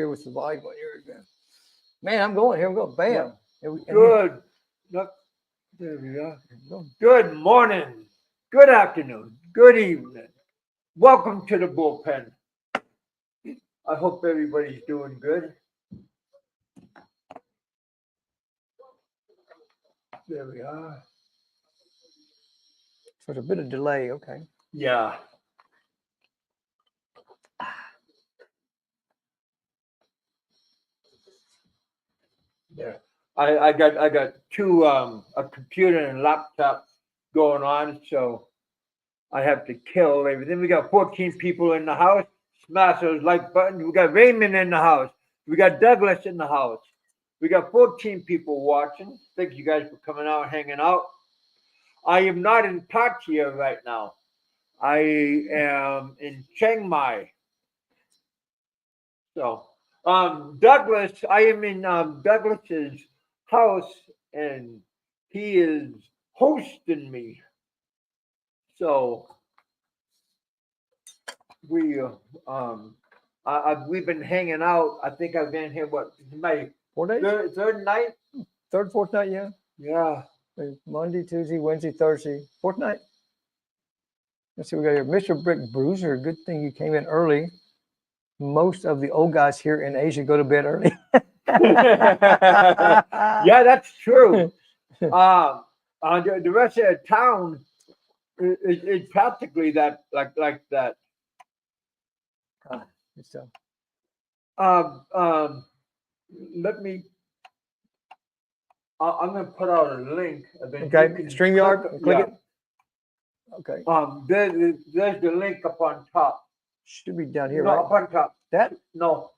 here with the volume. Here we go. Man, I'm going. Here we go. Bam. Good. Look, there we are. Good morning. Good afternoon. Good evening. Welcome to the bullpen. I hope everybody's doing good. There we are. So there's a bit of delay. Okay. Yeah. There. I got two a computer and laptop going on, so I have to kill everything. We got 14 people in the house. Smash those like buttons. We got Raymond in the house. We got Douglas in the house. We got 14 people watching. Thank you guys for coming out, hanging out. I am not in Pattaya right now. I am in Chiang Mai. So, Douglas, I am in Douglas's house, and he is hosting me. So we've been hanging out. I think I've been here my 4 days? third night. Third, fourth night, yeah. Yeah. Monday, Tuesday, Wednesday, Thursday, fourth night. Let's see, we got here. Mr. Brick Bruiser. Good thing you came in early. Most of the old guys here in Asia go to bed early. Yeah, that's true. The rest of the town is practically that like that. Good stuff. Let me. I'm gonna put out a link. Okay, StreamYard. Click it. Okay. There's the link up on top. Should be down here, no, right? up on top. That? No.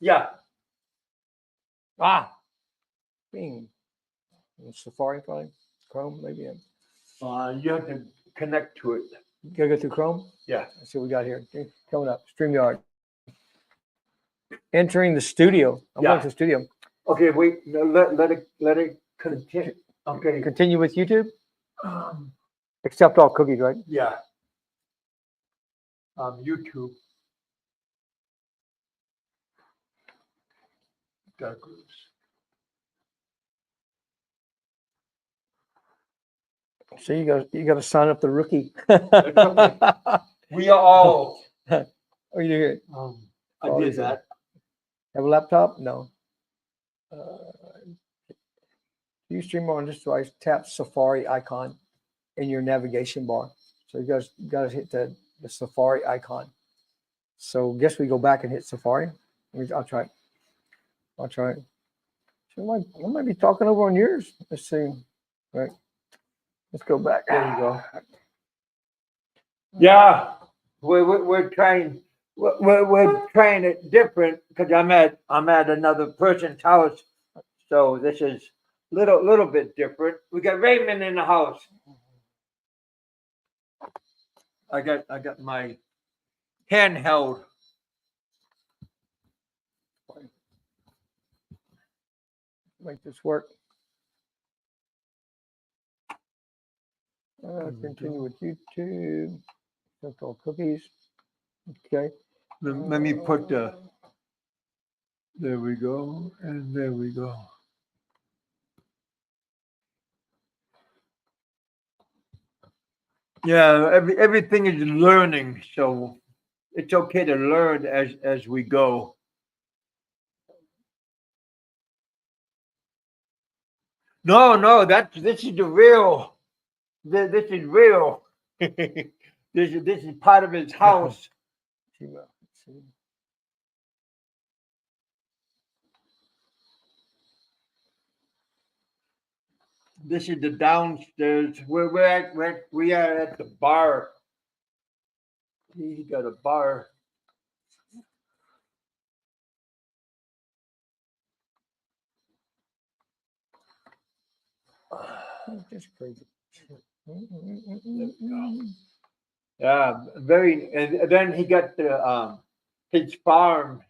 Yeah. Bing. Safari, probably. Chrome, maybe. You have to connect to it. You gotta go through Chrome? Yeah. Let's see what we got here. Coming up. StreamYard. Entering the studio. I'm going to the studio. Okay, wait. No, let it continue. Okay. Continue with YouTube? Accept all cookies, right? Yeah. YouTube. Douglas. So you got to sign up the rookie. Okay. We are all. Oh, you do it. I did that. Have a laptop? No. You stream on this device. Tap Safari icon in your navigation bar. So you guys got to hit the Safari icon. So guess we go back and hit Safari. I'll try it. So I might be talking over on yours. Let's see. All right. Let's go back. There you go. Yeah, we're trying. We're trying it different because I'm at another person's house, so this is little bit different. We got Raymond in the house. I got my handheld. Make this work. Continue with YouTube. That's all cookies. Okay. Let me put the. There we go, and there we go. Yeah, everything is learning, so it's okay to learn as we go. No, this is the real. This is real. This is part of his house. This is the downstairs. We are at the bar. He got a bar. That's crazy. Yeah, very. And then he got the his farm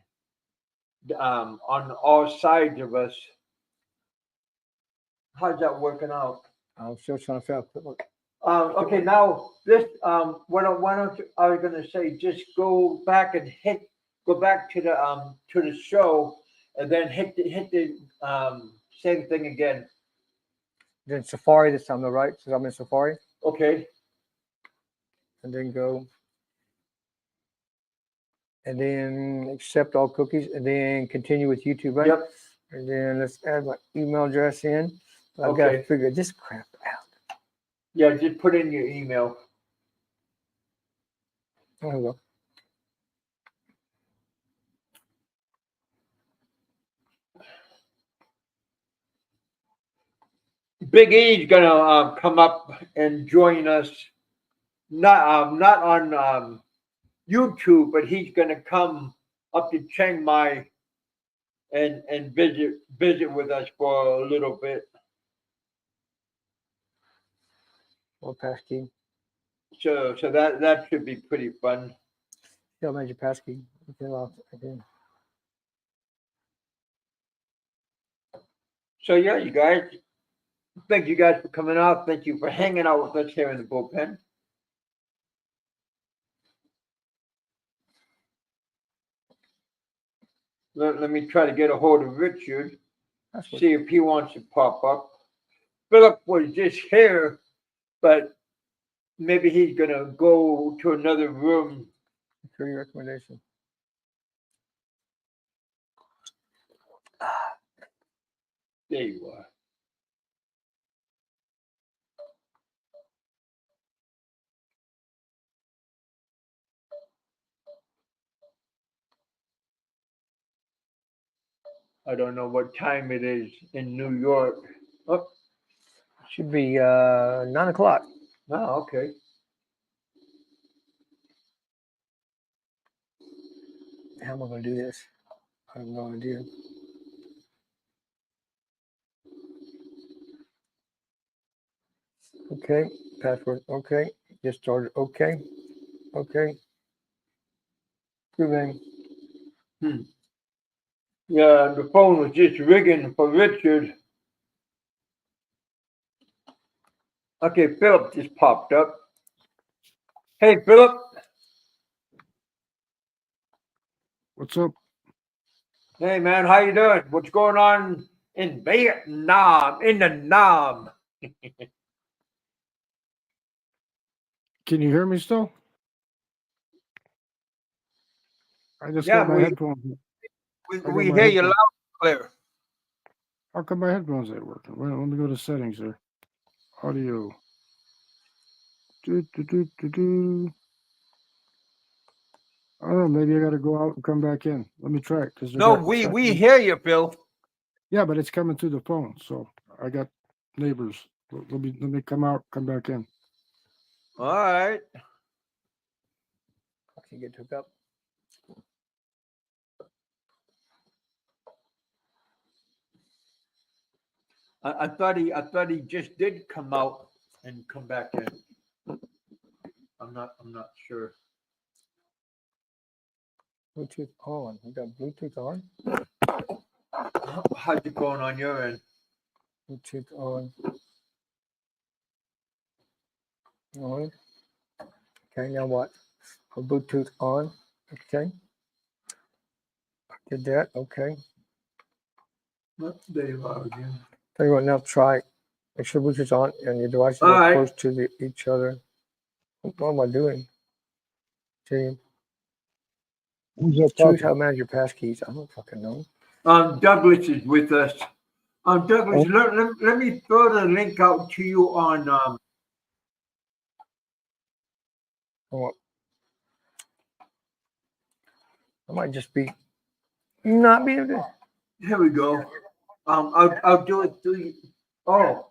on all sides of us. How's that working out? I'm still trying to figure out. Okay, now this. Why don't I was gonna say just go back and hit go back to the show, and then hit the same thing again. Then Safari this time, though, right? Because I'm in Safari, Okay. and then go, and then accept all cookies, and then continue with YouTube, right? Yep. And then let's add my email address in. I've got to Okay. figure this crap out. Yeah, just put in your email. There we go. Big E's gonna come up and join us. Not on YouTube, but he's gonna come up to Chiang Mai and visit with us for a little bit. Or passkey. So that should be pretty fun. Yeah, major passkey. Okay. So yeah, you guys. Thank you guys for coming out. Thank you for hanging out with us here in the bullpen. Let me try to get a hold of Richard. See if he wants to pop up. Philip was just here, but maybe he's gonna go to another room. For your recommendation. There you are. I don't know what time it is in New York. Oh, Should be 9 o'clock. oh, okay. How am I going to do this? I have no idea. Okay, password. Okay, get started. Okay, okay. Good name. Yeah, the phone was just ringing for Richard. Okay, Philip just popped up. Hey, Philip. What's up? Hey, man, how you doing? What's going on in Vietnam? In the Nam? Can you hear me still? I just Yeah, got my headphones. we hear you loud and clear. How come my headphones ain't working? Well, let me go to settings there. Audio. I don't know. Maybe I got to go out and come back in. Let me try it. No, we hear you, Phil. Yeah, but it's coming through the phone. So I got neighbors. Let me come out, come back in. All right. I can get hooked up. I thought he just did come out and come back in. I'm not sure. Bluetooth on. We got Bluetooth on. How's it going on your end? Bluetooth on. On. Okay, now what? Bluetooth on. Okay. Did that. Okay. There you are again. Tell you what, now try. Make sure Bluetooth's on and your devices All are right. close to each other. What am I doing? Team. Who's that Choose talking? how to manage your passkeys. I don't fucking know. Douglas is with us. Douglas, let me throw the link out to you on Oh, I might just be not being good. here we go. I'll do it through you. Oh,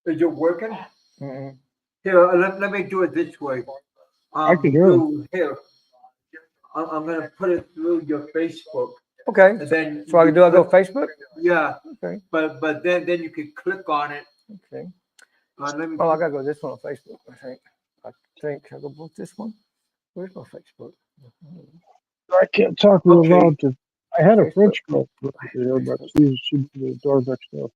is it working? Mm-mm. Here, let me do it this way. I can hear him. Here, I'm gonna put it through your Facebook. Okay. And then So I can do. I go Facebook. Yeah. Okay. But then you can click on it. Okay. Let me. Oh, I gotta go this one on Facebook. I think I go book this one. Where's my Facebook? I can't talk real Okay. loud. I had a Facebook. French girl here, but she's the door next door.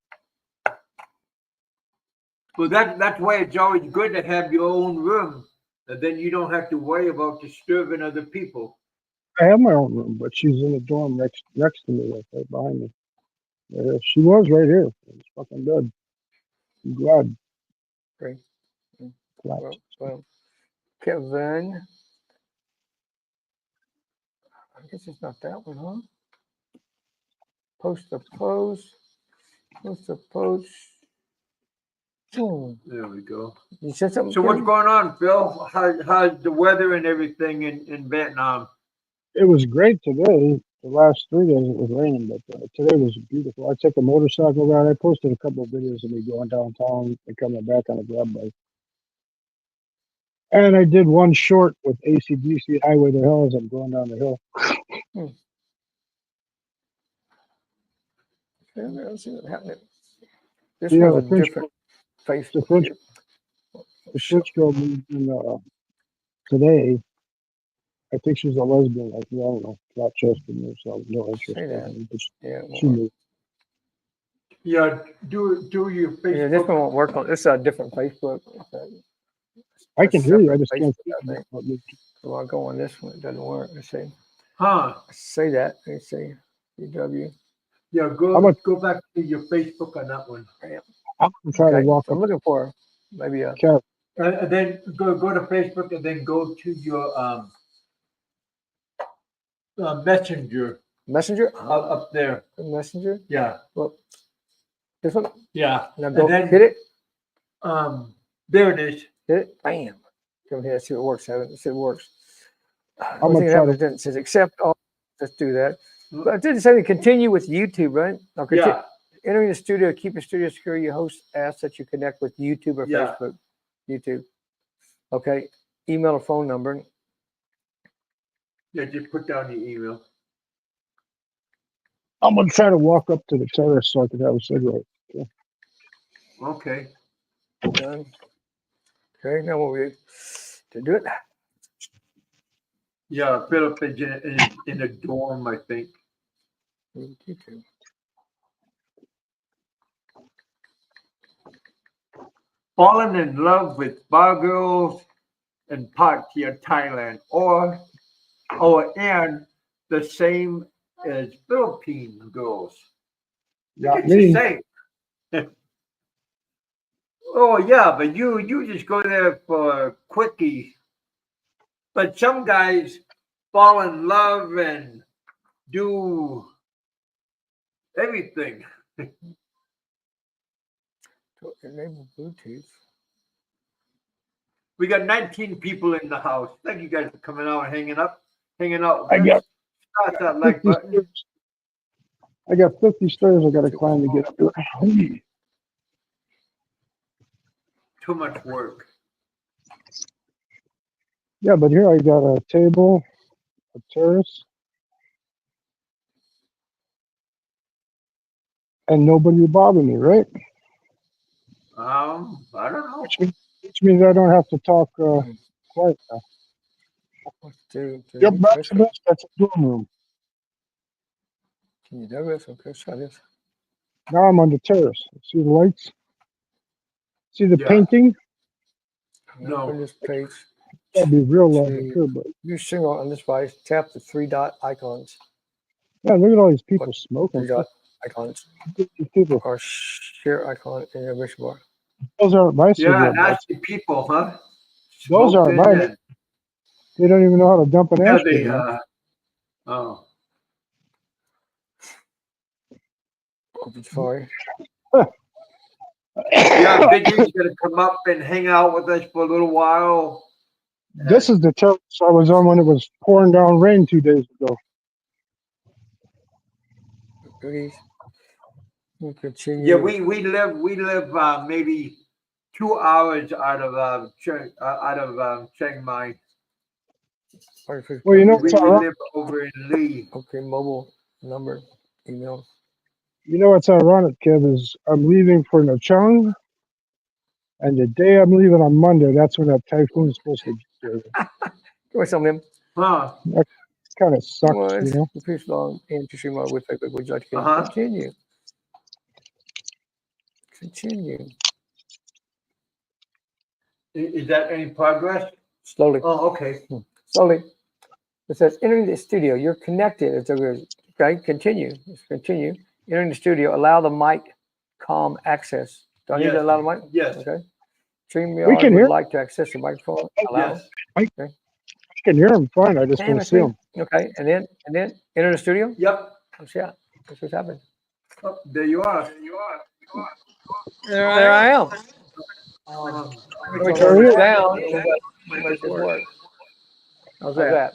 Well, that's why it's always good to have your own room. And then you don't have to worry about disturbing other people. I have my own room, but she's in the dorm next to me, like right behind me. Yeah, she was right here. It's fucking good. I'm glad. Great. glad. Well, Kevin. I guess it's not that one, huh? Post the post. Post the post. There we go. You said something? So what's Kevin? going on, Phil? How's the weather and everything in Vietnam? It was great today. The last 3 days it was raining, but today was beautiful. I took a motorcycle ride. I posted a couple of videos of me going downtown and coming back on a grab bike. And I did one short with ACDC Highway to Hell as I'm going down the hill. Yeah, let's see what's happening. This Yeah, one's a different the Facebook French, here. the French girl moved in today. I think she's a lesbian, like, I don't know, flat chested or something, no interest Say in that. me, but Yeah, it she won't work. moved. Yeah, do your Yeah, this Facebook. one won't work on. This is a different Facebook. I can hear you, I separate just can't Facebook, see I you. think. But you- So I'll go on this one. It doesn't work. Let's see. Huh? Say that. Let's see. UW. Yeah, How go about go back to your Facebook on that one. I'm gonna try to Okay. walk So up I'm looking for maybe a Kev. And then go to Facebook and then go to your Messenger messenger. up there. Messenger. Yeah, Well, this one. yeah. Now And go then hit it. there it is. Hit it. Bam. Come here. Let's see what works. Let's see what works. I'm Only gonna thing that try happens to is it says accept all. Let's do that. But it didn't say to continue with YouTube, right? Or Yeah, entering the studio, keep your studio secure. Your host asks that you connect with YouTube or Yeah. Facebook. YouTube. Okay. Email or phone number. yeah. Just put down your email. walk up to the terrace so I could have a cigarette. Okay. Done. Okay. Now what we to do it. Yeah, Philip is in a dorm, I think. YouTube. Fallen in love with bar girls in Pattaya, Thailand, and the same as Philippine girls. Not It's the me. same. Oh yeah, but you just go there for a quickie. But some guys fall in love and do everything. To enable Bluetooth. We got 19 people in the house. Thank you guys for coming out and hanging out I with got us. Start that like 50 button. stairs. I got 50 stairs I gotta climb to get up there. Too much work. Yeah, but here I got a table, a terrace, and nobody will bother me, right? I don't know. Which means I don't have to talk quiet now. What to Yep, refresh it? that's a dorm room. Can you do this? Okay, try this. Now I'm on the terrace. See the lights? See the Yeah. painting? No. Open this page. That'd be real loud up To here, but use single on this device, tap the three dot icons. yeah, look at all these people What? smoking. Three dot icons These people, or share icon in your wish bar. those aren't my Yeah, cigarette butts. nasty people, huh? Those aren't Smoking mine. and They don't even know how to dump an yeah, ashtray. they man. oh. Open Safari. Yeah, Biggie's gonna come up and hang out with us for a little while. This is the terrace I was on when it was pouring down rain 2 days ago. Goodies. We'll continue. Yeah, we live maybe 2 hours out of Chiang Mai. Well, you know We what's ironic? live over in Lee. Okay, mobile number, email. You know what's ironic, Kev, is I'm leaving for Nha Trang, and the day I'm leaving on Monday, that's when that typhoon is supposed to get here. Give me some of them. Huh? That kind of sucks, Was you know? the previous long and to stream with Facebook. Would you like to Uh-huh. continue? Continue. Is that any progress? Slowly. Oh, okay. Slowly. It says entering the studio. You're connected. It's okay. Continue. Let's continue. Entering the studio. Allow the mic com access. Do I need to Yes. allow the mic? Yes. Okay. We StreamYard can would hear. like to access the microphone. Allow. Yes. I can hear him fine. I just Hey, don't Miss see me. him. Okay. And then enter the studio. Yep. Let's see. Let's see what's happening. Oh, there you are. There I am. Let Let me There turn he this is. down. Make this work. How's that?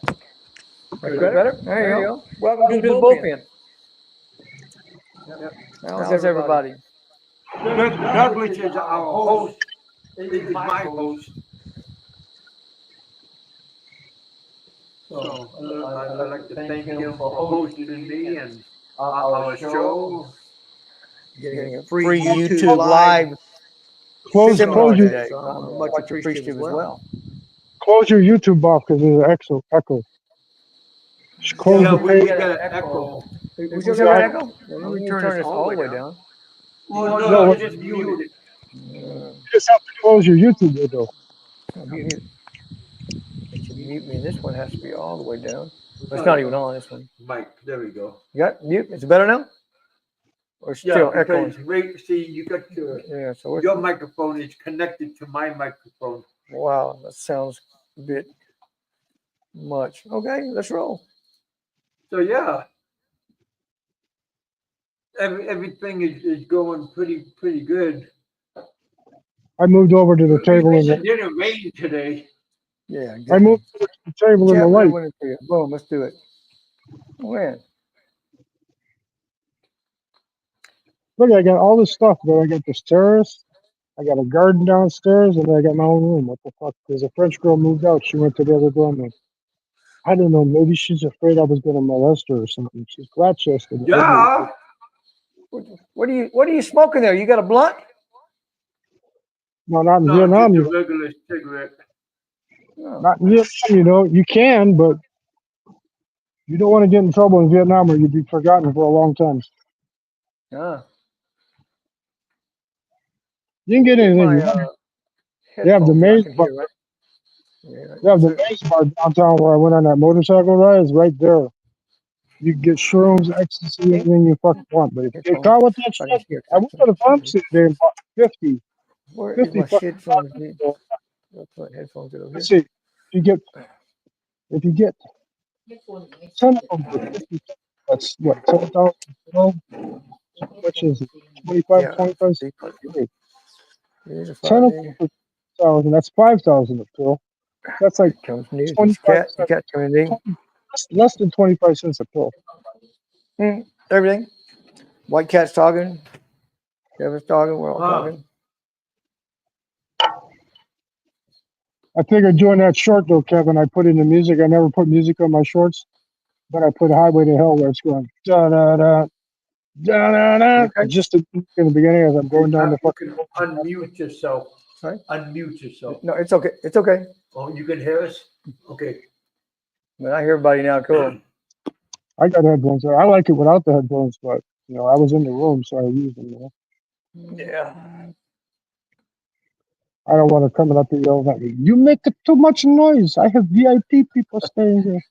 That's better? There you go. Welcome to the bullpen. Yep. How's everybody? Douglas is our host. Is my host. So I'd like to thank him for hosting me and our show. Getting a free YouTube live Close seminar your today. So I'm much appreciative as well. close your YouTube off because there's an echo. Just close Yeah, the we page. got an echo. We still got an echo? Let me turn this all the way down. Well, No, no, what- just mute it. You just have to close your YouTube window. Mute. It should mute me. This one has to be all the way down. It's not even on this one. Mike, there we go. You got mute? Is it better now? Or still Yeah, echoing? because right, see, you got Yeah, so your microphone is connected to my microphone. wow, that sounds a bit much. Okay, let's roll. So yeah, everything is going pretty good. I moved over to the table It and didn't rain today. Yeah, I moved over to the table in the light. Boom, let's do it. When? Look, I got all this stuff, but I got this terrace. I got a garden downstairs, and I got my own room. What the fuck? Because a French girl moved out. She went to the other dorm. I don't know. Maybe she's afraid I was going to molest her or something. She's flat chested. Yeah. What are you smoking there? You got a blunt? No, not in No, Vietnam. just a regular cigarette. No. Not in Vietnam, you can, but you don't want to get in trouble in Vietnam or you'd be forgotten for a long time. Ah. You can get anything you want. They have the maze bar. They have the maze bar downtown where I went on that motorcycle ride. It's right there. You can get shrooms, ecstasy, anything you fucking want. But if you get caught with that shit, I went to the pharmacy today and bought 50 Where is my fucking headphones? bucks. Put headphones over here. Let's see. If you get 10 of them for 50, that's what, 10,000? Which is it? 25, 25 cents. 10 of them for 1,000. That's 5,000 a pill. That's like Comes news. 25 The cat coming in. less than 25 cents a pill. Everything. White cat's talking. Kevin's talking. We're all talking. I figured doing that short though, Kevin, I put in the music. I never put music on my shorts, but I put Highway to Hell where it's going da da da da da da. Okay. Just in the beginning as I'm going down the You fucking. can unmute yourself. Sorry? Unmute yourself. No, it's okay. It's okay. Oh, you can hear us? Okay. But I hear everybody now. Cool. I got headphones. I like it without the headphones, but I was in the room, so I used them. Yeah. I don't want to come up and yell at me. You make too much noise. I have VIP people staying here.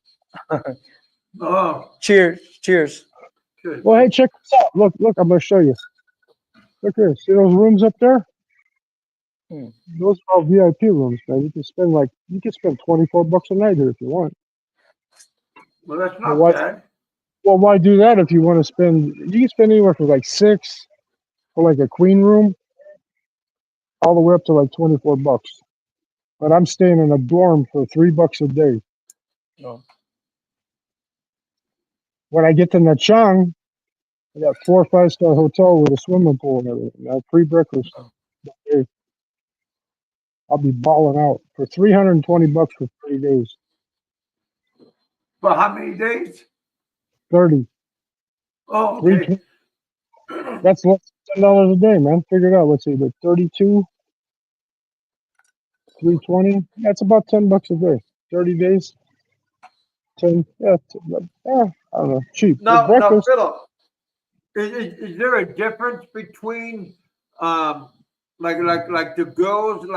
Oh, Cheers. Cheers. good. Well, hey, check this out. Look, I'm going to show you. Look here. See those rooms up there? Those are all VIP rooms, man. You can spend $24 a night here if you want. Well, that's not bad. Well, why do that if you want to spend? You can spend anywhere from like $6 for like a queen room, all the way up to like $24. But I'm staying in a dorm for $3 a day. Oh. When I get to Nha Trang, I got 4 or 5-star hotel with a swimming pool and everything. I have free breakfast. I'll be balling out for $320 for 30 days. For how many days? 30. Oh, okay. That's less than $10 a day, man. Figure it out. Let's see, but 32, 320. That's about $10 a day. 30 days. 10. Yeah, I don't know. Cheap. Now, Breakfast. Philip, is there a difference between like the girls in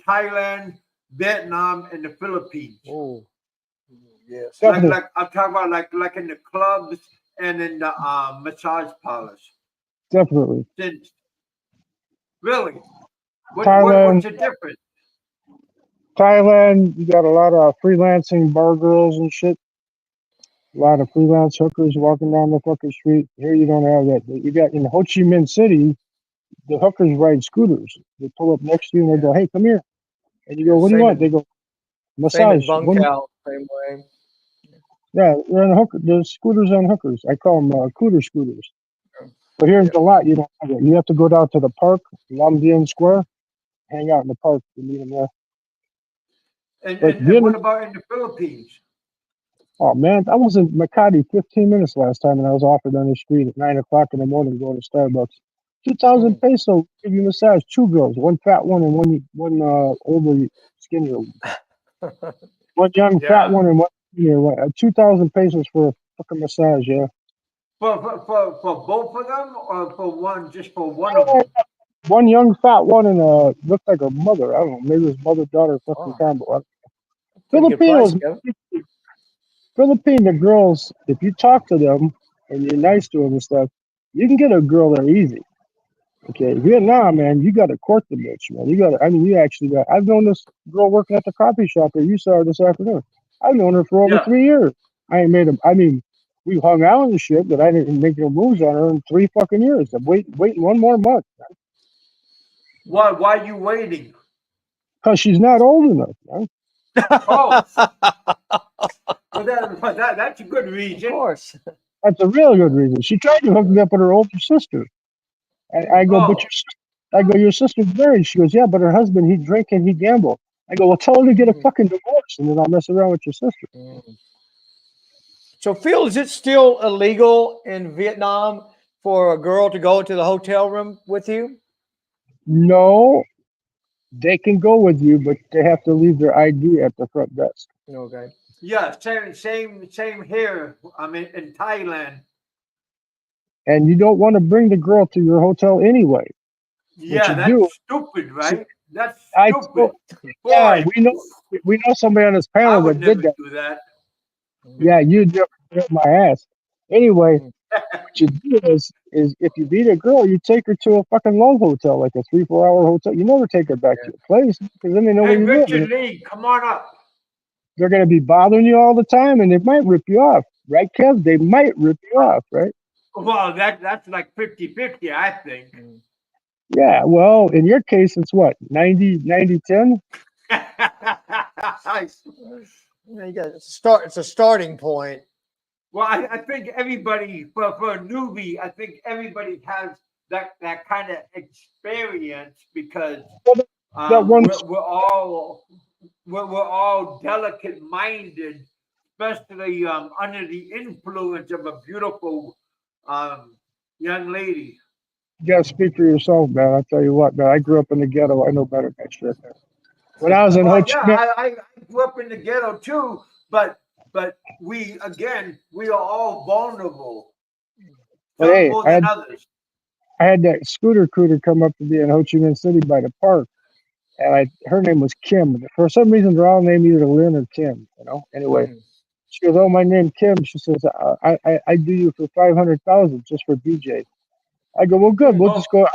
Thailand, Vietnam, and the Philippines? Oh, Yes. Definitely. Like I'm talking about like in the clubs and in the massage parlors. Definitely. Since really, what's Thailand, the difference? Thailand, you got a lot of freelancing bar girls and shit. A lot of freelance hookers walking down the fucking street. Here you don't have that. You got in Ho Chi Minh City, the hookers ride scooters. They pull up next to you and they Yeah. go, "Hey, come here." And you Yeah. go, "What do you Same want?" They in go, same in "Massage." One, Bunkow. Same way. yeah, they're on hooker. There's scooters on hookers. I call them cooter scooters. But here in Yeah. the lot, you don't have it. You have to go down to the park, Lam Dien Square, hang out in the park. You meet them there. But And what Vietnam, about in the Philippines? oh man, I was in Makati 15 minutes last time, and I was offered on the street at 9 o'clock in the morning to go to Starbucks. 2,000 Mm. peso, give you a massage. Two girls, one fat one and one older, skinnier one. One young fat Yeah. one and one skinnier one. 2,000 pesos for a fucking massage, yeah. For both of them or for one just for one of Oh, them? one young fat one and looked like a mother. I don't know, maybe it was mother daughter fucking Oh, combo. pretty good price, Filipinos, Kevin. Filipino girls, if you talk to them and you're nice to them and stuff, you can get a girl there easy. Okay, Vietnam, man, you got to court the bitch, man. You got to, I mean, you actually got. I've known this girl working at the coffee shop that you saw her this afternoon. I've known her for over Yeah. 3 years. I ain't made them. I mean, we hung out and shit, but I didn't make no moves on her in 3 fucking years. I'm waiting one more month Why are you waiting? because she's not old enough, man. Oh, well that's a good Of reason. course. That's a real good reason. She tried to hook me up with her older sister. I Mm. go, but Oh, your, I go, your sister's married. She goes, yeah, but her husband, he drink and he gamble. I go, well, tell her to get a Mm. fucking divorce, and then I'll mess around with your sister. Mm. So, Phil, is it still illegal in Vietnam for a girl to go to the hotel room with you? No, they can go with you, but they have to leave their ID at the front desk. Okay. yeah, same here. I'm in Thailand. And you don't want to bring the girl to your hotel anyway. What Yeah, you that's do, stupid, see, right? That's I told, stupid. yeah, Boy, we know somebody on this I panel would that did never that. do that. Mm. Yeah, you never hit my ass. Anyway, Mm. what you do is if you beat a girl, you take her to a fucking low hotel, like a 3 4 hour hotel. You never take her back to Yeah. your place because then they know where Hey, you live, Richard and Lee, come on up. they're going to be bothering you all the time, and they might rip you off, right, Kev? They might rip you off, right? Well, that's like 50-50, I think. Mm. Yeah. Well, in your case, it's what 90-90-10. Yeah, you got it's a start. It's a starting point. Well, I think everybody for a newbie, I think everybody has that kind of experience because Well, that one, we're all delicate minded, especially under the influence of a beautiful um, young lady. you got to speak for yourself, man. I'll tell you what, man. I grew up in the ghetto. I know better than that shit. Man. When I was in Ho Well, Chi yeah, Minh, I grew up in the ghetto too, but we again we are all vulnerable, but some hey, more than others. I had that scooter cruiser come up to me in Ho Chi Minh City by the park, and her name was Kim. For some reason, they're all named either Lynn or Kim. Anyway, Mm. she goes, "Oh, my name Kim." She says, "I do you for 500,000 just for DJ." I go, "Well, good. Mm. We'll Oh, just go."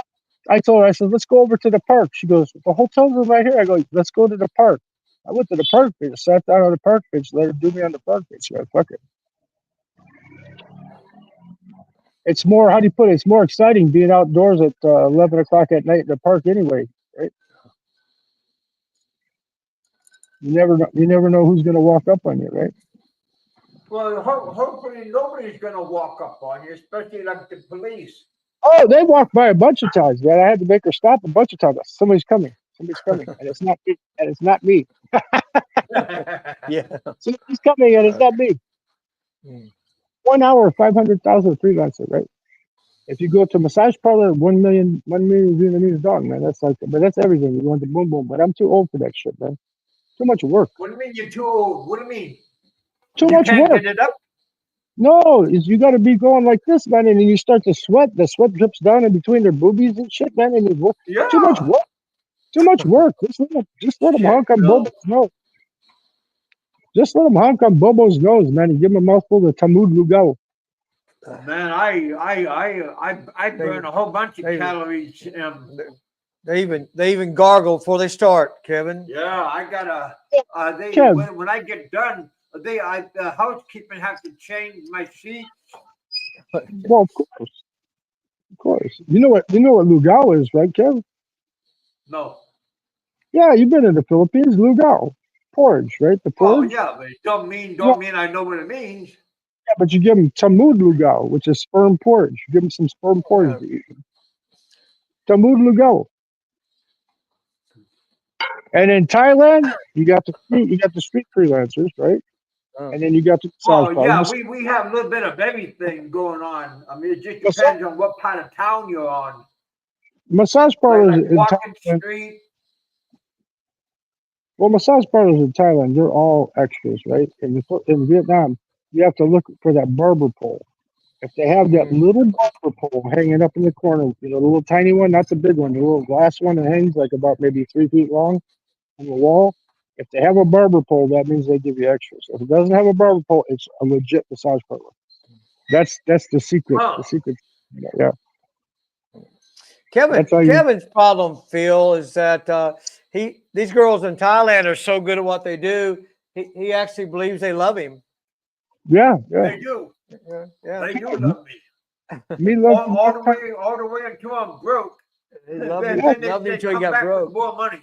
I told her, I said, "Let's go over to the park." She goes, "The hotel room right here." I go, "Let's go to the park." I went to the park bench, sat down on the park bench, let her do me on the park bench. Yeah, fuck it. It's more, how do you put it? It's more exciting being outdoors at 11 o'clock at night in the park anyway, right? You never know who's going to walk up on you, right? well, hopefully nobody's gonna walk up on you, especially like the police. Oh, they walked by a bunch of times, man. I had to make her stop a bunch of times. Somebody's coming. Somebody's coming. And it's not me. And it's not me. Yeah. Somebody's coming and it's not me. Mm. 1 hour, 500,000 freelancer, right? If you go to a massage parlor, 1 million Vietnamese dong, man. That's like, but that's everything. You want the boom boom. But I'm too old for that shit, man. Too much work. What do you mean you're too old? What do you mean Too you much can't work. get it up? No, is you got to be going like this, man, and then you start to sweat. The sweat drips down in between their boobies and shit, man. And too much Yeah. work. Too much work. Just let them Shit, honk on Phil. Boba's nose. Just let him honk on Bobo's nose, man, and give him a mouthful of Tamud Lugao. Man, I burn a whole bunch of calories. They even gargle before they start, Kevin. Yeah, I gotta. When I get done, the housekeeping have to change my sheets. Well, of course. You know what Lugao is, right, Kev? No. Yeah, you've been in the Philippines. Lugao, porridge, right? The Oh porridge. yeah, but it don't mean I know what it means. Yeah, but you give them Tamud Lugao, which is sperm porridge. You give them some sperm porridge to eat. Tamud Lugao. And in Thailand, you got the street freelancers, right? And then you got the massage Oh yeah, parlors. we have a little bit of everything going on. I mean, it just depends on what part of town you're on. Massage parlors Like in Walking Thailand. Street. Well, massage parlors in Thailand, they're all extras, right? In Vietnam, you have to look for that barber pole. If they have that little barber pole hanging up in the corner, the little tiny one, not the big one, the little glass one that hangs like about maybe 3 feet long on the wall. If they have a barber pole, that means they give you extras. If it doesn't have a barber pole, it's a legit massage parlor. That's the secret. Huh. The secret. Yeah. Kevin's problem, Phil, is that these girls in Thailand are so good at what they do. He actually believes they love him. Yeah. They do. Yeah. They do love me. Me love all the way until I'm broke. They love Then him they until he come got back broke. with more money.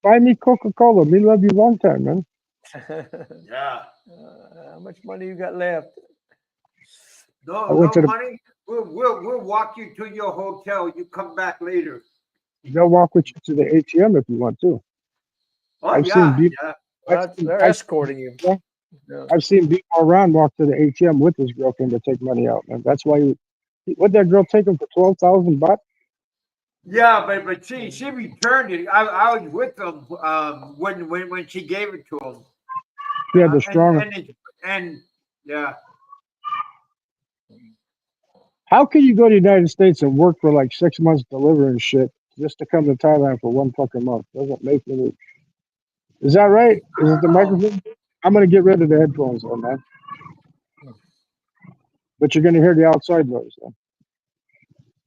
Buy me Coca-Cola. Me love you long time, man. Yeah. How much money you got left? No money. We'll walk you to your hotel. You come back later. They'll walk with you to the ATM if you want to. Oh, They're escorting you. Yeah. I've seen Big Ron walk to the ATM with his girlfriend to take money out, man. That's why what that girl take him for 12,000 baht? Yeah, but she returned it. I was with them when she gave it to him. Yeah, the strong. And yeah. How can you go to the United States and work for like 6 months delivering shit just to come to Thailand for 1 fucking month? Doesn't make any. Is that right? Is it the microphone? I'm gonna get rid of the headphones, though, man. But you're gonna hear the outside noise, though.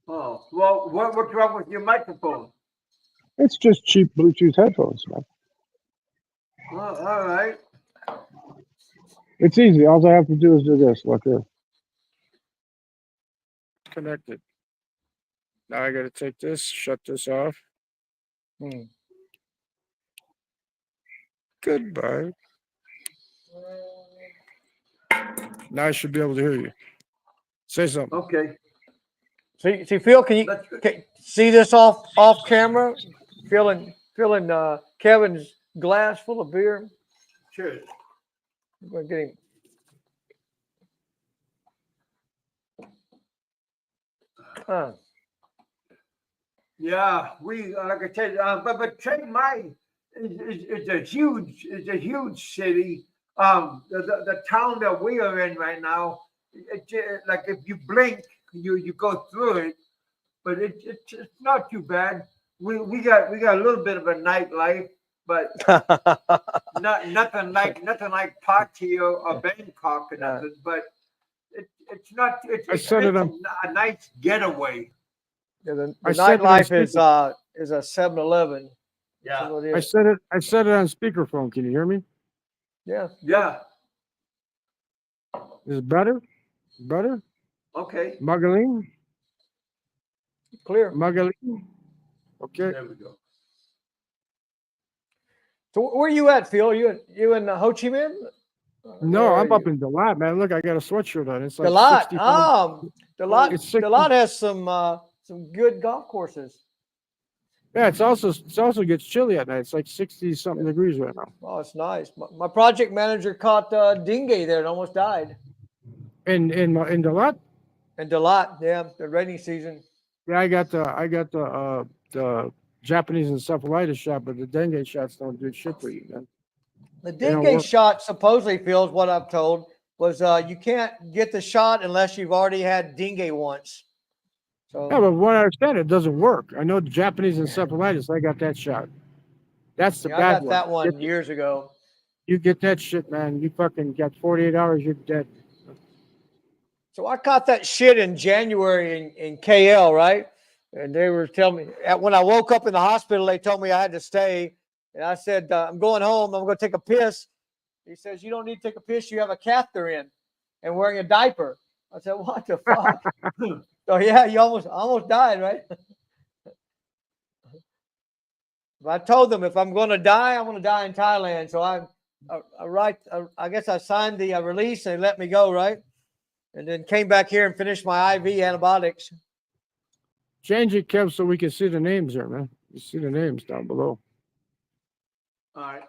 Oh well, what's wrong with your microphone? It's just cheap Bluetooth headphones, man. Well, all right. It's easy. All I have to do is do this. Look here. Connected. Now I gotta take this, shut this off. Goodbye. Now I should be able to hear you. Say something. Okay. See, Phil, can you see this off camera? Filling Kevin's glass full of beer. Sure. I'm gonna get him. Yeah, we like I said, but Chiang Mai is a huge city. The town that we are in right now, like if you blink, you go through it, but it's not too bad. We got a little bit of a nightlife, but nothing like Pattaya or Bangkok or nothing. But it's not. It's a nice getaway. Yeah, the nightlife is a 7-Eleven. Yeah. I said it on speakerphone. Can you hear me? Yeah. Is it better? Better? Okay. Magaling? Clear. Magaling? Okay. There we go. So where are you at, Phil? You in Ho Chi Minh? No, I'm up in Dalat, man. Look, I got a sweatshirt on. It's like Dalat. Dalat has some good golf courses. Yeah, it also gets chilly at night. It's like 60-something degrees right now. Oh, it's nice. My project manager caught dengue there and almost died. In Dalat? In Dalat, yeah, the rainy season. Yeah, I got the Japanese encephalitis shot, but the dengue shots don't do shit for you, man. The dengue shot, supposedly, Phil, is what I've told, was you can't get the shot unless you've already had dengue once. So, yeah, but what I understand, it doesn't work. I know the Japanese encephalitis. I got that shot. That's the bad one. I got that one years ago. You get that shit, man. You fucking got 48 hours, you're dead. So I caught that shit in January in KL, right? And they were telling me when I woke up in the hospital, they told me I had to stay. And I said, I'm going home. I'm going to take a piss. He says, you don't need to take a piss. You have a catheter in and wearing a diaper. I said, what the fuck? So yeah, you almost died, right? But I told them if I'm going to die, I'm going to die in Thailand. So I guess I signed the release and they let me go, right? And then came back here and finished my IV antibiotics. Change it, Kev, so we can see the names there, man. You see the names down below. All right.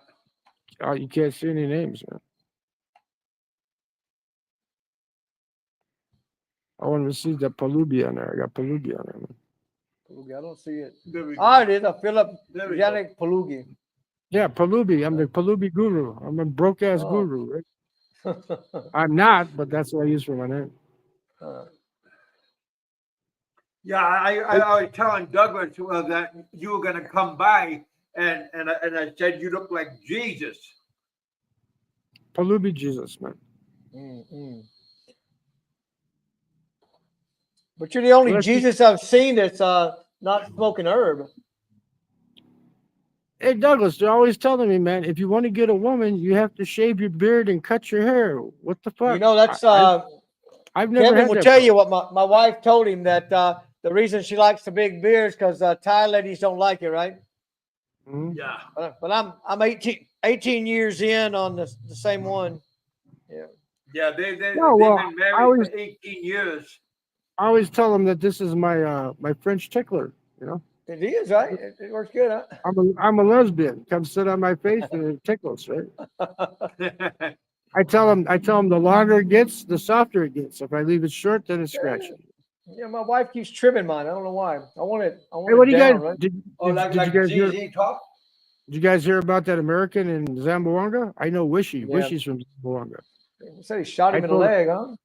Oh, you can't see any names, man. I want to see the Palubi on there. I got Palubi on there, man. Palugi, I don't see it. There we go. Oh, it is a Philip There we go. Janik Palugi. Yeah, Palubi. I'm the Palubi guru. I'm a broke ass Oh. guru, right? I'm not, but that's what I use for my name. Yeah, I was telling Douglas that you were going to come by, and I said you look like Jesus. Palubi Jesus, man. But you're the only Well, Jesus I've seen that's not smoking herb. Hey, Douglas, they're always telling me, man, if you want to get a woman, you have to shave your beard and cut your hair. What the fuck? You know, that's I've never Kevin had will that tell problem. you what my wife told him that the reason she likes the big beards because Thai ladies don't like it, right? Mhm. Yeah. But I'm 18 years in on the same one. Yeah. Yeah, they've No, well, been married I always- for 18 years. I always tell them that this is my my French tickler. You know, It is, right? It works good, huh? I'm a lesbian. Come sit on my face and it tickles, right? I tell them the longer it gets, the softer it gets. If I leave it short, then it's scratchy. Yeah, my wife keeps trimming mine. I don't know why. I want it. Hey, what do you down, guys right? did you guys hear? GZ talk? Did you guys hear about that American in Zamboanga? I know Wishy. Yeah. Wishy's from Zamboanga. He said he shot him I in the told- leg, huh?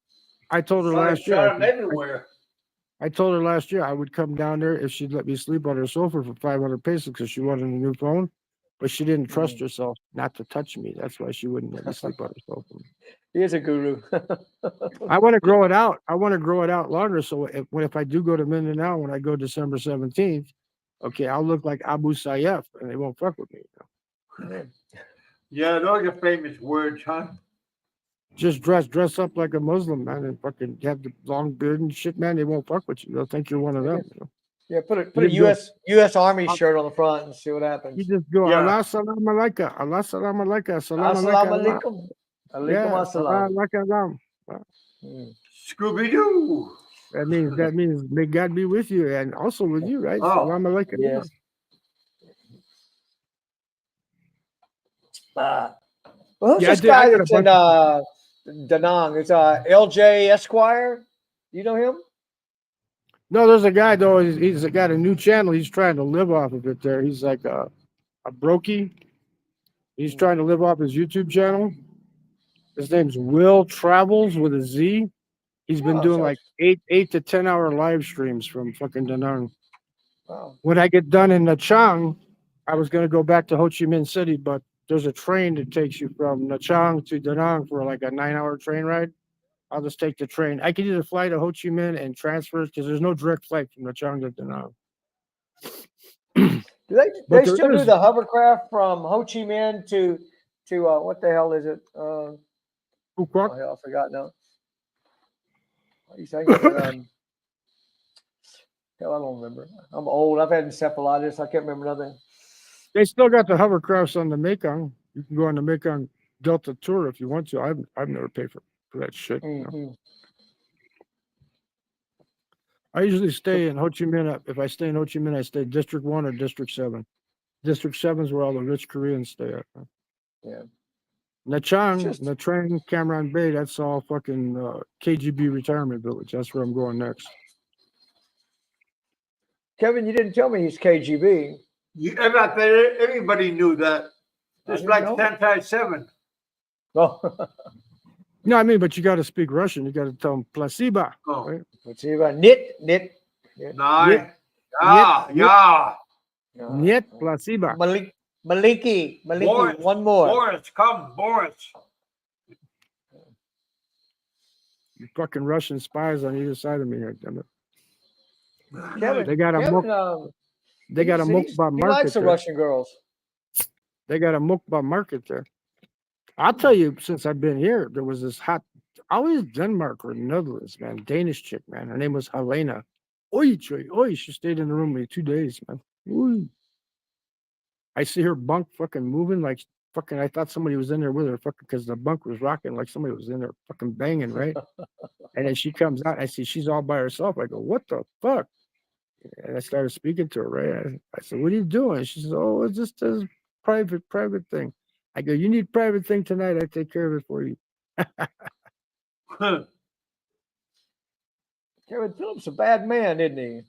I told her Oh, they last year. shot 'em everywhere. I told her last year I would come down there if she'd let me sleep on her sofa for 500 pesos because she wanted a new phone, but she didn't trust herself not to touch me. That's why she wouldn't let me sleep on her sofa. He is a guru. I want to grow it out. I want to grow it out longer. So if I do go to Mindanao, when I go December 17th, okay, I'll look like Abu Sayyaf and they won't fuck with me. Yeah, those are famous words, huh? Just dress up like a Muslim, man, and fucking have the long beard and shit, man. They won't fuck with you. They'll think you're one of them. You know? Yeah, put a You U.S. Army shirt on the front and see what happens. You just go, Yeah. Allah salam alaika, Allah salam alaika, salam Assalamu alaika. alaikum. Yeah, Alaikum salam assalam. alaikum. Scooby Doo. That means may God be with you and also with you, right? Oh, Salam alaikum. Yes. Well, who's Yeah, I this did- I guy got a that's in Da Nang? It's LJ Esquire. You know him? No, there's a guy though. He's got a new channel. He's trying to live off of it. There, he's like a brokey. He's trying to live off his YouTube channel. His name's Will Travels with a Z. He's been Oh, doing so- like 8 to 10 hour live streams from fucking Da Nang. Wow. When I get done in Nha Trang, I was gonna go back to Ho Chi Minh City, but there's a train that takes you from Nha Trang to Da Nang for like a 9-hour train ride. I'll just take the train. I could either fly to Ho Chi Minh and transfer because there's no direct flight from Nha Trang to Da Nang. Do they But still there do is- the hovercraft from Ho Chi Minh to what the hell is it? Oh, Phu Quoc? hell, I forgot now. What do you say? Hell, I don't remember. I'm old. I've had encephalitis. I can't remember nothing. They still got the hovercrafts on the Mekong. You can go on the Mekong Delta tour if you want to. I've never paid for that shit. You know? Mhm. I usually stay in Ho Chi Minh. If I stay in Ho Chi Minh, I stay District 1 or District 7. District 7 is where all the rich Koreans stay at. Yeah. Nha Trang, Just- Nha Trang, Cam Bay, that's all fucking KGB retirement village. That's where I'm going next. Kevin, you didn't tell me he's KGB. Everybody knew that. I Just didn't like know. Sentai 7. Oh, No, I mean, but you got to speak Russian. You got to tell them Plasiba. Oh, Right? let's see about knit. nine. Yep. Yeah. Niet Plasiba. Malik Maliki, Boris, one more. Boris, come, Boris. You fucking Russian spies on either side of me here, damn it. Kevin, They got a Kevin, they got a mukbah he likes market the there. Russian girls. They got a mukbah market there. I'll tell you, since I've been here, there was this hot, always Denmark or Netherlands, man, Danish chick, man. Her name was Helena. Oi, she stayed in the room with me 2 days, man. Ooh. I see her bunk fucking moving like fucking. I thought somebody was in there with her, fucking, because the bunk was rocking like somebody was in there fucking banging, right? And then she comes out. I see she's all by herself. I go, what the fuck? And I started speaking to her, right? I said, what are you doing? She says, oh, it's just a private thing. I go, you need private thing tonight. I take care of it for you. Kevin Phillips a bad man, isn't he?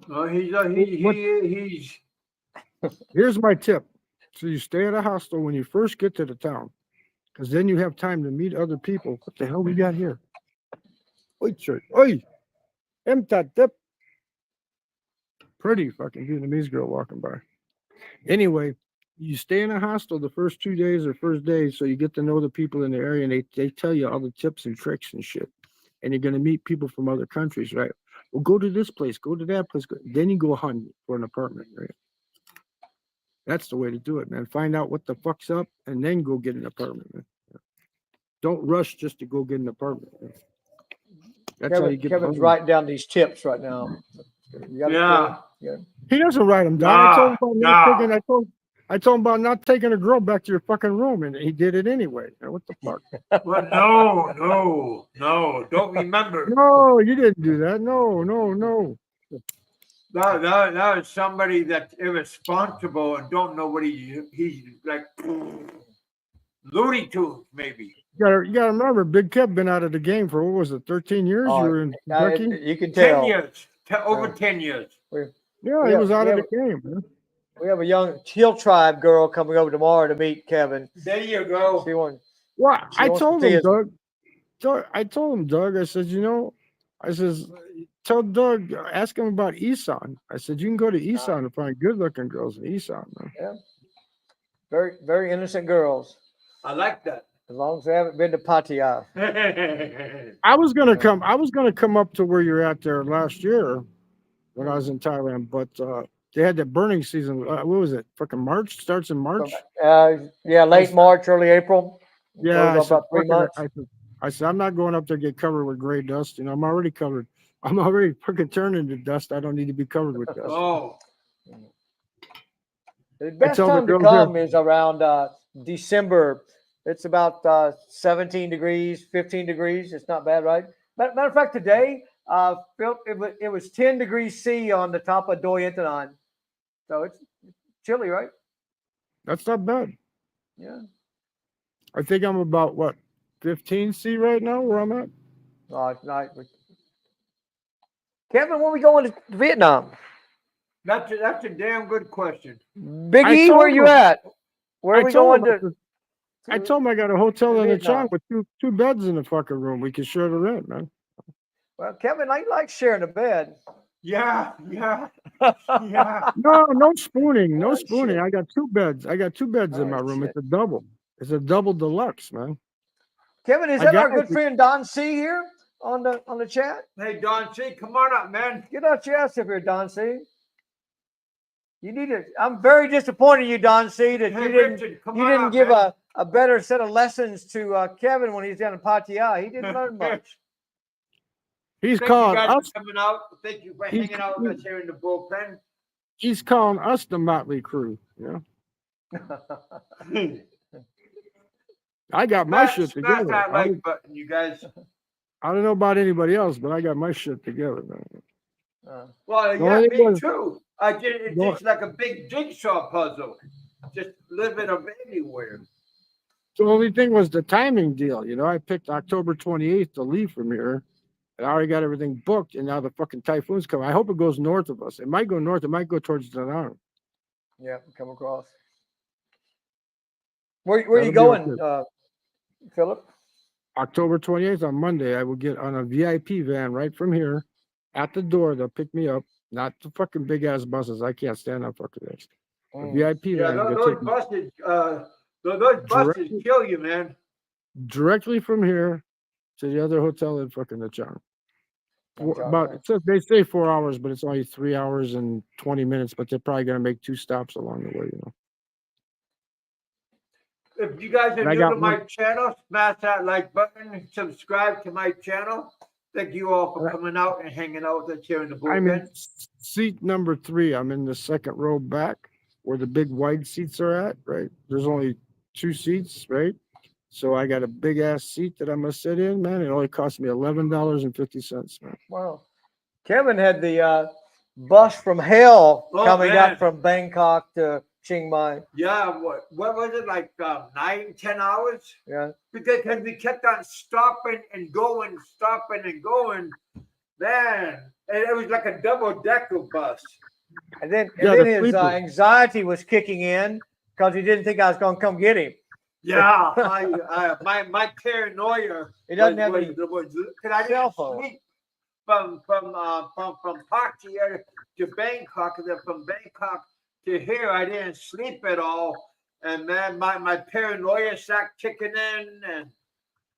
No, he's. Here's my tip. So you stay at a hostel when you first get to the town, because then you have time to meet other people. What the hell we got here? Oi, church. Oi. Tip. Pretty fucking Vietnamese girl walking by. Anyway, you stay in a hostel the first 2 days or first day, so you get to know the people in the area, and they tell you all the tips and tricks and shit. And you're going to meet people from other countries, right? Well, go to this place, go to that place. Then you go hunt for an apartment, right? That's the way to do it, man. Find out what the fuck's up and then go get an apartment, man. Don't rush just to go get an apartment, man. That's how you get Kevin's writing down these tips right now. Yeah. He doesn't write them down. I told him about not taking a girl back to your fucking room, and he did it anyway. What the fuck? Well, no. Don't remember. No, you didn't do that. No. That is somebody that's irresponsible and don't know what he's like. Looney Tunes, maybe. You gotta remember, Big Kev been out of the game for, what was it, 13 years? You were in Kentucky? You can tell. 10 years. Over 10 years. Yeah, he was out of the game, man. We have a young Hill Tribe girl coming over tomorrow to meet Kevin. There you go. Well, I told him, Doug. I told him, Doug, I said, I says, tell Doug, ask him about Isan. I said, you can go to Isan to find good-looking girls in Isan, man. Yeah. Very, very innocent girls. I like that. As long as they haven't been to Pattaya. I was gonna come up to where you're at there last year when I was in Thailand, but they had that burning season. What was it? Fucking March? Starts in March? Yeah, late March, early April. Yeah, about 3 months. I said, I'm not going up there to get covered with gray dust. I'm already covered. I'm already fucking turning to dust. I don't need to be covered with dust. Oh. The best time to come is around December. It's about 17 degrees, 15 degrees. It's not bad, right? Matter of fact, today, Phil, it was 10 degrees C on the top of Doi Intanon. So it's chilly, right? That's not bad. Yeah. I think I'm about, 15 C right now where I'm at? Oh, it's not. Kevin, when are we going to Vietnam? That's a damn good question. Big E, where you at? Where are we going to? I told him I got a hotel in the Chong with two beds in the fucking room. We can share the rent, man. Well, Kevin, I like sharing a bed. Yeah. No spooning. No spooning. I got two beds. In my room. Shit. It's a double deluxe, man. Kevin, is that our good friend Don C here on the chat? Hey, Don C, come on up, man. Get out your ass up here, Don C. You need to. I'm very disappointed in you, Don C, that you didn't give a better set of lessons to Kevin when he's down in Pattaya. He didn't learn much. He's calling us. Coming out. Thank you for hanging out with us here in the bullpen. He's calling us the Motley Crew. Yeah. I got my shit together. That like button, you guys. I don't know about anybody else, but I got my shit together, man. Well, yeah, me too. I did it just like a big jigsaw puzzle. Just a little bit of anywhere. The only thing was the timing deal. I picked October 28th to leave from here. I already got everything booked, and now the fucking typhoon's coming. I hope it goes north of us. It might go north. It might go towards Da Nang. Yeah, come across. Where are you going, Philip? October 28th on Monday. I will get on a VIP van right from here. At the door, they'll pick me up. Not the fucking big ass buses. I can't stand that fucking things. VIP Yeah, van. Get those taken buses, those buses kill you, man. directly from here to the other hotel in fucking the Chong. Right. It says they say 4 hours, but it's only 3 hours and 20 minutes. But they're probably gonna make 2 stops along the way, you know. If you guys are And I new got to my one. channel, smash that like button and subscribe to my channel. Thank you all for coming out and hanging out with us here in the I'm in bullpen. seat number 3. I'm in the second row back where the big wide seats are at. Right, there's only 2 seats, right? So I got a big ass seat that I'm gonna sit in, man. It only cost me $11.50, man. Wow. Kevin had the bus from hell coming man. up from Bangkok to Chiang Mai. Yeah, what was it, like 9, 10 hours? Yeah. Because we kept on stopping and going, man. And it was like a double-decker bus. And then the his sleeper. anxiety was kicking in because he didn't think I was going to come get him. Yeah, my paranoia. He doesn't have any because I cell didn't phone. sleep from Pattaya to Bangkok, and then from Bangkok to here, I didn't sleep at all. And man, my paranoia started kicking in, and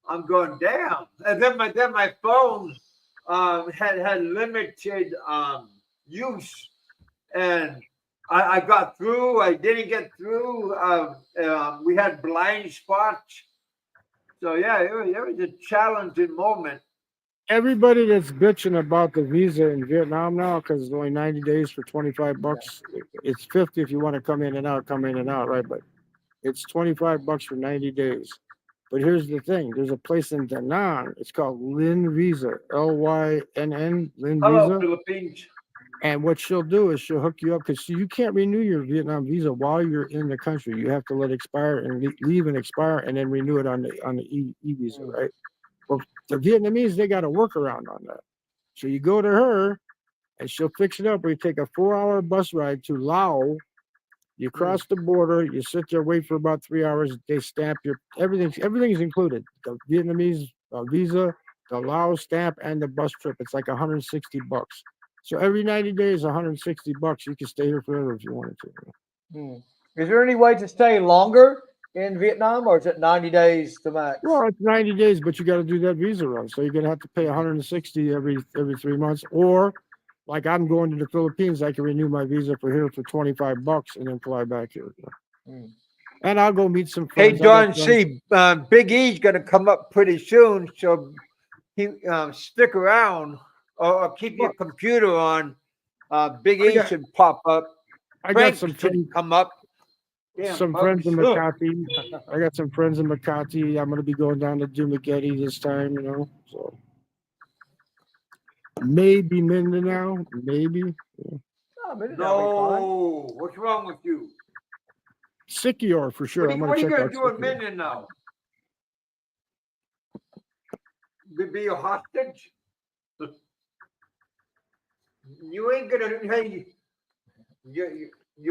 I'm going down. And then my phone had limited use, and I got through. I didn't get through. We had blind spots. So yeah, it was a challenging moment. Everybody that's bitching about the visa in Vietnam now because it's only 90 days for $25. It's 50 if you want to come in and out, right? But it's $25 for 90 days. But here's the thing: there's a place in Da Nang. It's called Lynn Visa, Lynn Lynn Hello, Visa. Philippines. And what she'll do is she'll hook you up because you can't renew your Vietnam visa while you're in the country. You have to let it expire and leave and expire, and then renew it on the e visa, right? Well, the Vietnamese, they got a workaround on that. So you go to her and she'll fix it up where you take a 4-hour bus ride to Laos. You cross the border, you sit there, wait for about 3 hours. They stamp your everything's included. The Vietnamese visa, the Laos stamp, and the bus trip. It's like $160. So every 90 days, $160. You can stay here forever if you wanted to. Is there any way to stay longer in Vietnam, or is it 90 days to max? Well, it's 90 days, but you got to do that visa run. So you're gonna have to pay 160 every 3 months. Or like I'm going to the Philippines, I can renew my visa for here for $25 and then fly back here. And I'll go meet some Hey, friends. Don C, Big E's gonna come up pretty soon, so he stick around or keep your computer on. Big E should pop up. I Frank got some should friends, come up. friends in Makati. I got some friends in Makati. I'm gonna be going down to Dumaguete this time, you know. So maybe Mindanao, maybe. Yeah. No, what's wrong with you? Sikior for sure. I'm What are you check gonna out do in Sikior. Mindanao? Be a hostage? You ain't gonna. Hey,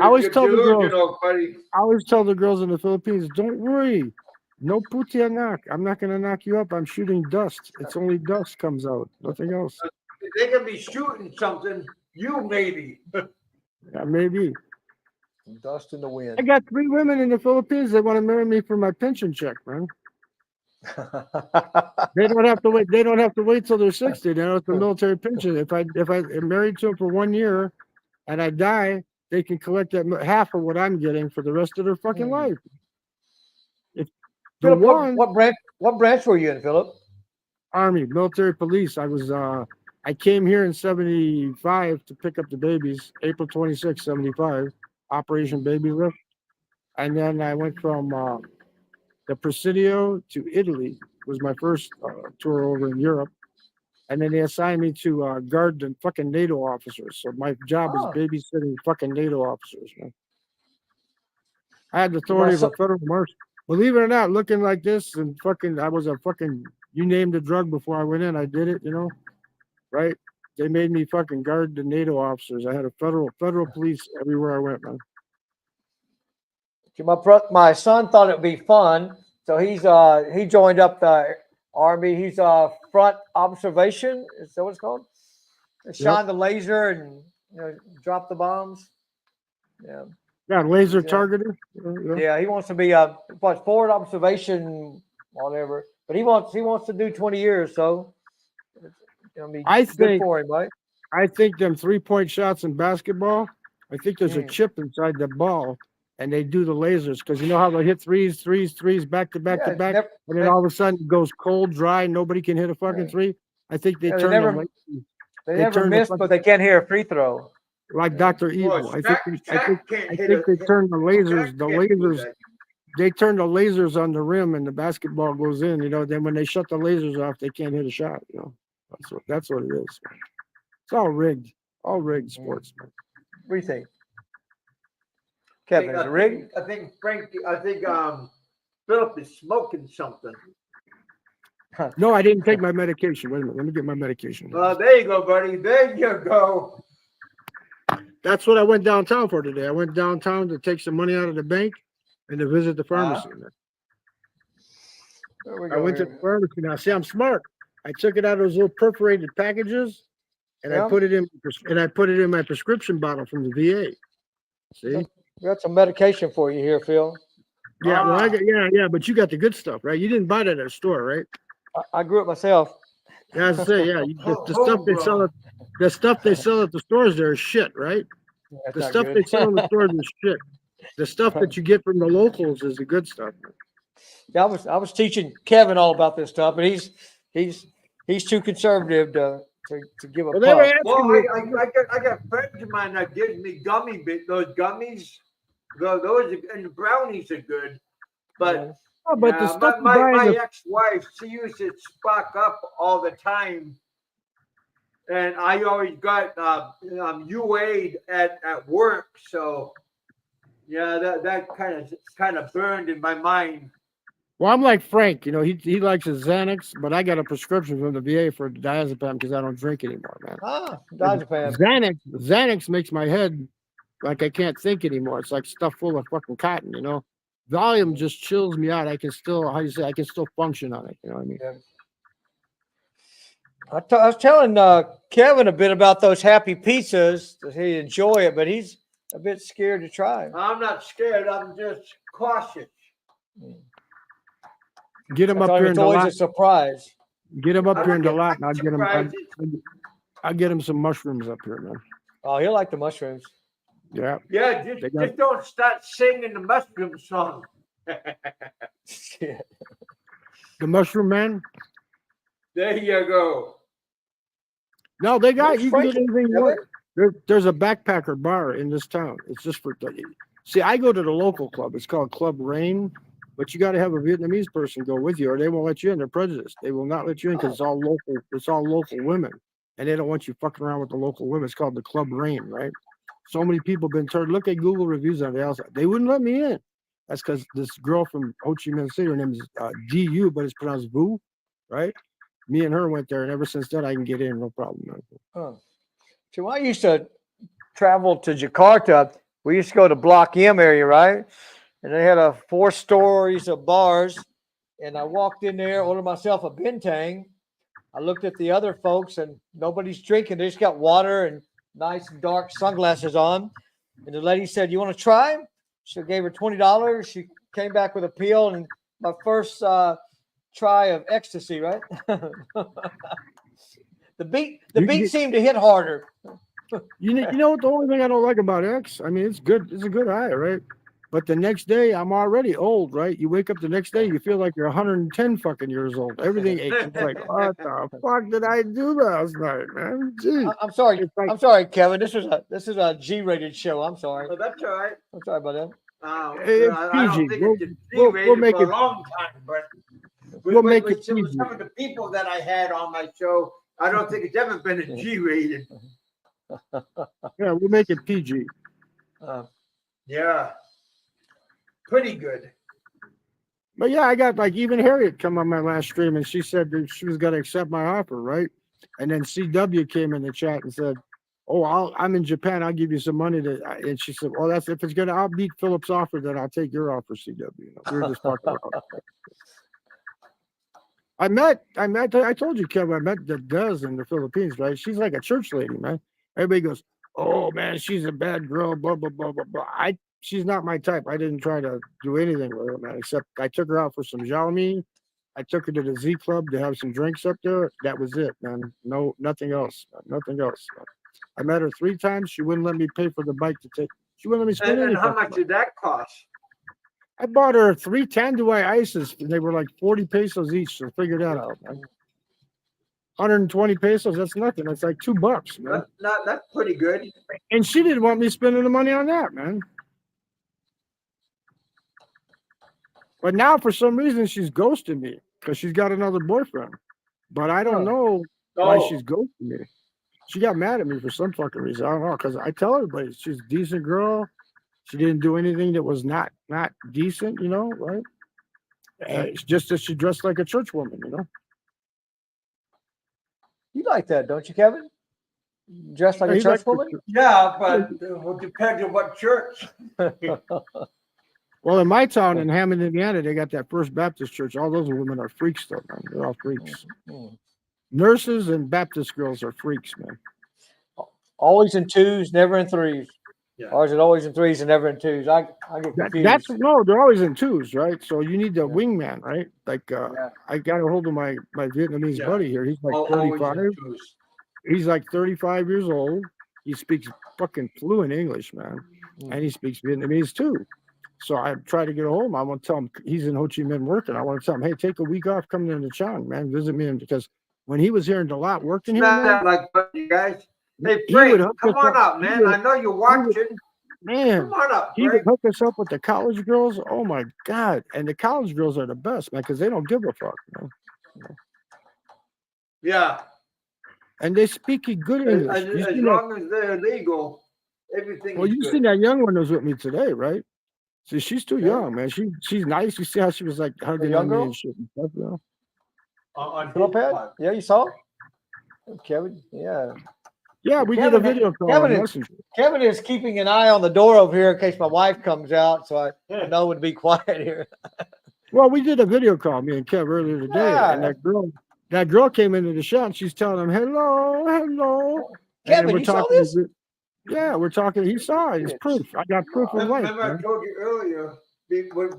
I always tell the girls, buddy. I always tell the girls in the Philippines, don't worry. No putianak. I'm not gonna knock you up. I'm shooting dust. It's only dust comes out. Nothing else. They could be shooting something. You maybe. Yeah, maybe. Dust in the wind. I got 3 women in the Philippines that want to marry me for my pension check, man. They don't have to wait. They don't have to wait till they're 60. They don't have the military pension. If I am married to them for 1 year and I die, they can collect that half of what I'm getting for the rest of their fucking life. If the Philip, one what branch were you in, Philip? Army, military police. I came here in 75 to pick up the babies, April 26, 75, Operation Baby Lift. And then I went from the Presidio to Italy, was my first tour over in Europe. And then they assigned me to guard the fucking NATO officers. So my job is babysitting fucking NATO officers, man. I had the authority of a federal marshal. Believe it or not, looking like this and fucking, I was a fucking, you named the drug before I went in, I did it, you know, right? They made me fucking guard the NATO officers. I had a federal police everywhere I went, man. My son thought it'd be fun, so he joined up the Army. He's front observation. Is that what it's called? Shine the laser and drop the bombs. Yeah. Yeah, laser Yeah. targeter. Yeah, he wants to be what, forward observation, whatever. But he wants to do 20 years, so it's gonna be I good think for him, right? I think them 3-point shots in basketball, I think there's a chip inside the ball, and they do the lasers because you know how they hit threes back to back to Yeah, back, and then all of a sudden it goes cold, dry, and nobody can hit a fucking three. I think they yeah, turn the they they never turn the miss, but they can't hear a free throw. like Yeah. Dr. Well, Evil. I think can't I hit think they turn the Shaq lasers, the can't do lasers, that. they turn the lasers on the rim and the basketball goes in, you know, then when they shut the lasers off, they can't hit a shot, you know. That's what it is. It's all rigged sports, man. What do you think, Kevin? Is it rigged? I think Philip is smoking something. No, I didn't take my medication. Wait a minute, let me get my medication. There you go, buddy. There you go. That's what I went downtown for today. I went downtown to take some money out of the bank and to visit the pharmacy. I went to the pharmacy. Now, see, I'm smart. I took it out of those little perforated packages, and I put it in my prescription bottle from the VA. See, We got some medication for you here, Phil. Yeah, well, but you got the good stuff, right? You didn't buy that at a store, right? I grew it myself. Yeah, I say, yeah. The stuff they sell at the stores there is shit, right? That's The not stuff good. they sell in the stores is shit. The stuff that you get from the locals is the good stuff. Yeah, I was teaching Kevin all about this stuff, but he's too conservative to give a Well, they were puff. asking me. I got friends of mine that gives me those gummies. Those and the brownies are good, but But the stuff you my buy in the ex-wife, she used to stock up all the time, and I always got UA'd at work, so yeah, that kind of burned in my mind. Well, I'm like Frank, you know, he likes his Xanax, but I got a prescription from the VA for diazepam because I don't drink anymore, man. Diazepam. Xanax makes my head like I can't think anymore. It's like stuff full of fucking cotton, you know. Volume just chills me out. I can still, I can still function on it. You know what I mean? Yeah. I was telling Kevin a bit about those happy pizzas that he'd enjoy it, but he's a bit scared to try. I'm not scared. I'm just cautious. Get him up here in the always lot. a surprise. Get him up here in the lot, and I'll get him some mushrooms up here, man. Oh, he'll like the mushrooms. Yeah. Yeah, just don't start singing the mushroom song. The Mushroom Man. There you go. No, they got you can get anything you want. There's a backpacker bar in this town. It's just for see. I go to the local club. It's called Club Rain, but you got to have a Vietnamese person go with you, or they won't let you in. They're prejudiced. They will not let you in because it's all local. It's all local women, and they don't want you fucking around with the local women. It's called the Club Rain, right? So many people been turned. Look at Google reviews on it. They wouldn't let me in. That's because this girl from Ho Chi Minh City, her name is GU, but it's pronounced Vu, right? Me and her went there, and ever since then, I can get in, no problem. Huh. So when I used to travel to Jakarta, we used to go to Block M area, right? And they had 4 stories of bars, and I walked in there, ordered myself a bintang. I looked at the other folks, and nobody's drinking. They just got water and nice dark sunglasses on. And the lady said, "You want to try?" She gave her $20. She came back with a pill, and my first try of ecstasy, right? The beat seemed to hit harder. You know what? The only thing I don't like about X, I mean, it's good. It's a good high, right? But the next day, I'm already old, right? You wake up the next day, you feel like you're 110 fucking years old. Everything aches. It's like, what the fuck did I do last night, man? Jeez. I'm sorry. I'm sorry, Kevin. This is a G-rated show. I'm sorry. Oh, that's all right. I'm sorry about that. It's I don't PG. think it's G-rated make for it. a long time, but We'll make it some PG. of the people that I had on my show, I don't think it's ever been a G-rated. Yeah, we'll make it PG. Yeah. Pretty good. But yeah, I got like even Harriet come on my last stream and she said that she was going to accept my offer, right? And then CW came in the chat and said, "Oh, I'm in Japan. I'll give you some money to." And she said, "Well, that's if it's gonna. I'll beat Philip's offer, then I'll take your offer, CW." You know, we were just talking about. I told you, Kevin. I met the Des in the Philippines, right? She's like a church lady, man. Everybody goes, "Oh man, she's a bad girl." Blah blah blah blah blah. she's not my type. I didn't try to do anything with her, man. Except I took her out for some xiaomi. I took her to the Z Club to have some drinks up there. That was it, man. No, nothing else. Nothing else. I met her 3 times. She wouldn't let me pay for the bike to take. She wouldn't let me spend And anything. how much did that cost? I bought her 3 Tanduay ices, and they were like 40 pesos each. So figure that out, man. 120 pesos. That's nothing. That's like $2, man. That's pretty good. And she didn't want me spending the money on that, man. But now, for some reason, she's ghosting me because she's got another boyfriend. But I don't know why she's ghosting me. She got mad at me for some fucking reason. I don't know, because I tell everybody she's a decent girl. She didn't do anything that was not decent, you know, right? It's just that she dressed like a church woman, you know. You like that, don't you, Kevin? Dressed like a church woman? Yeah, but it depends on what church. Well, in my town in Hammond, Indiana, they got that First Baptist church. All those women are freaks, though, man. They're all freaks. Nurses and Baptist girls are freaks, man. Always in 2s, never in 3s. Yeah. Or is it always in 3s and never in 2s? I get confused. No, they're always in 2s, right? So you need the wingman, right? Like I got a hold of my Vietnamese buddy here. He's like 35. He's like 35 years old. He speaks fucking fluent English, man. And he speaks Vietnamese too. So I try to get a hold of him. I want to tell him he's in Ho Chi Minh working. I want to tell him, hey, take a week off, come into Chang, man, visit me. Because when he was here in Dalat working here, man, like you guys. Hey, Frank, come on up, man. I know you're watching. Man, come on up, he would hook us up with the college girls. Oh my God. And the college girls are the best, man, because they don't give a fuck, man. Yeah. And they speak good English. As long as they're legal, everything well, is you good. seen that young one that was with me today, right? See, she's too young, man. She's nice. You see how she was like hugging on me and shit and stuff, you know? On Philip? Yeah, you saw? Kevin? Yeah. Yeah, we did a video call. Kevin is keeping an eye on the door over here in case my wife comes out, so I know would be quiet here. Well, we did a video call, me and Kev, earlier today, and that girl came into the shop and she's telling him, hello. Kevin, you saw this? Yeah, we're talking. He saw it. It's proof. I got proof of life. Remember, I told you earlier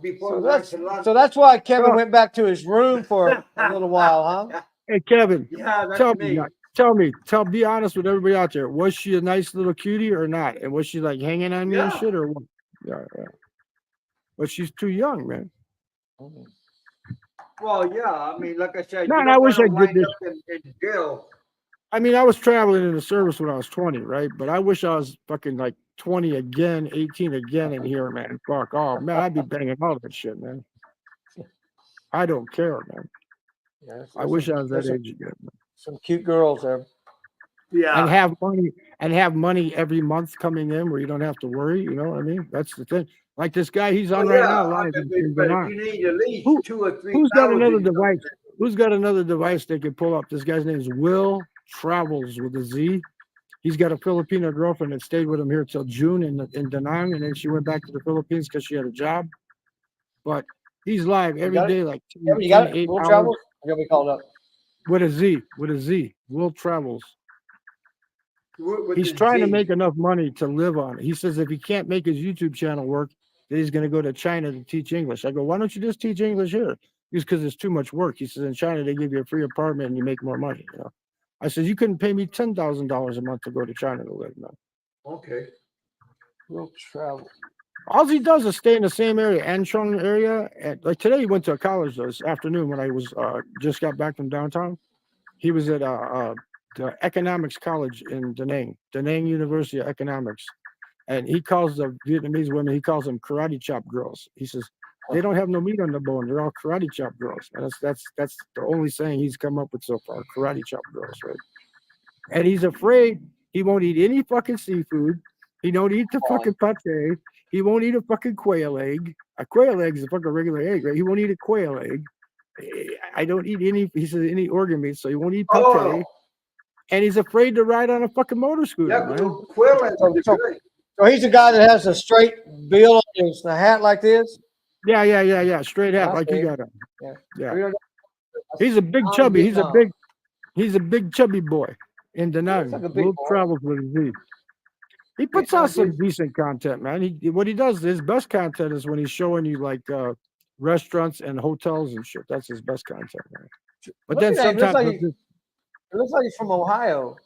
before. So that's why Kevin went back to his room for a little while, huh? Hey, Kevin, tell me. Be honest with everybody out there. Was she a nice little cutie or not? And was she like hanging on me and shit or what? Yeah. But she's too young, man. Well, yeah. I mean, like I said, no, I wish I did this. In jail. I mean, I was traveling in the service when I was 20, right? But I wish I was fucking like 20 again, 18 again in here, man. Fuck off, man. I'd be banging all that shit, man. I don't care, man. Yeah, I wish I was that age again. Man. Some cute girls there. Yeah. And have money every month coming in where you don't have to worry. You know what I mean? That's the thing. Like this guy, he's on right now. Live but you need at least 2 or 3. Who's got another device? Who's got another device they can pull up? This guy's name is Will Travels with a Z. He's got a Filipino girlfriend that stayed with him here till June in Da Nang, and then she went back to the Philippines because she had a job. But he's live every day, like 8 Will hours. Travels? You'll be called up. With a Z. Will Travels. He's trying to make enough money to live on it. He says if he can't make his YouTube channel work, then he's going to go to China to teach English. I go, why don't you just teach English here? Just because it's too much work. He says in China they give you a free apartment and you make more money. You know. I said you couldn't pay me $10,000 a month to go to China to live. No. Okay. Will Travel. All he does is stay in the same area, Anchong area. And like today, he went to a college this afternoon when I was just got back from downtown. He was at the economics college in Da Nang University of Economics, and he calls the Vietnamese women, he calls them karate chop girls. He says they don't have no meat on the bone; they're all karate chop girls. And that's the only saying he's come up with so far: karate chop girls, right? And he's afraid he won't eat any fucking seafood. He don't eat the fucking pate. He won't eat a fucking quail egg. A quail egg is a fucking regular egg, right? He won't eat a quail egg. I don't eat any. He says any organ meat, so he won't eat pate. And he's afraid to ride on a fucking motor scooter. Yeah, man. So he's a guy that has a straight bill on his hat like this. Yeah. Straight hat, like you got him. Yeah. He's a big chubby. He's a big chubby boy in Da Nang. Will Travels with a Z. He puts out some decent content, man. What he does, his best content is when he's showing you like restaurants and hotels and shit. That's his best content, man. But then sometimes it looks like he's from Ohio.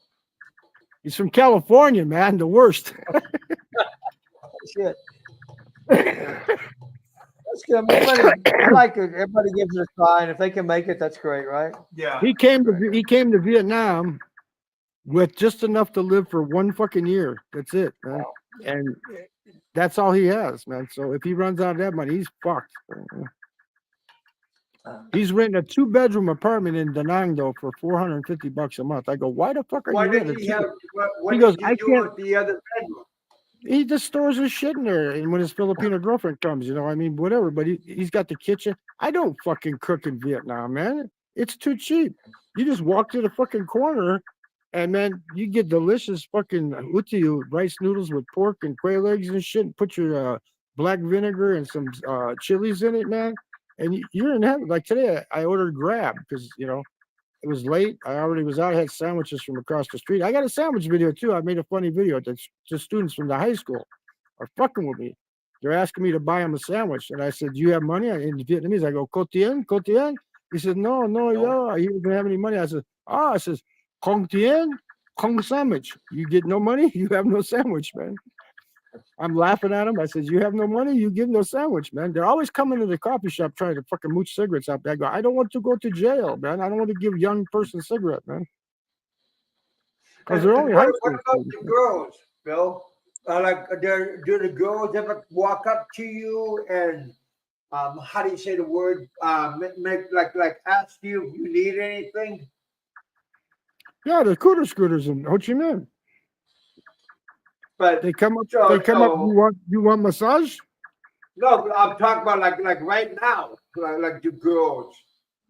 He's from California, man. The worst. Shit. That's good. I like it. Everybody gives it a try, and if they can make it, that's great, right? Yeah. He came to Vietnam with just enough to live for 1 fucking year. That's it, man. Wow. And that's all he has, man. So if he runs out of that money, he's fucked. He's renting a 2-bedroom apartment in Da Nang though for $450 a month. I go, why the fuck are you renting? He goes, I can't. With the other bedroom? He just stores his shit in there, and when his Filipino girlfriend comes, you know, I mean, whatever. But he's got the kitchen. I don't fucking cook in Vietnam, man. It's too cheap. You just walk to the fucking corner, and man, you get delicious fucking utiu rice noodles with pork and quail eggs and shit. And put your black vinegar and some chilies in it, man. And you're in heaven. Like today, I ordered Grab because you know it was late. I already was out. I had sandwiches from across the street. I got a sandwich video too. I made a funny video that the students from the high school are fucking with me. They're asking me to buy them a sandwich, and I said, "Do you have money?" In Vietnamese, I go, "Co tien, co tien." He said, "No, yo." He didn't have any money. I said, "Ah," I says, "Kong tien, kong sandwich. You get no money, you have no sandwich, man." I'm laughing at him. I said, "You have no money, you give no sandwich, man." They're always coming to the coffee shop trying to fucking mooch cigarettes out there. I go, "I don't want to go to jail, man. I don't want to give young person cigarette, man." Because they're only high school. What about the girls, Bill? Do the girls ever walk up to you and how do you say the word? Make like ask you if you need anything? Yeah, the cooter scooters in Ho Chi Minh. But they come up. They come up. You want massage? No, I'm talking about like right now, like the girls.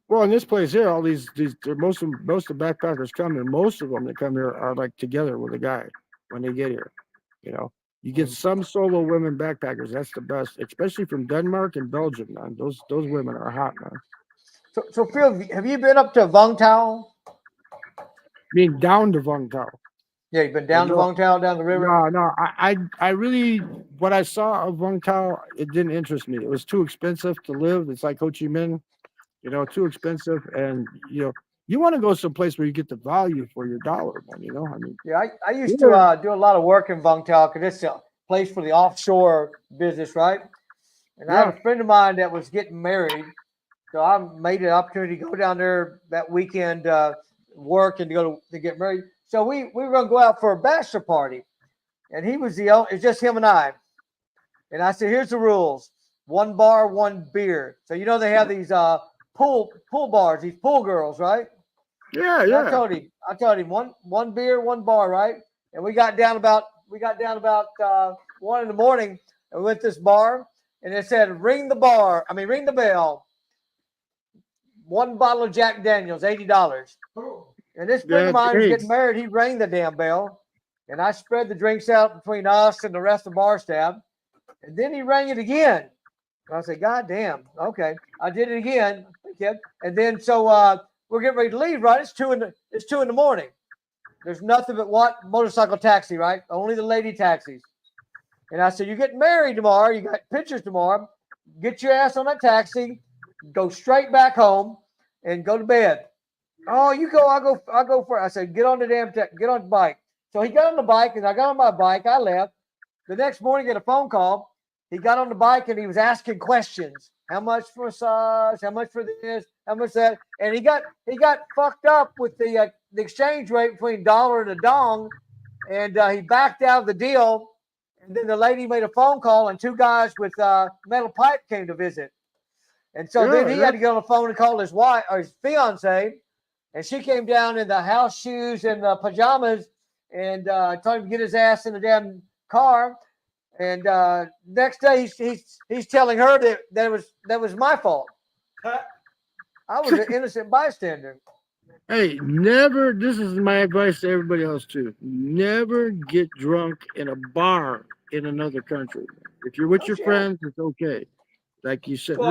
Well, in this place here, all these most of the backpackers come, and most of them that come here are like together with a guy when they get here. You know, you get some solo women backpackers. That's the best, especially from Denmark and Belgium, man. Those women are hot, man. So Phil, have you been up to Vung Tau? Being down to Vung Tau. Yeah, you've been down to Vung Tau, down the river? No. I really, what I saw of Vung Tau, it didn't interest me. It was too expensive to live. It's like Ho Chi Minh, you know, too expensive. And, you know, you want to go someplace where you get the value for your dollar, man, you know? I mean, yeah, I used to do a lot of work in Vung Tau because it's a place for the offshore business, right? And I had a friend of mine that was getting married. So I made an opportunity to go down there that weekend, work and to get married. So we were going to go out for a bachelor party, and it's just him and I. And I said, "Here's the rules: 1 bar, 1 beer." So you know they have these pool bars, these pool girls, right? Yeah. I told him one beer, 1 bar, right? And we got down about 1 in the morning, and we went to this bar, and it said, ring the bell. 1 bottle of Jack Daniels, $80. And this friend of mine was getting married. He rang the damn bell, and I spread the drinks out between us and the rest of the bar staff. And then he rang it again. And I said, "God damn, okay." I did it again, and then so we're getting ready to leave. Right? It's 2 in the morning. There's nothing but motorcycle taxi, right? Only the lady taxis. And I said, "You're getting married tomorrow. You got pictures tomorrow. Get your ass on that taxi, go straight back home, and go to bed." "Oh, you go. I'll go for it." I said, "Get on the bike." So he got on the bike, and I got on my bike. I left. The next morning, get a phone call. He got on the bike, and he was asking questions. How much for massage? How much for this? How much that? And he got fucked up with the exchange rate between dollar and a dong, and he backed out of the deal. And then the lady made a phone call, and 2 guys with metal pipe came to visit. And so then he had to get on the phone and call his wife or his fiance. And she came down in the house shoes and the pajamas and told him to get his ass in the damn car. And next day he's telling her that was my fault. I was an innocent bystander. Hey, never. This is my advice to everybody else too. Never get drunk in a bar in another country. If you're with your friends, it's okay. Like you said, for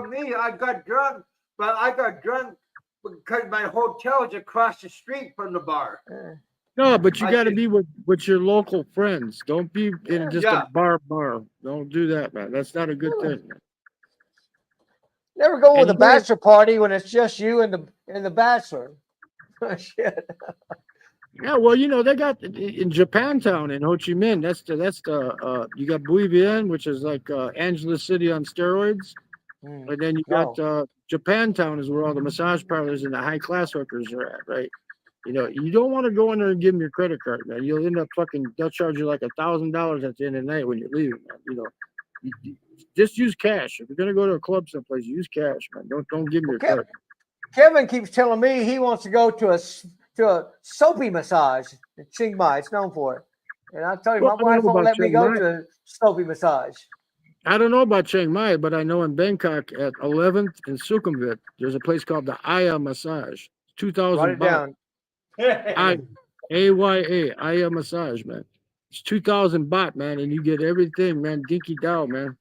me, I got drunk, but I got drunk because my hotel is across the street from the bar. No, but you I got to just- be with your local friends. Don't be in just Yeah. a bar. Don't do that, man. That's not a good thing. Man. Never go And with a you know- bachelor party when it's just you and the bachelor. Shit. Yeah, well, you know they got in Japantown in Ho Chi Minh. That's the you got Bui Bien, which is like Angeles City on steroids, Mm. and then you No. got Japantown is where all the massage parlors and the high class hookers are at, right? You know, you don't want to go in there and give them your credit card, man. You'll end up they'll charge you like $1,000 at the end of the night when you're leaving, man. You know, you just use cash. If you're gonna go to a club someplace, use cash, man. Don't give them your card. Kevin keeps telling me he wants to go to a soapy massage in Chiang Mai. It's known for it. And I tell you, Well, my I don't wife know won't about let me Chiang go Mai. to a soapy massage. I don't know about Chiang Mai, but I know in Bangkok at 11th and Sukhumvit, there's a place called the Aya Massage. Write 2,000 it baht. down. Aya, Aya Massage, man. It's 2,000 baht, man, and you get everything, man. Dinky Dow, man.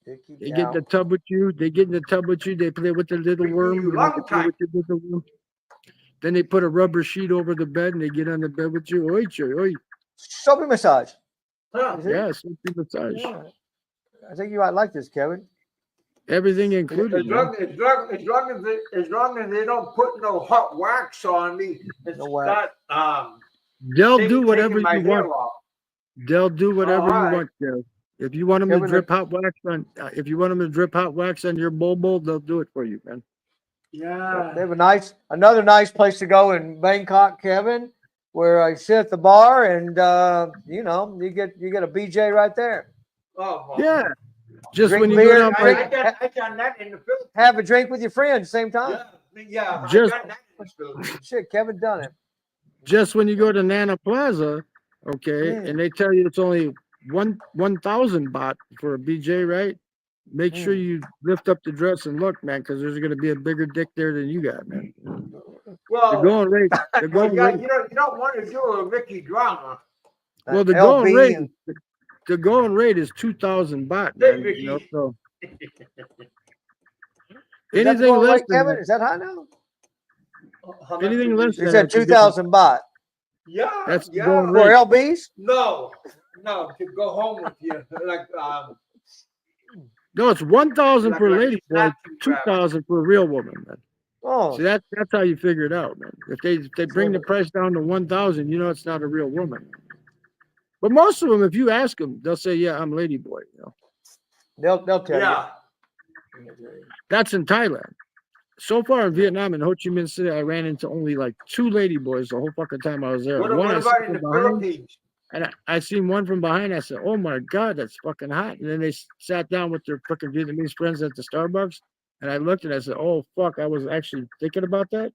They get in the tub with you. They get in the tub with you. They play with the little worm. You know, they play with the little worm. Then they put a rubber sheet over the bed and they get on the bed with you. Oi, choy, oi. Soapy massage. Huh. Is it? Yeah, soapy massage. Yeah. I think you might like this, Kevin. Everything included. As long as they don't put no hot wax on me and No wax. start They'll do whatever taking my you hair want. off. They'll do whatever you Alright. want, Kev. If you want them to Kevin, drip hot wax on, if you want them to drip hot wax on your bowl, they'll do it for you, man. They Yeah. have another nice place to go in Bangkok, Kevin, where I sit at the bar and you know, you get a BJ right there. Oh, well. Yeah. Just Drink when you beer, go down drink- by, I done that in the Philippines. Have a drink with your friends same time. Yeah, Just- I done that in the Philippines. Shit, Kevin done it. just when you go to Nana Plaza, okay, and they tell you it's only 1,000 baht for a BJ, right? Make sure you lift up the dress and look, man, because there's gonna be a bigger dick there than you got, man. The Well, going rate, the well, going yeah, rate. you don't want to do a Ricky drama. Well, the LB going rate, and- the going rate is 2,000 baht, Hey, man. You know, Ricky. so Is that the anything going less rate, than Kevin? that, Is that high now? How much anything is less it? He than said that, you're 2,000 baht. Yeah, That's the yeah. going For rate. LBs? No, to go home with you, like No, it's 1,000 Like for a a lady boy, snatching grab. 2,000 for a real woman, man. Oh, See, that's how you figure it out, man. If they bring the price down to 1,000, you know it's not a real woman. But most of them, if you ask them, they'll say, "Yeah, I'm lady boy." You know, they'll tell yeah. that's in Thailand. So far in Vietnam and Ho Chi Minh City, I ran into only like 2 lady boys the whole fucking time I was there. What One I about seen in the from behind, Philippines? and I seen one from behind. I said, "Oh my god, that's fucking hot!" And then they sat down with their fucking Vietnamese friends at the Starbucks, and I looked and I said, "Oh fuck, I was actually thinking about that."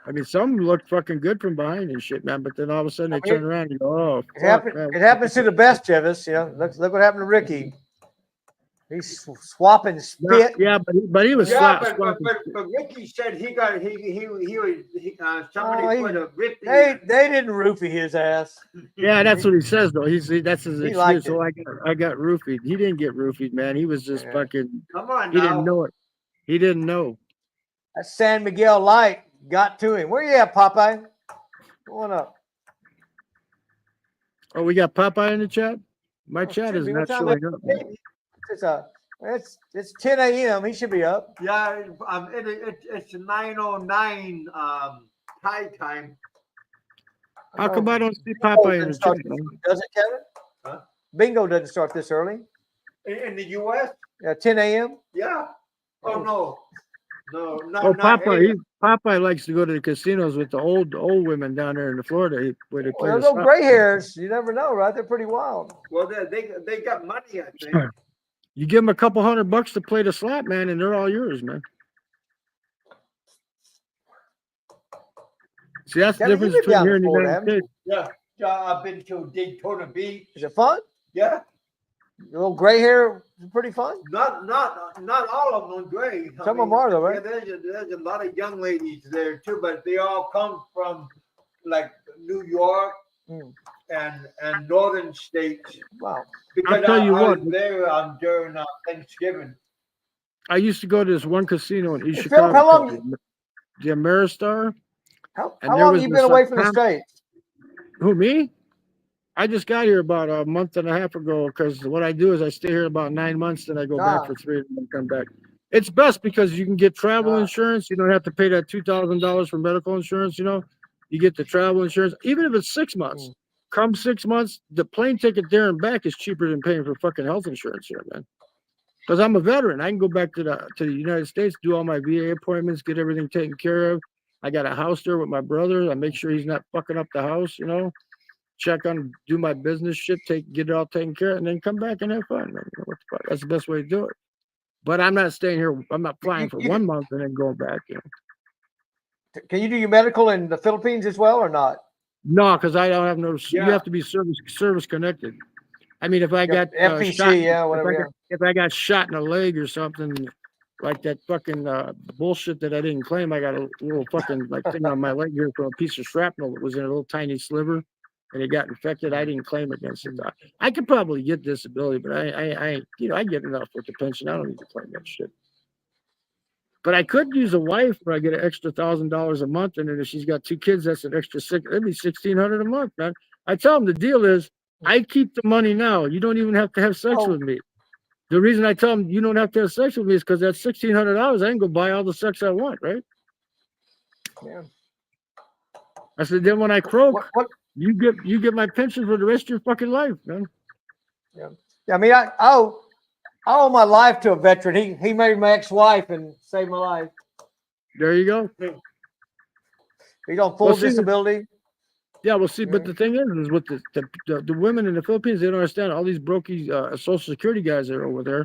I mean, some look fucking good from behind and shit, man. But then all of a sudden they turn around and you go, "Oh, fuck, man." it happens to the best of us. You know, look what happened to Ricky. He's swapping spit. Yeah, but he was Yeah, swapping. but Ricky said he somebody put a Ricky. They didn't roofie his ass. Yeah, that's what he says though. That's his He liked excuse. it. So I got roofied. He didn't get roofied, man. He was just fucking. Come on He now. didn't know it. He didn't know. That San Miguel light got to him. Where you at, Popeye? Come on up. Oh, we got Popeye in the chat. My Oh, chat should is be. not What time showing up. Man. It's 10 a.m. He should be up. Yeah, it's 9:09 Thai time. How come I don't see Bingo Popeye in doesn't the start chat? this- Man? Does it, Kevin? Huh? Bingo doesn't start this early. In the U.S. Yeah, 10 a.m. Yeah. Oh no, not Oh, not Popeye. Popeye likes to go to the casinos with the old women down there in Florida where they play Well, the those slot. gray hairs, you never know, right? They're pretty wild. Well, they got money, I think. You give them a couple $100 to play the slot, man, and they're all yours, man. See, that's the Kevin, difference you've been between down here to and the Florida, United haven't you? States. Yeah, I've been to Daytona Beach. Is it fun? Yeah, Your little gray hair is pretty fun. not all of them gray. Some of them are though, right? Yeah, there's a lot of young ladies there too, but they all come from like New York Mm. and northern states. Wow. Because tell you I what. was there during Thanksgiving. I used to go to this one casino in East Hey, Philip, Chicago, how long called the Ameristar. How And there long was you this been away from the com- States? Who, me? I just got here about a month and a half ago because what I do is I stay here about 9 months, then I go back Nah, for 3 and then come back. It's best because you can get travel nah. insurance. You don't have to pay that $2,000 for medical insurance. You get the travel insurance, even if it's 6 months. Mm. Come 6 months, the plane ticket there and back is cheaper than paying for fucking health insurance here, man. Because I'm a veteran, I can go back to the United States, do all my VA appointments, get everything taken care of. I got a house there with my brother. I make sure he's not fucking up the house. Check on, do my business shit, get it all taken care of, and then come back and have fun. Man. What the fuck? That's the best way to do it. But I'm not staying here. I'm not flying for 1 month and then going back. Can you do your medical in the Philippines as well or not? No, because I don't have no. You Yeah. have to be service connected. I mean, if I got FPC, shot, yeah, whatever. if I got shot in the leg or something, like that fucking bullshit that I didn't claim, I got a little fucking like thing on my leg here from a piece of shrapnel that was in a little tiny sliver, and it got infected. I didn't claim against it. I could probably get disability, but I get enough with the pension. I don't need to claim that shit. But I could use a wife where I get an extra $1,000 a month, and then if she's got 2 kids, that's an extra that'd be $1,600 a month, man. I tell them the deal is I keep the money now. You don't even have to have sex Oh. with me. The reason I tell them you don't have to have sex with me is because that's $1,600. I can go buy all the sex I want, right? Yeah. I said, then when I croak, What? you get my pension for the rest of your fucking life, man. Yeah. I mean, I owe my life to a veteran. He married my ex-wife and saved my life. There you go. He's on full Well, see, disability. Yeah, well, see, but the thing is with the women in the Philippines, they don't understand all these brokey Social Security guys that are over there.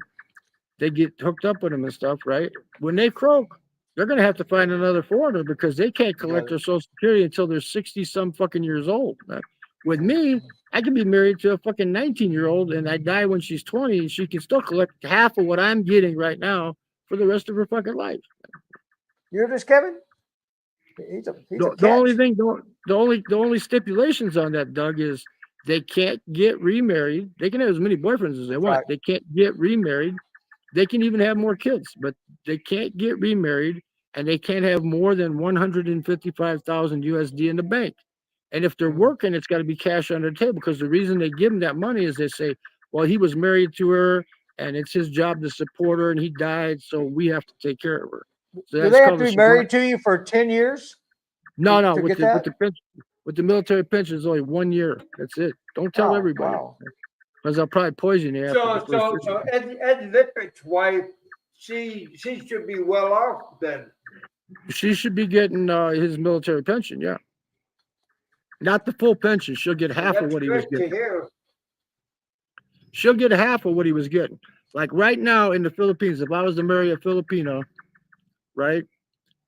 They get hooked up with them and stuff, right? When they croak, they're gonna have to find another foreigner because they can't collect their Social Security until they're 60-some fucking years old. Man. With me, I can be married to a fucking 19-year-old and I die when she's 20, and she can still collect half of what I'm getting right now for the rest of her fucking life. You hear this, Kevin? He's a The only catch. thing, the only stipulations on that, Doug, is they can't get remarried. They can have as many boyfriends as they want. Right. They can't get remarried. They can even have more kids, but they can't get remarried, and they can't have more than 155,000 USD in the bank. And if they're working, it's got to be cash on the table, because the reason they give them that money is they say, well, he was married to her, and it's his job to support her, and he died, so we have to take care of her. So Do that's they have called to a be survival. married to you for 10 years? No, to with get the pension, with the military pension is only 1 year. That's it. Don't tell Oh, everybody, wow. because I'll probably poison you after the first. So Ed Lippitt's wife, she should be well off then. She should be getting his military pension, yeah. Not the full pension. She'll get half of That's what he was good to getting. hear. She'll get half of what he was getting. Like right now in the Philippines, if I was to marry a Filipino, right,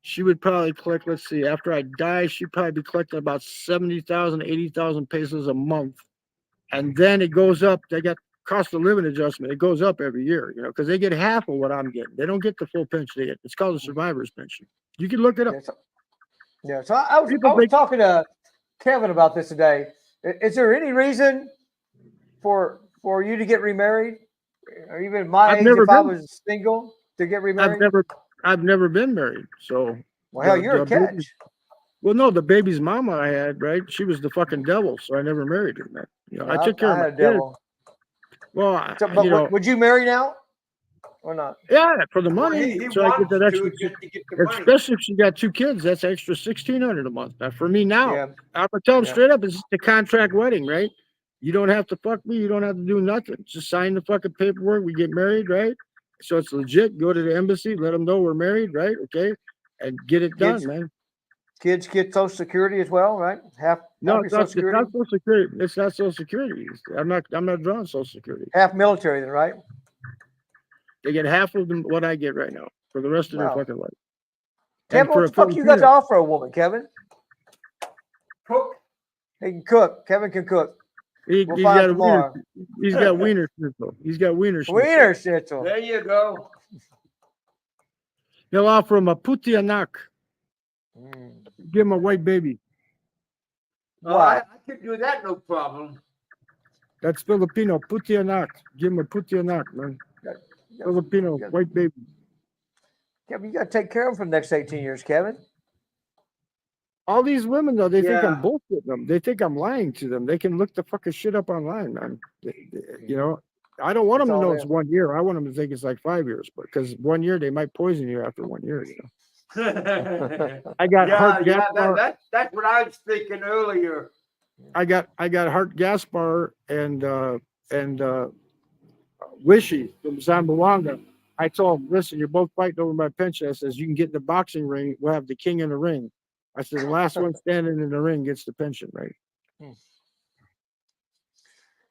she would probably collect, let's see, after I die, she'd probably be collecting about 70,000, 80,000 pesos a month. And then it goes up. They got cost of living adjustment. It goes up every year, because they get half of what I'm getting. They don't get the full pension. It's called a survivor's pension. You can look it up. Yeah. So I was talking to Kevin about this today. Is there any reason for you to get remarried, or even my age if I was single to get remarried? I've never been married. So well, hell, you're a catch. Well, no, the baby's mama I had, right? She was the fucking devil, so I never married her, man. I took care of my kids. Well, but would you marry now or not? Yeah, for the money. He so I get that extra. just to get the money. Especially if she got 2 kids, that's extra $1,600 a month. Now, for me now, I'm gonna tell them straight up, it's just a contract wedding, right? You don't have to fuck me. You don't have to do nothing. Just sign the fucking paperwork. We get married, right? So it's legit. Go to the embassy, let them know we're married, right? Okay, and get it done, man. Kids get Social Security as well, right? No, it's not Social Security. It's not Social Security. I'm not drawing Social Security. Half military, then, right? They get half of them what I get right now for the rest of their fucking life. Kevin, what the fuck you got to offer a woman, Kevin? Cook. He can cook. Kevin can cook. He's got wiener schnitzel. He's got wiener schnitzel. Wiener schnitzel. There you go. He'll offer him a puti anak. Give him a white baby. I could do that, no problem. That's Filipino, puti anak. Give him a puti anak, man. Filipino, white baby. Kevin, you got to take care of him for the next 18 years, Kevin. All these women though, they think I'm Yeah. bullshitting them. They think I'm lying to them. They can look the fucking shit up online, man. You know, I don't want It's them to all know there. it's 1 year. I want them to think it's like 5 years, but because 1 year they might poison you after 1 year. You know, I got heart Gaspar. That's what I was thinking earlier. I got Hart Gaspar and Wishy from Zamboanga. I told him, listen, you're both fighting over my pension. I says, you can get in the boxing ring. We'll have the king in the ring. I said, the last one standing in the ring gets the pension, right?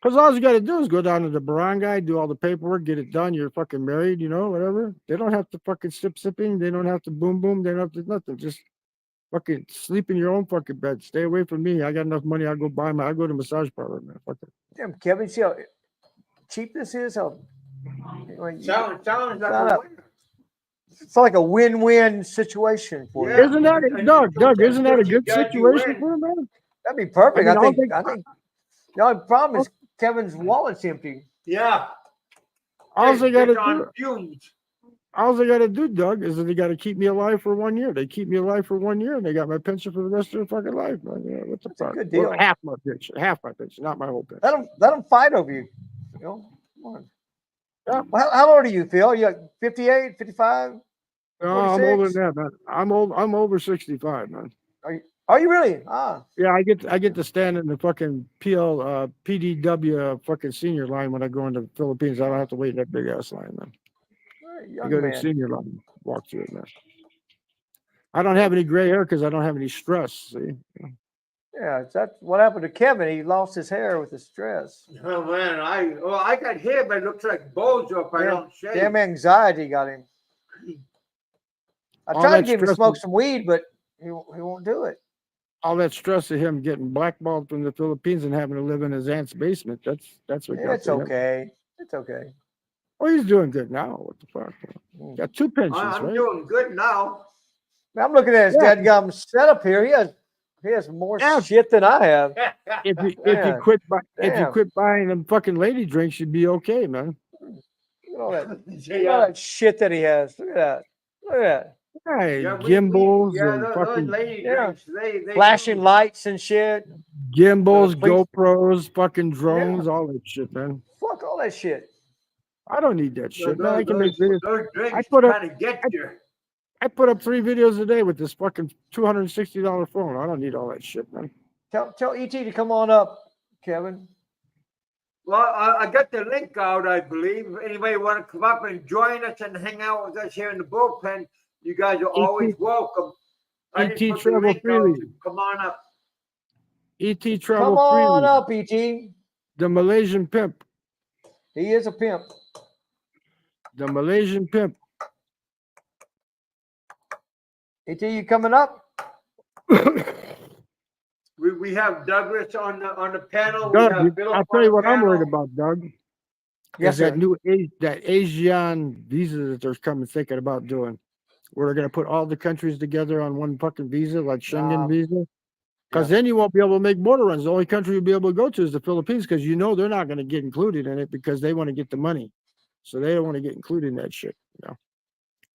Because all you got to do is go down to the barangay, do all the paperwork, get it done. You're fucking married, you know, whatever. They don't have to fucking sipping. They don't have to boom. They don't have to nothing. Just fucking sleep in your own fucking bed. Stay away from me. I got enough money. I go to massage parlor, man. Fuck it. Damn, Kevin, see how cheap this is? How Sounds like a winner. it's like a win-win situation for you. Isn't that Doug? Isn't that a good situation for him, man? That'd be perfect. I I mean, think. The only problem is Kevin's wallet's empty. Yeah. All they got to on do. fumes. All they got to do, Doug, is that they got to keep me alive for 1 year. They keep me alive for 1 year, and they got my pension for the rest of their fucking life, man. Yeah, what the That's a fuck? good deal. Well, half my pension, not my whole pension. Let them fight over you. You know, come on. Yeah. Well, how old are you, Phil? You like 58, 55? No, I'm older 46? than that, man. I'm old. I'm over 65, man. Are you really? Ah. Yeah, I get to stand in the fucking PDW fucking senior line when I go into the Philippines. I don't have to wait in that big ass line, man. Young I go to the man. senior line, walk through it, man. I don't have any gray hair because I don't have any stress. See. Yeah, that's what happened to Kevin. He lost his hair with the stress. Oh man, I got hair, but it looks like bozo if I don't shave. Damn anxiety got him. I All tried to that get him to stress smoke is- some weed, but he won't do it. All that stress of him getting blackballed from the Philippines and having to live in his aunt's basement. That's what got It's to him. okay. It's okay. Oh, he's doing good now. What the fuck? Got 2 pensions, I'm right? doing good now. I'm looking at his Yeah. dadgum setup here. He has more Yeah. shit than I have. If you Man, quit buying them fucking lady drinks, you'd be okay, man. Look at all that shit that he has. Look at that. Look at that. Hey, Yeah, gimbals and those fucking lady Yeah. drinks, they Flashing lights and shit. gimbals, Please. GoPros, fucking drones, all that shit, man. Fuck all that shit. I don't need that shit, man. I can those, make videos. those drinks put up- kind of get you. I put up 3 videos a day with this fucking $260 phone. I don't need all that shit, man. Tell ET to come on up, Kevin. Well, I got the link out, I believe. If anybody want to come up and join us and hang out with us here in the bullpen, you guys are always welcome. I just put the travel link out freely. to come on up. ET travel Come on freely. up, ET. The Malaysian pimp. He is a pimp. The Malaysian pimp. ET, you coming up? We have Douglas on the panel. Doug, we have Philip I'll tell you on what the I'm worried panel. about, Doug. Yes, Is sir. that Asian visa that they're coming thinking about doing, where they're going to put all the countries together on one fucking visa, like Schengen visa. Because then you won't be able to make border runs. The only country you'll be able to go to is the Philippines, because you know they're not going to get included in it because they want to get the money, so they don't want to get included in that shit. You know,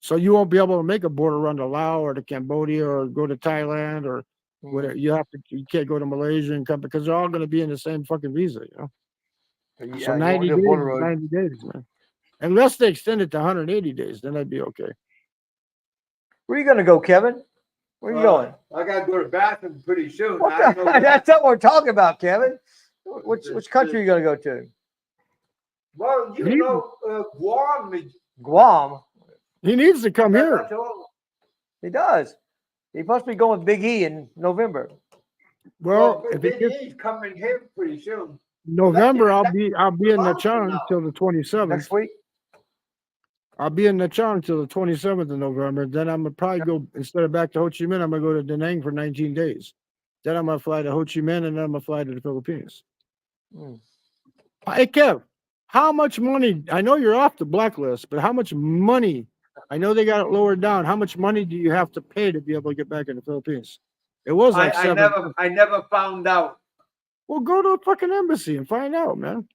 so you won't be able to make a border run to Laos or to Cambodia or go to Thailand or whatever. You can't go to Malaysia and come because they're all going to be in the same fucking visa. You know. Yeah, So you 90 won't do a days, border road. 90 days, man. Unless they extend it to 180 days, then I'd be okay. Where are you going to go, Kevin? Where are you going? I got to go to the bathroom pretty soon. What I don't know where- That's what we're talking about, Kevin. Which country are you going to go to? Well, you know, Guam is. Guam. He needs to come here. That's all. He does. He must be going with Big E in November. Well, if it Big gets E's coming here pretty soon. November, I'll be in month from Nachang now. till the 27th. Next week? I'll be in Nachang till the 27th of November. Then I'm gonna probably go, instead of back to Ho Chi Minh, I'm gonna go to Da Nang for 19 days. Then I'm gonna fly to Ho Chi Minh, and then I'm gonna fly to the Philippines. Hey Kev, how much money? I know you're off the blacklist, but how much money? I know they got it lowered down. How much money do you have to pay to be able to get back in the Philippines? It was like I never found out. Well, go to a fucking embassy and find out, man.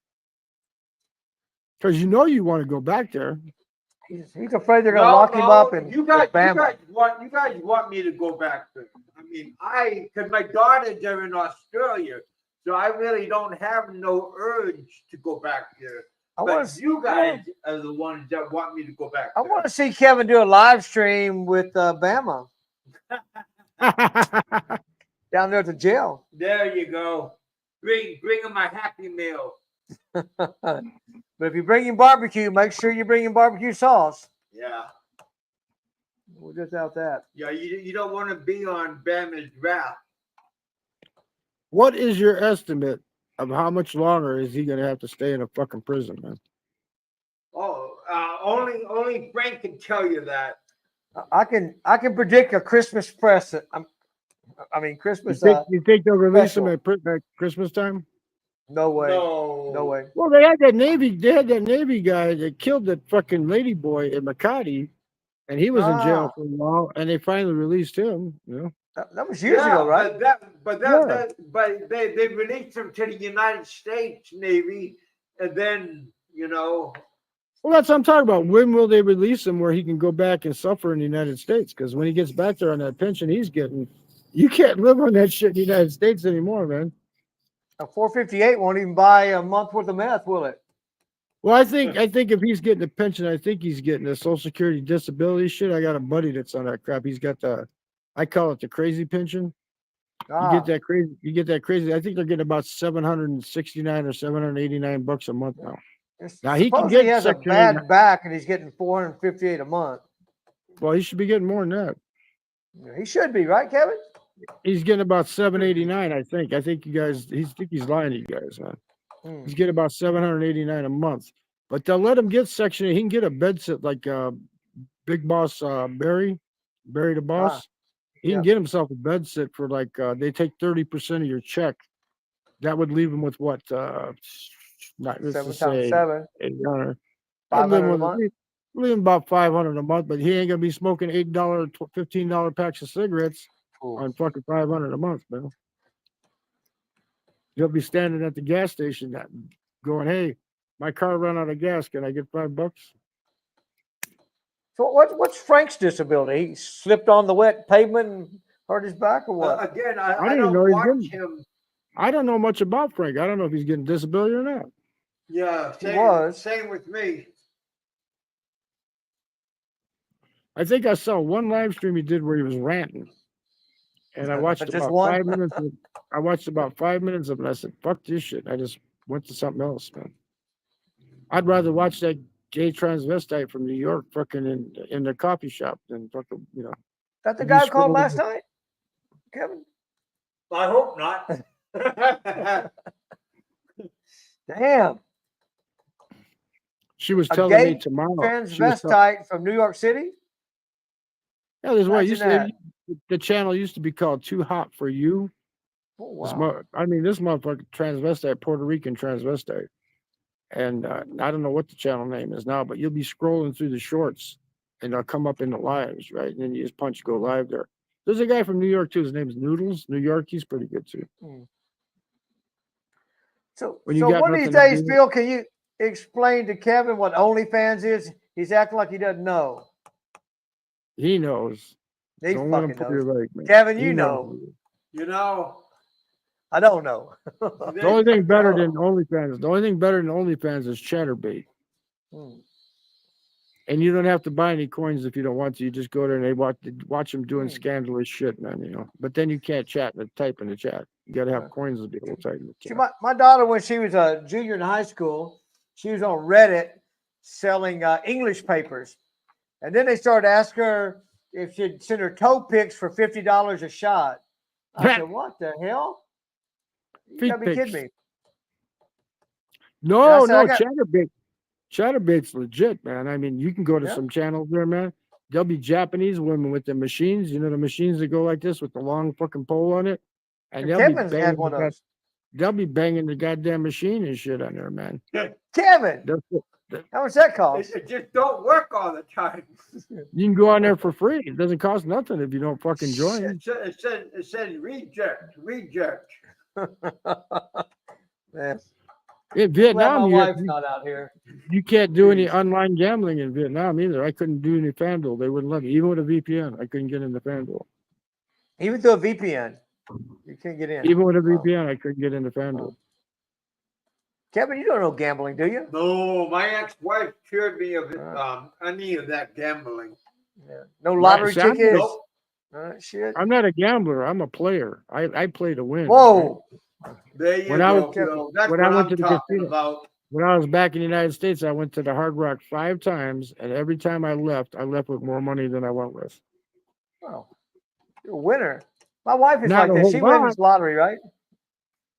Because you know you want to go back there. He's afraid they're going to lock him up and you guys bam. want me to go back there. I mean, because my daughters are in Australia, so I really don't have no urge to go back there. But you guys are the ones that want me to go back I there. want to see Kevin do a live stream with Bama down there at the jail. There you go. Bring him my Happy Meal. But if you bring him barbecue, make sure you bring him barbecue sauce. Yeah. We'll just out that. Yeah, you don't want to be on Bama's wrath. What is your estimate of how much longer is he going to have to stay in a fucking prison, man? Oh, only Frank can tell you that. I can predict a Christmas present. Christmas. You think they'll release special. him at Christmas time? No way. No. No way. Well, they had that Navy guy that killed that fucking lady boy in Makati, and he was in jail for a while, and they finally released him. You know, that was years ago, right? But they released him to the United States Navy, and then Well, that's what I'm talking about. When will they release him where he can go back and suffer in the United States? Because when he gets back there on that pension he's getting, you can't live on that shit in the United States anymore, man. A 458 won't even buy a month worth of meth, will it? Well, I think if he's getting a pension, I think he's getting the Social Security disability shit. I got a buddy that's on that crap. He's got I call it the crazy pension. You get that crazy. I think they're getting about $769 or $789 a month now. Now he can get. He has a bad back, and he's getting $458 a month. Well, he should be getting more than that. He should be, right, Kevin? He's getting about $789, I think. I think he's lying to you guys, man. He's getting about $789 a month. But they'll let him get Section 8. He can get a bed sit like Big Boss Barry the Boss. He can get himself a bed sit for like they take 30% of your check. That would leave him with what? Not 7 times 7. 800. 500 a month. Leave him about $500 a month, but he ain't gonna be smoking $8, $15 packs of cigarettes on fucking $500 a month, man. He'll be standing at the gas station going, "Hey, my car ran out of gas. Can I get $5?" So what's Frank's disability? He slipped on the wet pavement and hurt his back, or what? Again, I don't watch him. I don't know much about Frank. I don't know if he's getting disability or not. Yeah, same with me. I think I saw one live stream he did where he was ranting, and I watched about 5 minutes. I watched about 5 minutes of it. And I said, "Fuck this shit." I just went to something else, man. I'd rather watch that gay transvestite from New York fucking in the coffee shop than fucking, That the guy called last night, Kevin? I hope not. Damn. She was telling me tomorrow. Transvestite from New York City? Yeah, there's what the channel used to be called Too Hot for You. Oh, wow. This motherfucker transvestite, Puerto Rican transvestite. And I don't know what the channel name is now, but you'll be scrolling through the shorts and they'll come up in the lives, right? And then you just punch go live there. There's a guy from New York too. His name's Noodles, New York. He's pretty good too. So one of these days, Phil, can you explain to Kevin what OnlyFans is? He's acting like he doesn't know. He knows. Don't let him pull your leg, man. Kevin, you know. I don't know. The only thing better than OnlyFans is Chatterbait. And you don't have to buy any coins if you don't want to. You just go there and they watch them doing scandalous shit, man. But then you can't chat and type in the chat. You got to have coins to be able to type in the chat. See, my daughter, when she was a junior in high school, she was on Reddit selling English papers. And then they started asking her if she'd send her toe pics for $50 a shot. I said, what the hell? You gotta be kidding me. No, Chatterbait's legit, man. I mean, you can go to some channels there, man. There'll be Japanese women with the machines, the machines that go like this with the long fucking pole on it. And they'll be banging the goddamn machine and shit on there, man. Kevin, how much that cost? It just don't work all the time. You can go on there for free. It doesn't cost nothing if you don't fucking join. It says reject. Man. In Vietnam, my wife's not out here. You can't do any online gambling in Vietnam either. I couldn't do any FanDuel. They wouldn't let me. Even with a VPN, I couldn't get into FanDuel. Even through a VPN, you can't get in. Even with a Wow. VPN, I couldn't get into FanDuel. Wow. Kevin, you don't know gambling, do you? No, my ex-wife cured me of any of that gambling. Yeah. No lottery See, I'm tickets. Nope. Shit. I'm not a gambler. I'm a player. I play to win. Whoa. Right? There you When I go, was- Phil. That's when what I went I'm to the talking casino. about. When I was back in the United States, I went to the Hard Rock 5 times, and every time I left with more money than I went with. Oh, you're a winner. My wife is Not like a that. whole She lot. wins lottery, right?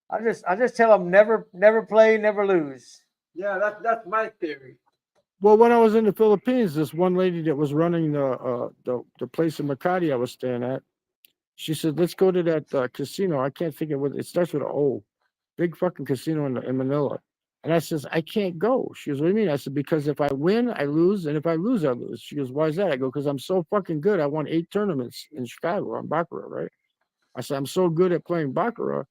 I just tell them never play, never lose. Yeah, that's my theory. Well, when I was in the Philippines, this one lady that was running the place in Makati I was staying at, she said, "Let's go to that casino." I can't think of what it starts with an O. Big fucking casino in Manila. And I says, "I can't go." She goes, "What do you mean?" I said, "Because if I win, I lose, and if I lose, I lose." She goes, "Why is that?" I go, "Because I'm so fucking good. I won 8 tournaments in Chicago on baccarat, right?" I said, "I'm so good at playing baccarat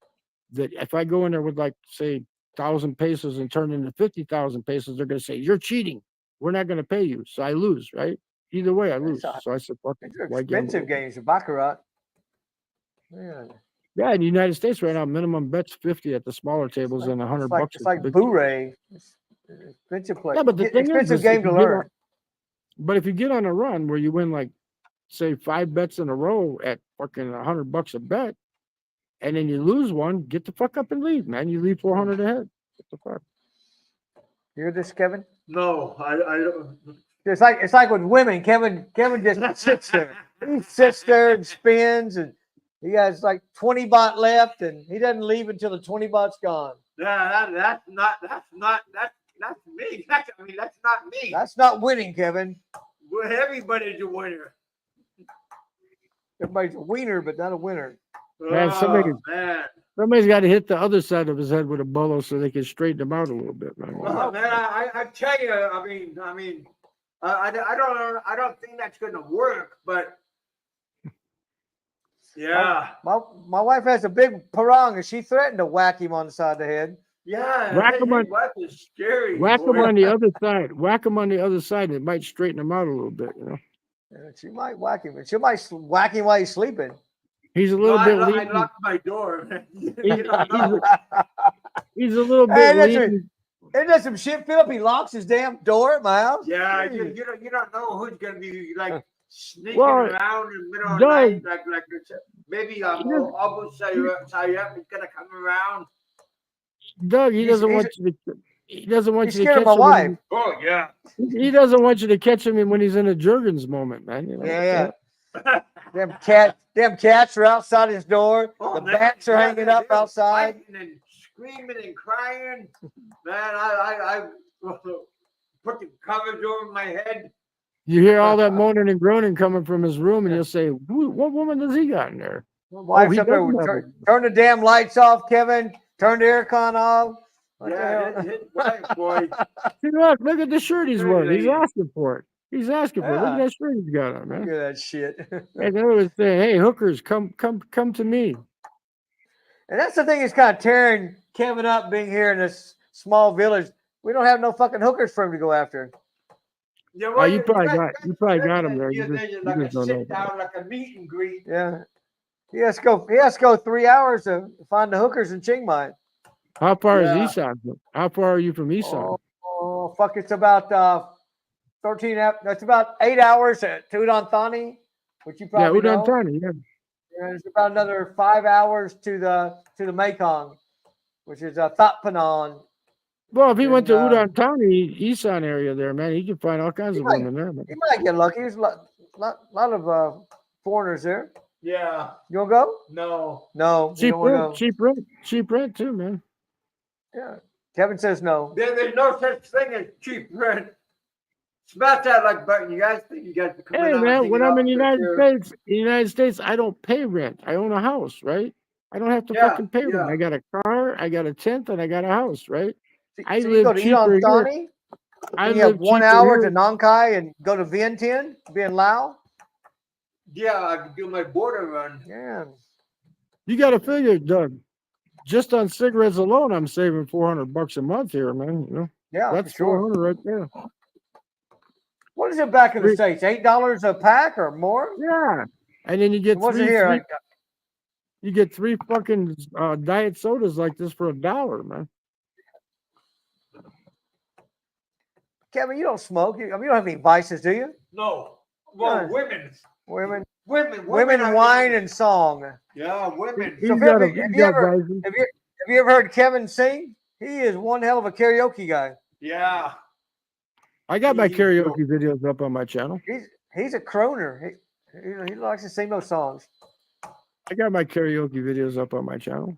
that if I go in there with, like, say, 1,000 pesos and turn into 50,000 pesos, they're going to say, 'You're cheating. We're not going to pay you.' So I lose, right? Either way, I lose." So I said, "Fuck it. These are Why gamble?" expensive games, the baccarat. Man, Yeah, in the United States right now, minimum bet's 50 at the smaller tables and $100 it's at like the big. Boo-ray. It's expensive play. Yeah, but the thing expensive is game to learn. but if you get on a run where you win, like, say, 5 bets in a row at fucking $100 a bet, and then you lose one, get the fuck up and leave, man. You leave 400 ahead. What the fuck? You hear this, Kevin? No, I don't. It's like with women. Kevin just sits there. He sits there and spins, and he has like 20 baht left, and he doesn't leave until the 20 baht's gone. Yeah, that's not me. That's not me. That's not winning, Kevin. Well, everybody's a winner. Everybody's a wiener, but not a winner. Man, Man. somebody's got to hit the other side of his head with a bolo so they can straighten him out a little bit, man. Well, man, I tell you, I don't think that's gonna work, but yeah, My wife has a big parang, and she threatened to whack him on the side of the head. yeah. Whack him on- His wife is scary. Whack him boy. on the other side. Whack him on the other side, and it might straighten him out a little bit, you know. Yeah, she might whack him, and she might whack him while he's sleeping. He's a No, little bit I lean. locked my door. He's a little Hey, bit that's lean. Isn't that some shit, Philip? He locks his damn door at my house. Yeah, Jeez. you don't know who's gonna be like sneaking Well, around in the middle of the Doug, night, like maybe doesn't- Abu Sayyaf is gonna come around. Doug, he doesn't want you to. He doesn't want He's you to scared of catch my him. wife. Oh yeah. He doesn't want you to catch him when he's in a Jurgens moment, man. You know, Yeah. Them cats are outside his door. Oh, The man, bats are yeah, hanging up they're outside. fighting and screaming and crying. Man, I put the covers over my head. You hear all that moaning and groaning coming from his room, and you'll say, "What woman does he got in there?" My wife's he up there. doesn't have Turn the damn lights off, Kevin. Turn the aircon off. What the Yeah, hell? his wife, boy. See, look at the shirt he's Hey, wearing. He's lady. asking for it. He's asking for it. Look at Yeah. that shirt he's got on, Look man. at that shit. And they always say, "Hey, hookers, come to me." And that's the thing that's kind of tearing Kevin up being here in this small village. We don't have no fucking hookers for him to go after. Yeah, Oh, you probably got him there. You like just a don't know sit about down, like a meet and greet. Yeah. He has to go 3 hours to find the hookers in Chiang Mai. How far is Yeah. Isan? How far are you from Isan? Oh, fuck. It's about 13. That's about 8 hours to Udon Thani, which you Yeah, probably know. Udon Thani. Yeah. And it's about another 5 hours to the Mekong, which is Thot Phanon. Well, if he went to And, Udon Thani, Isan area there, man, he could find all kinds he of might- women there, man. You might get lucky. There's a lot of foreigners there. Yeah, You want to go? no. No. You Cheap don't want to rent, go. cheap rent too, man. Yeah. Kevin says no. There's no such thing as cheap rent. Smash that like button. You guys think you guys are coming Hey, out man, hanging when I'm out in the with United States, I don't pay rent. I own a house, right? I don't have to Yeah, fucking pay rent. yeah. I got a car, I got a tent, and I got a house, right? I So you live go to cheaper Udon here. Thani, I and you have live 1 cheaper hour here. to Nong Khai and go to Vientiane, be in Lao. Yeah, I can do my border run. Yeah. You got to figure, Doug. Just on cigarettes alone, I'm saving $400 a month here, man. You know, Yeah, that's for sure. 400 right there. What is it back in the Three- States? $8 a pack or more? Yeah, and then you get What's it three. here? You get 3 fucking diet sodas like this for $1, man. Kevin, you don't smoke. You don't have any vices, do you? No. Well, Yeah. women, Women, are wine, the- and song. yeah, women. He's So, got Phil, he's got vices. have you ever heard Kevin sing? He is one hell of a karaoke guy. Yeah. I got my He's karaoke videos up on my channel. He's a croner. He likes to sing those songs. I got my karaoke videos up on my channel.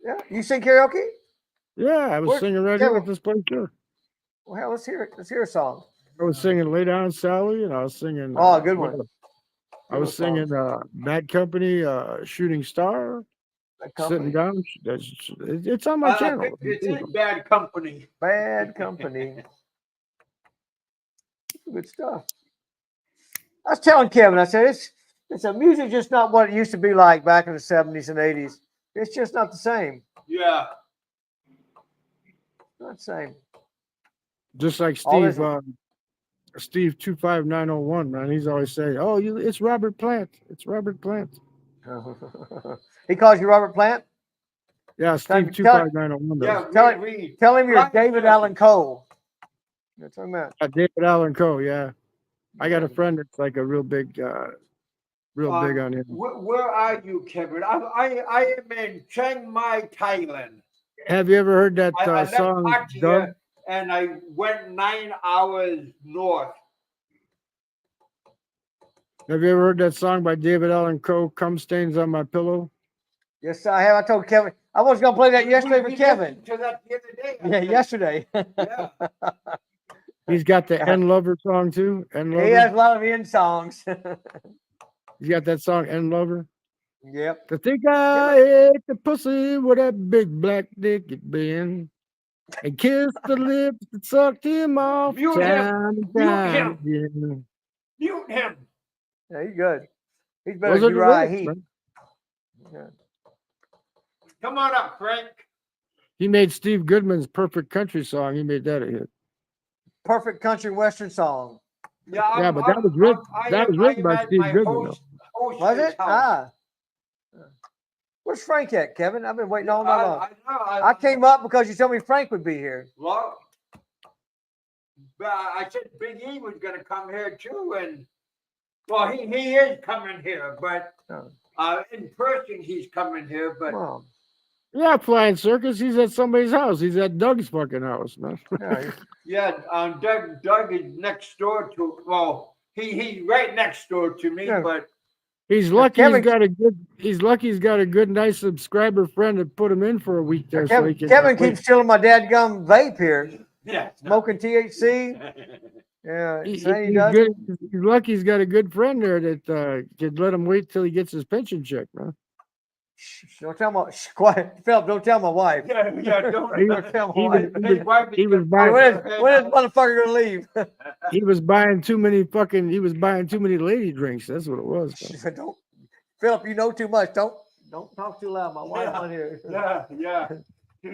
Yeah, you sing karaoke? Yeah, I was singing right here at this place here. Well, hell, let's hear it. Let's hear a song. I was singing "Lay Down, Sally," and I was singing. Oh, good one. I was singing "Bad Company," "Shooting Star," "Sitting Down." It's on my channel. It's in Bad Company. Bad Company. Good stuff. I was telling Kevin, I said it's a music just not what it used to be like back in the 70s and 80s. It's just not the same. Yeah. Not the same. Just like Steve 25901, man. He's always saying, "Oh, it's Robert Plant. It's Robert Plant." He calls you Robert Plant? Yeah, Steve 25901. Yeah, tell him you're David Allen Coe. That's what I meant. David Allen Coe, yeah. I got a friend that's like a real big big on him. Where are you, Kevin? I am in Chiang Mai, Thailand. Have you ever heard that I song, left Doug? Pattaya and I went 9 hours north. Have you ever heard that song by David Allen Coe, "Cum Stains on My Pillow"? Yes, I have. I told Kevin. I was going to play that yesterday for Kevin. To that the other day. Yeah, yesterday. Yeah. He's got the "End Lover" song too. "End Lover." He has a lot of end songs. He's got that song "End Lover." Yep. I think I ate the pussy with that big black dick it been, and kissed the lips that sucked him off Mute time him. and time again. Mute him. Yeah, he's good. He's better Those than are the Uriah lyrics, Heep. man. Yeah. Come on up, Frank. He made Steve Goodman's "Perfect Country" song. He made that a hit. Perfect country western song. Yeah, But that was written by Steve Goodman, though. Was it? Where's Frank at, Kevin? I've been waiting all night long. I came up because you told me Frank would be here. Well, but I said Big E was going to come here too, and well, he is coming here, but in person he's coming here. But yeah, Flying Circus. He's at somebody's house. He's at Doug's fucking house, man. Yeah, Doug is next door to. Well, he's right next door to me, but. He's lucky he's got a good, nice subscriber friend that put him in for a week there. Kevin keeps stealing my dadgum vape here. Yeah. Smoking THC. Yeah. He's lucky he's got a good friend there that could let him wait till he gets his pension check, man. Don't tell my quiet, Philip. Don't tell my wife. Yeah, don't tell my wife. He was buying. When is motherfucker gonna leave? He was buying too many lady drinks. That's what it was. Don't, Philip. You know too much. Don't talk too loud. My wife's on here. Yeah.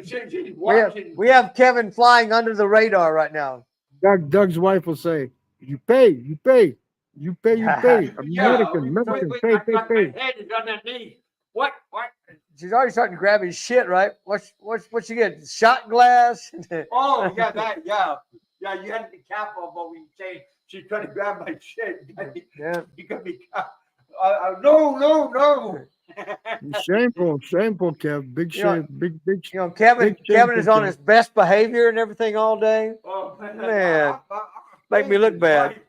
She's watching. We have Kevin flying under the radar right now. Doug's wife will say, "You pay. American, pay. My head is underneath. What? She's already starting to grab his shit, right? What she get? Shot glass? Oh, yeah, yeah. You had to be careful about what you say. She's trying to grab my shit. Yeah. You got to be careful. No. Shameful, Kev. Big shame, big. You know, Kevin is on his best behavior and everything all day. Oh man, make me look bad.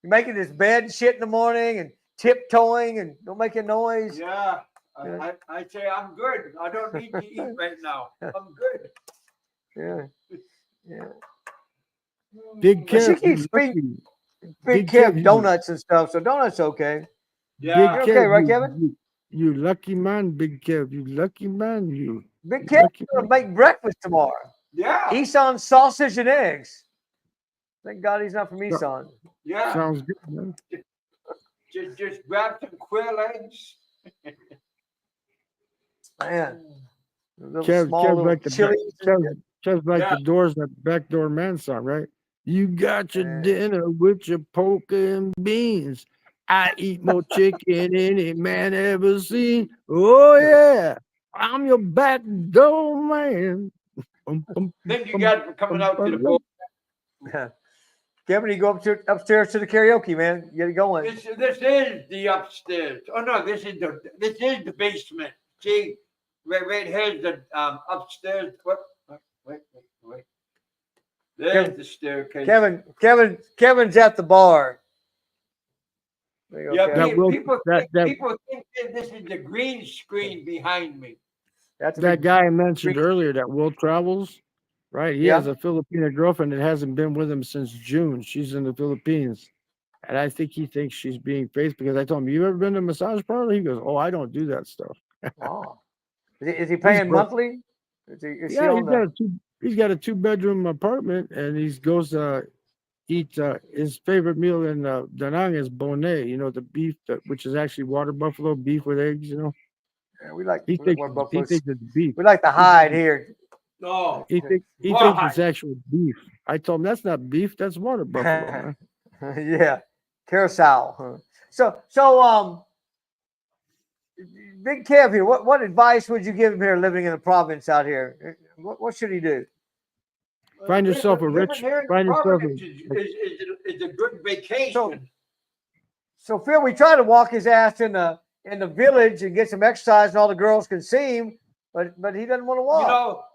Making his bed and shit in the morning and tiptoeing and don't make a noise. Yeah. I say I'm good. I don't need to eat right now. I'm good. Yeah. Big Kev. She keeps feeding Big Kev donuts and stuff, so donuts okay. Yeah. Big Kev, okay, right, Kevin? You lucky man, Big Kev. You lucky man, you. Big Kev's gonna make breakfast tomorrow. Yeah. Eson sausage and eggs. Thank God he's not from Eson. Yeah. Sounds good, man. Just grab some quail eggs. Man. Kev's like the Doors, that Backdoor Man song, right? You got your dinner with your poker and beans. I eat more chicken than any man ever seen. Oh yeah, I'm your back door man. Then you got coming out to the boat. Kevin, you go upstairs to the karaoke, man. Get it going. This is the upstairs. Oh no, this is the basement. See, right here's the upstairs. What? Wait. There's the staircase. Kevin's at the bar. There you go, Yeah, Kevin. people think that this is the green screen behind me. That's a That big guy I mentioned green- earlier, that Will Travels, right? He Yeah. has a Filipina girlfriend that hasn't been with him since June. She's in the Philippines. And I think he thinks she's being fake because I told him, "You ever been to a massage parlor?" He goes, "Oh, I don't do that stuff." Wow. Is he paying broke. monthly? Is he Yeah, on the? he's got a 2-bedroom apartment, and he goes eat his favorite meal in Da Nang is bonnet. You know, the beef which is actually water buffalo beef with eggs. You know, Yeah, we like he thinks it's beef. we like the hide here. No, He thinks it's actual beef. I told him that's not beef, that's water buffalo, man. Yeah, carousel. Huh? So Big Kev here. What advice would you give him here living in the province out here? What should he do? Find yourself a rich. Find yourself is a good vacation. So Phil, we tried to walk his ass in the village and get some exercise, and all the girls can see him, but he doesn't want to walk. You know,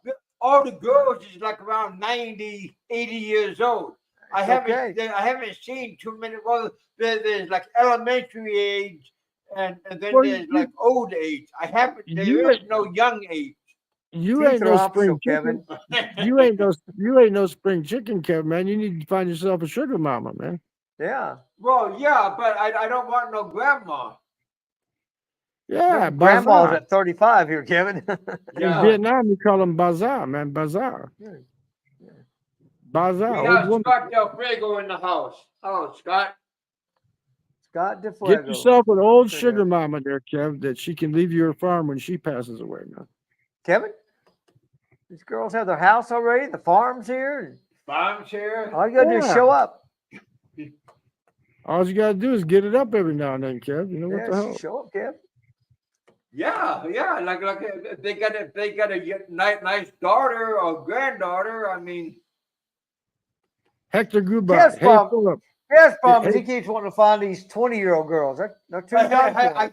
all the girls is like around 90, 80 years old. I haven't seen too many. Well, there's like elementary age, and then there's like old age. There is no young age. You ain't no spring chicken, Kevin. You ain't no spring chicken, Kevin, man. You need to find yourself a sugar mama, man. Yeah. Well, yeah, but I don't want no grandma. Yeah, grandma's at 35 here, Kevin. In Vietnam, you call them bazaar, man. Bazaar. Yeah. Bazaar. We have Scott Del Fuego in the house. Hello, Scott. Scott Del Fuego. Get yourself an old sugar mama there, Kev, that she can leave your farm when she passes away, man. Kevin, these girls have their house already. The farm's here. Farm's here. All you gotta do is show up. All you gotta do is get it up every now and then, Kev. You know what the hell? Show up, Kev. Yeah. Like if they got a nice daughter or granddaughter. I mean, Hector Goodbye. Yes, problem is he keeps wanting to find these 20-year-old girls. They're too young. I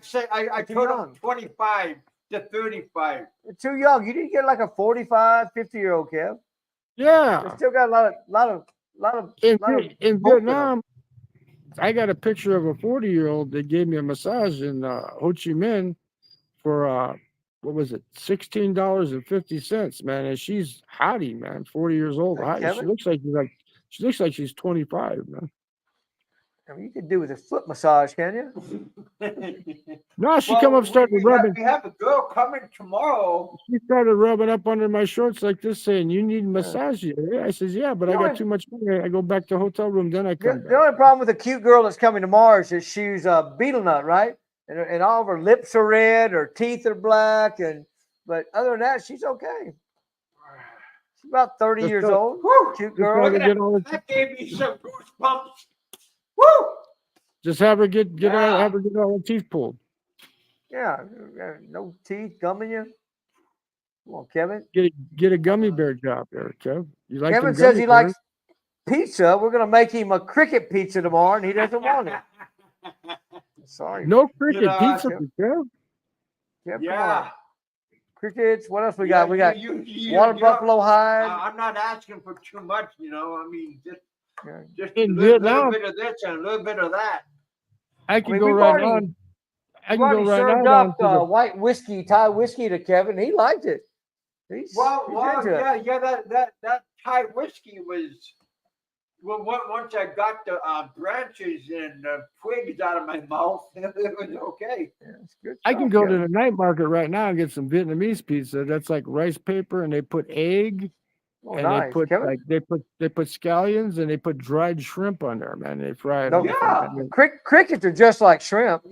told him 25 to 35. They're too young. You need to get like a 45, 50-year-old, Kev. Yeah. They still got a lot of in Vietnam. I got a picture of a 40-year-old that gave me a massage in Ho Chi Minh for what was it, $16.50, man. And she's hottie, man, 40 years old. She looks like she's 25, man. I mean, you could do with a foot massage, can you? No, she come up, started rubbing. We have a girl coming tomorrow. She started rubbing up under my shorts like this, saying, "You need a massage." I says, "Yeah, but I got too much money. I go back to the hotel room, then I come back." The only problem with the cute girl that's coming tomorrow is that she's a beetle nut, right? And all of her lips are red, her teeth are black, but other than that, she's okay. She's about 30 years old. Woo, cute girl. That gave me some goosebumps. Woo! Just have her get all her teeth pulled. Yeah, no teeth gumming you. Come on, Kevin. Get a gummy bear job there, Kev. You like Kevin says he likes pizza. We're gonna make him a cricket pizza tomorrow, and he doesn't want it. Sorry. No cricket pizza, Kev. Yeah. Crickets. What else we got? We got water buffalo hide. I'm not asking for too much, I mean, just in a Vietnam, little bit of this and a little bit of that. I can go right on. I can go right served up white whiskey, Thai whiskey to Kevin. He liked it. He's that Thai whiskey was. Well, once I got the branches and twigs out of my mouth, it was okay. Yeah, it's good. I can go to the night market right now and get some Vietnamese pizza. That's like rice paper, and they put egg. And nice. they put scallions and they put dried shrimp on there, man. They fry it. Crickets are just like shrimp.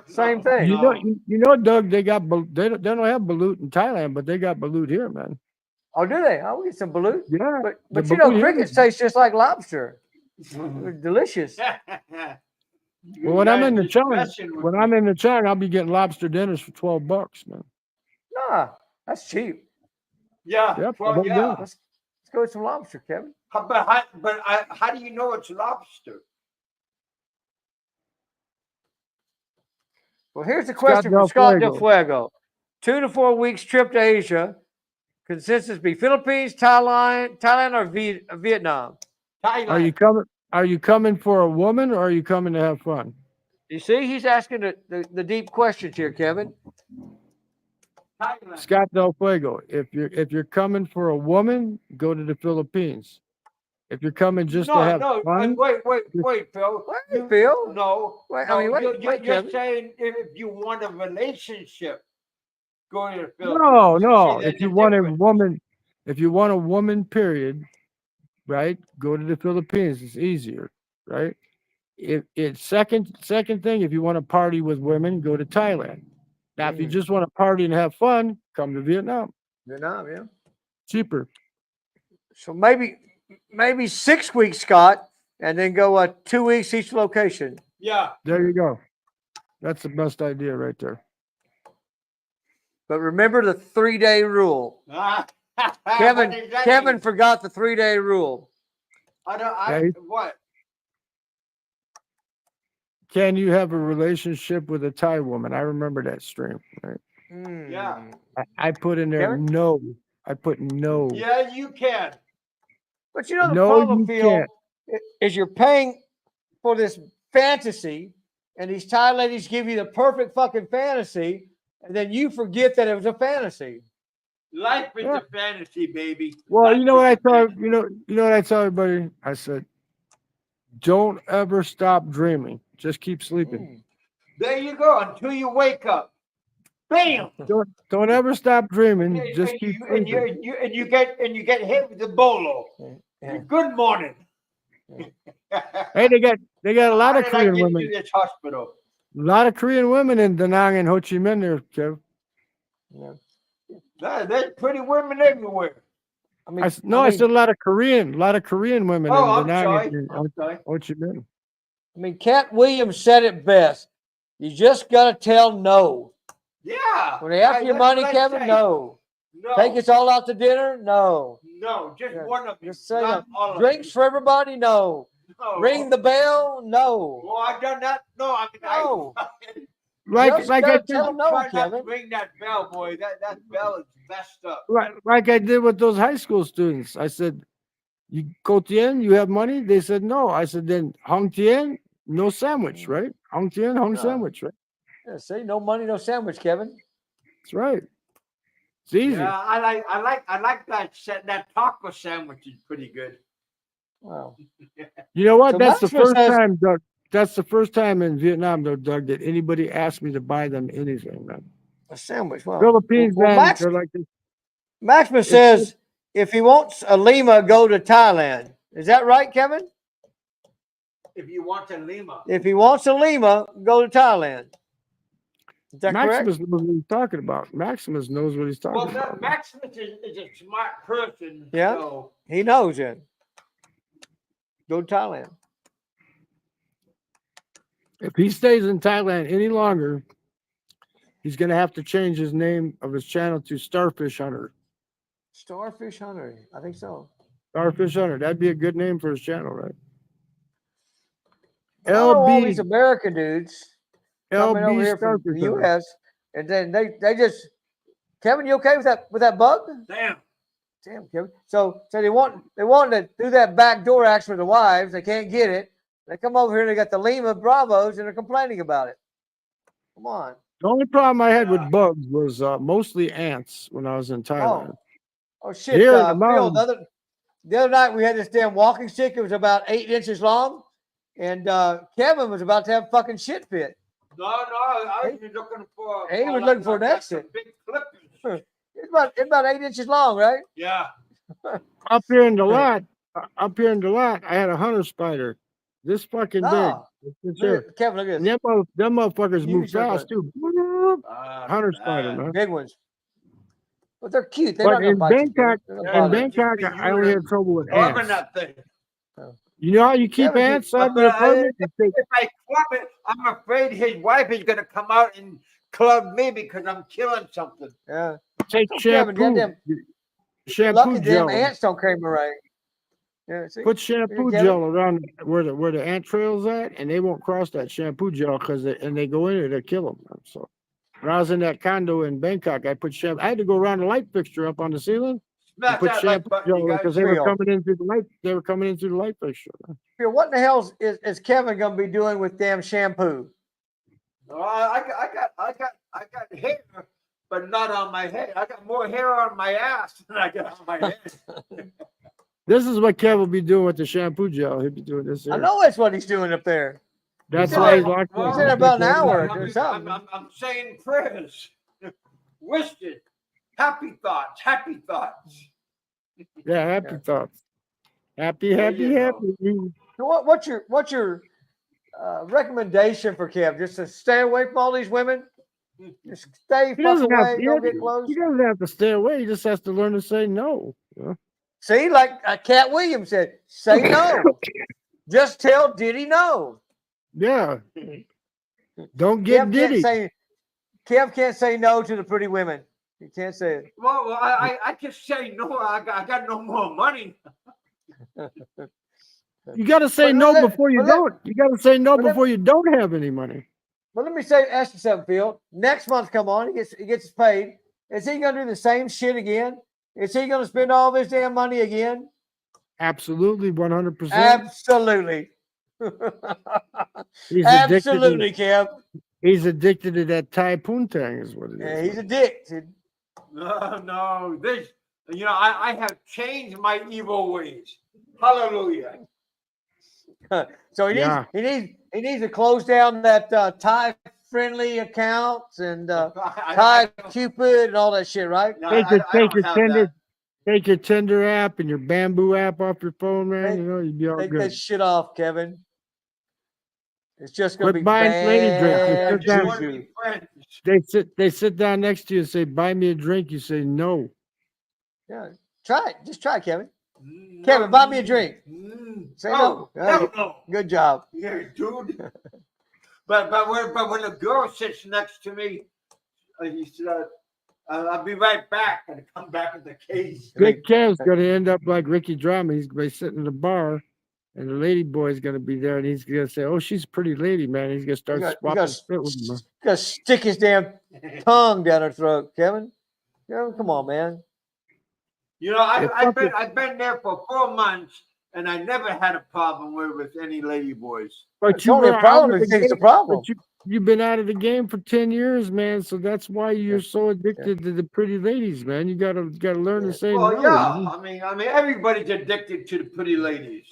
Same thing. You know, Doug. They don't have balut in Thailand, but they got balut here, man. Oh, do they? Oh, we get some balut. Yeah, but crickets taste just like lobster. They're delicious. Well, when I'm in the Just Chung, messing with when me. I'm in the Chung, I'll be getting lobster dinners for $12, man. Nah, that's cheap. Yeah, Yep, the well, whole yeah. dinner. Let's go with some lobster, Kevin. How do you know it's lobster? Well, here's the Scott question from Del Scott Del Fuego. Fuego. 2 to 4 weeks trip to Asia. Consensus be Philippines, Thailand, or Vietnam. Thailand. Are you coming for a woman or are you coming to have fun? You see, he's asking the deep questions here, Kevin. Thailand. Scott Del Fuego. If you're coming for a woman, go to the Philippines. If you're coming just to have fun, wait, Phil. Wait, Phil. No, Wait, no, I mean, wait, you're Kevin. saying if you want a relationship, go to the Philippines. no. See, If there's you a want a difference. woman, period, right? Go to the Philippines. It's easier, right? If it's second thing, if you want to party with women, go to Thailand. Now, if you just want to party and have fun, come to Vietnam. Vietnam, yeah. Cheaper. So maybe 6 weeks, Scott, and then go 2 weeks each location. Yeah. There you go. That's the best idea right there. But remember the 3-day rule. Kevin forgot the 3-day rule. What? Can you have a relationship with a Thai woman? I remember that stream. Right? Yeah. I put in there Kevin? no. I put no. Yeah, you can. But you know the No, problem, you Phil, can't. is you're paying for this fantasy, and these Thai ladies give you the perfect fucking fantasy, and then you forget that it was a fantasy. Life is a fantasy, baby. Well, Life you know what I is a tell fantasy. you know what I tell everybody? I said, don't ever stop dreaming. Just keep sleeping. There you go until you wake up. Bam. Don't ever stop dreaming. And Just keep you get hit with the bolo. Yeah. Good morning. Hey, they got a lot of Korean To women. this hospital? A lot of Korean women in Da Nang and Ho Chi Minh there, Kev. There's pretty women everywhere. I said a lot of Korean women in Da Nang and Ho Chi Minh. I mean, Cat Williams said it best. You just got to tell no. Yeah. When they ask you money, Kevin, no. No. Take us all out to dinner, no. No, just one of them. Just say not no. all of Drinks them. for everybody, no. No. Ring the bell, no. Well, I've done that. No, I mean, No. Like I gotta did, tell them no, try not to Kevin. ring that bell, boy. That bell is messed up. like I did with those high school students. I said, "You Ko Tien, you have money?" They said no. I said, "Then Hong Tien, no sandwich, right? Hong Tien, sandwich, right?" Yeah, see, no money, no sandwich, Kevin. That's right. It's easy. Yeah, I like that taco sandwich is pretty good. Wow. You know what? So That's the Maximus first says- time, Doug. That's the first time in Vietnam, though, Doug, that anybody asked me to buy them anything, man. A sandwich. Wow. Philippines, Well, man, they're like this. Maximus says if he wants a Lima, go to Thailand. Is that right, Kevin? If you want a Lima. If he wants a Lima, go to Thailand. Is that Maximus correct? knows what he's talking about. Maximus knows what he's talking Well, about. Maximus is a smart person. Yeah. So. He knows it. Go to Thailand. If he stays in Thailand any longer, he's going to have to change his name of his channel to Starfish Hunter. Starfish Hunter. I think so. Starfish Hunter. That'd be a good name for his channel, right? I know all LB. these American dudes coming over LB here from Starfish the Hunter. U.S. and then they just Kevin, you okay with that bug? Damn, Kevin. So they want to do that backdoor action with the wives. They can't get it. They come over here and they got the Lima Bravos and they're complaining about it. Come on. The only problem I had with bugs was mostly ants when I was in Thailand. Oh shit! Here in the Phil, mountains, the other night we had this damn walking stick. It was about 8 inches long, and Kevin was about to have fucking shit fit. no, I was looking for. He was looking for an exit. Big clippers. It's about 8 inches long, right? Yeah. up here in the lot, I had a hunter spider. This fucking No. big. It's here. Kevin, look at And this. them motherfuckers move Huge, look fast too. Hunter spider, man. Big ones. But they're cute. They're But not gonna in bite you, Kevin. Bangkok, They're not gonna bother you. I only had trouble with Loving ants. that thing. You know how you keep Kevin, ants out of But the apartment? You take, if I club it, I'm afraid his wife is gonna come out and club me because I'm killing something. yeah. take So Kevin, shampoo, goddamn, you're shampoo lucky damn gel. ants don't carry right. Yeah, see? Put shampoo Kevin? gel around where the ant trail's at, and they won't cross that shampoo gel because they go in it, they kill them. So when I was in that condo in Bangkok, I put shampoo. I had to go around the light fixture up on the ceiling and Smash put that like shampoo button, you gel guys. because they were Real. coming in through the light. They were coming in through the light fixture. Phil, what in the hell is Kevin gonna be doing with damn shampoo? No, I got hair, but not on my head. I got more hair on my ass than I got on my head. This is what Kev will be doing with the shampoo gel. He'll be doing this I here. know that's what he's doing up there. That's said why he's that- locked he up. said about an hour or something. I'm saying prayers, wishing, happy thoughts, happy thoughts. Yeah, happy thoughts. Happy, There happy, you go. happy. So what's your recommendation for Kev? Just to stay away from all these women? Just stay He fuck doesn't have away, don't get close. he doesn't have to stay away. He just has to learn to say no. You know? See, like Cat Williams said, say no. Just tell Diddy no. Yeah. Don't get Kev diddy. Kev can't say no to the pretty women. He can't say it. Well, I just say no. I got no more money. You got to say But no let- before you but let- don't. You got to say no but let- before you don't have any money. But let me ask you something, Phil. Next month, come on, he gets paid. Is he gonna do the same shit again? Is he gonna spend all this damn money again? Absolutely, 100%. Absolutely. He's Absolutely, Kev. He's addicted to that Thai poontang is what it is. Yeah, he's addicted. No, this. I have changed my evil ways. Hallelujah. So he needs to close down that Thai friendly accounts and Thai Cupid and all that shit, right? No, Take I don't your have Tinder, that. take your Tinder app and your Bamboo app off your phone, man. You'd be all Take good. that shit off, Kevin. It's just gonna Quit be buying lady drinks. I bad just want to juju. be friends. They sit down next to you and say, "Buy me a drink." You say no. Yeah, try it. Just try it, Kevin. No, Kevin, buy me a drink. Say no. no. No. Good job. Yeah, dude. But when a girl sits next to me, he said, "I'll be right back," and I come back in the case. Big Kev's going to end up like Ricky Drama. He's going to be sitting in the bar, and the lady boy's going to be there, and he's going to say, "Oh, she's a pretty lady, man." He's going to start swapping spit with him. Gotta stick his damn tongue down her throat, Kevin. Kevin, come on, man. I've been there for 4 months, and I never had a problem with any lady boys. But It's only a problem if you think it's a problem. You've been out of the game for 10 years, man. So that's why you're so addicted to the pretty ladies, man. You gotta learn to say Well, no. yeah. Man. I mean, everybody's addicted to the pretty ladies.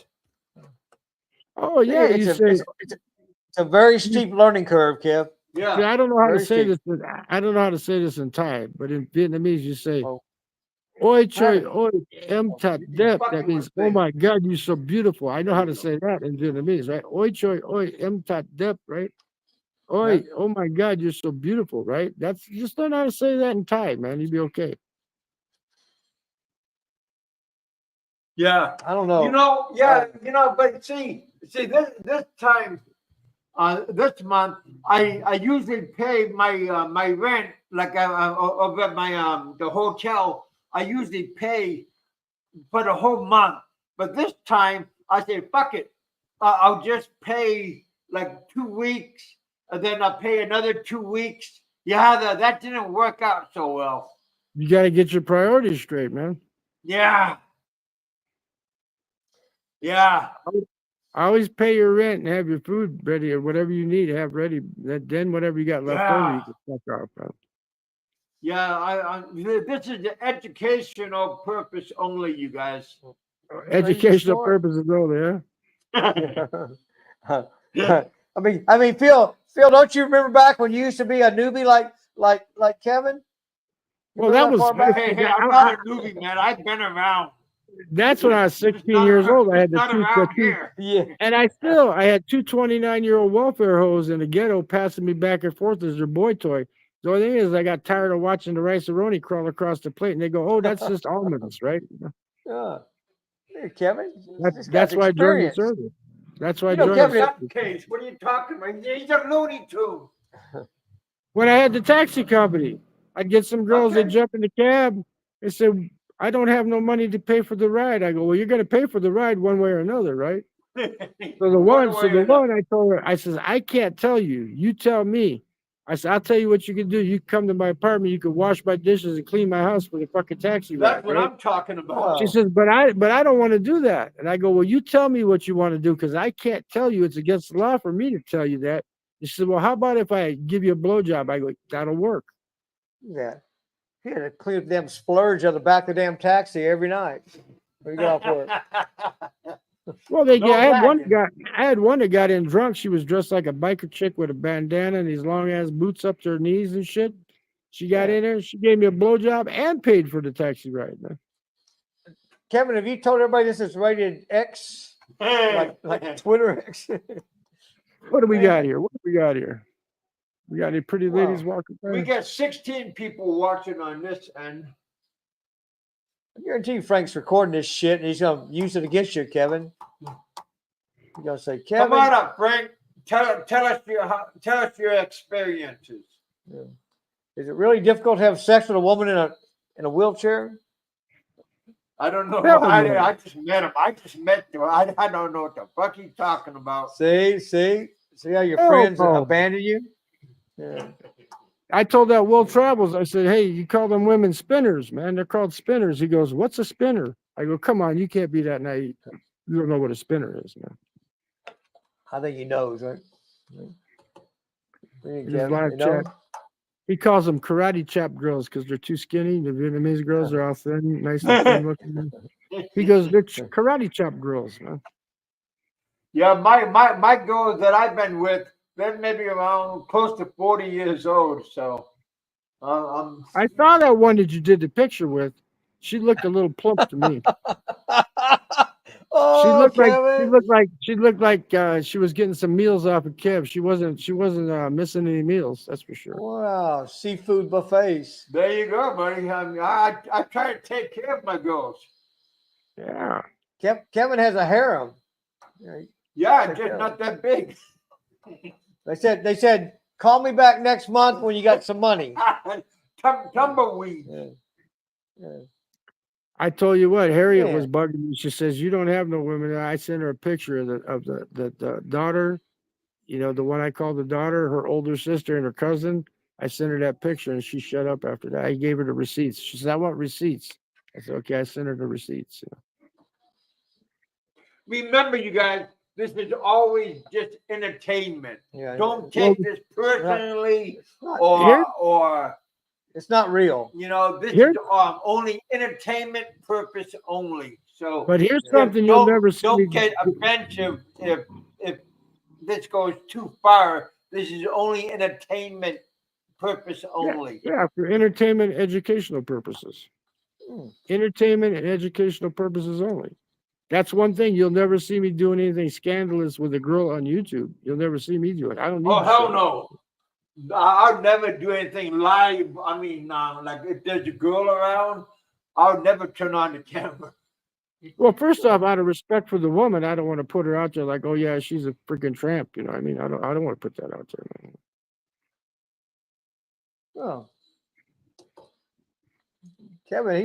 Oh yeah, it's a very steep learning curve, Kev. Yeah. See, I don't know how to Very say steep. this. I don't know how to say this in Thai, but in Vietnamese you say, Oh. "Oi choi, oi em tat You dep." fucking That means, with "Oh me. my God, you're so beautiful." I know how to say that in Vietnamese, right? Oi choi, oi em tat dep, right? Oi, Yeah. oh my God, you're so beautiful, right? That's just learn how to say that in Thai, man. You'd be okay. Yeah. I don't know. But see this time, this month, I usually pay my rent like over at my the hotel. I usually pay for the whole month, but this time I say fuck it. I'll just pay like 2 weeks, and then I'll pay another 2 weeks. Yeah, that didn't work out so well. You got to get your priorities straight, man. Yeah. Yeah. I always pay your rent and have your food ready or whatever you need to have ready. Then whatever you got left over, you can fuck off, man. Yeah, this is the educational purpose only, you guys. Educational purposes only, Yeah. I mean, Phil, don't you remember back when you used to be a newbie like Kevin? You Well, that remember was far back? Hey, I'm not a newbie, man. I've been around. that's when I was 16 years old. I had not the around two, here. Yeah. and I had two 29-year-old welfare hoes in the ghetto passing me back and forth as their boy toy. The only thing is, I got tired of watching the rice-a-roni crawl across the plate, and they go, "Oh, that's just almonds, right?" Yeah. Hey, Kevin, this That's guy's why I joined the experienced. service. That's why I You know, joined Kevin, the service. Nutcase, what are you talking about? He's a Looney Tune. When I had the taxi company, I'd get some girls, they Okay. jump in the cab. They said, I don't have no money to pay for the ride. I go, well, you're going to pay for the ride one way or another, right? So the one, I told her, I says, I can't tell you. You tell me. I said, I'll tell you what you can do. You come to my apartment, you can wash my dishes and clean my house for the fucking taxi ride. That's what right? I'm talking about. Wow. She says, but I don't want to do that. And I go, well, you tell me what you want to do, because I can't tell you. It's against the law for me to tell you that. She said, well, how about if I give you a blowjob? I go, that'll work. Yeah. He had to clean up them splurge on the back of the damn taxi every night when you got off work. Well, No I had one wagon. guy. I had one that got in drunk. She was dressed like a biker chick with a bandana and these long ass boots up to her knees and shit. She got in there. She gave me a blowjob and paid for the taxi ride, man. Kevin, have you told everybody this is rated X? Like Twitter X? What do we got here? What do we got here? We got any pretty Wow. ladies walking by? We got 16 people watching on this end. I guarantee you Frank's recording this shit and he's going to use it against you, Kevin. He's going to say, Kevin. Come on up, Frank. Tell us your experiences. Yeah. Is it really difficult to have sex with a woman in a wheelchair? I don't know. Hell no. I just met him. I don't know what the fuck he's talking about. See how your Hell friends no. abandon you? Yeah. I told that Will Travels, I said, hey, you call them women spinners, man. They're called spinners. He goes, what's a spinner? I go, come on, you can't be that naive. You don't know what a spinner is, man. I think he knows, right? In his live chat, he calls them karate chop girls because they're too skinny. The Vietnamese girls are all thin, nice and thin looking. He goes, they're karate chop girls, man. Yeah, my girls that I've been with, they're maybe around close to 40 years old. So I saw that one that you did the picture with. She looked a little plump to me. Oh, she looked Kevin. like she was getting some meals off of Kev. She wasn't missing any meals, that's for sure. Wow, seafood buffets. there you go, buddy. I try to take care of my girls. Yeah. Kevin has a harem. Yeah, just not that big. They said, call me back next month when you got some money. Tumbleweed. Yeah. I told you what, Harriet Yeah. was bugging me. She says, you don't have no women. I sent her a picture of the daughter, you know, the one I call the daughter, her older sister and her cousin. I sent her that picture and she shut up after that. I gave her the receipts. She said, I want receipts. I said, okay, I sent her the receipts. Remember, you guys, this is always just entertainment. Yeah. Don't take this personally Here- or It's not real. you know, this Here- is only entertainment purpose only. So But here's something you'll never see. don't get offensive if this goes too far. This is only entertainment purpose only. Yeah, for entertainment, educational purposes. Entertainment and educational purposes only. That's one thing. You'll never see me doing anything scandalous with a girl on YouTube. You'll never see me do it. I don't need Oh, hell shit. no. I'll never do anything live. I mean, like if there's a girl around, I'll never turn on the camera. Well, first off, out of respect for the woman, I don't want to put her out there like, oh yeah, she's a freaking tramp. You know what I mean? I don't want to put that out there, man. Oh. Kevin,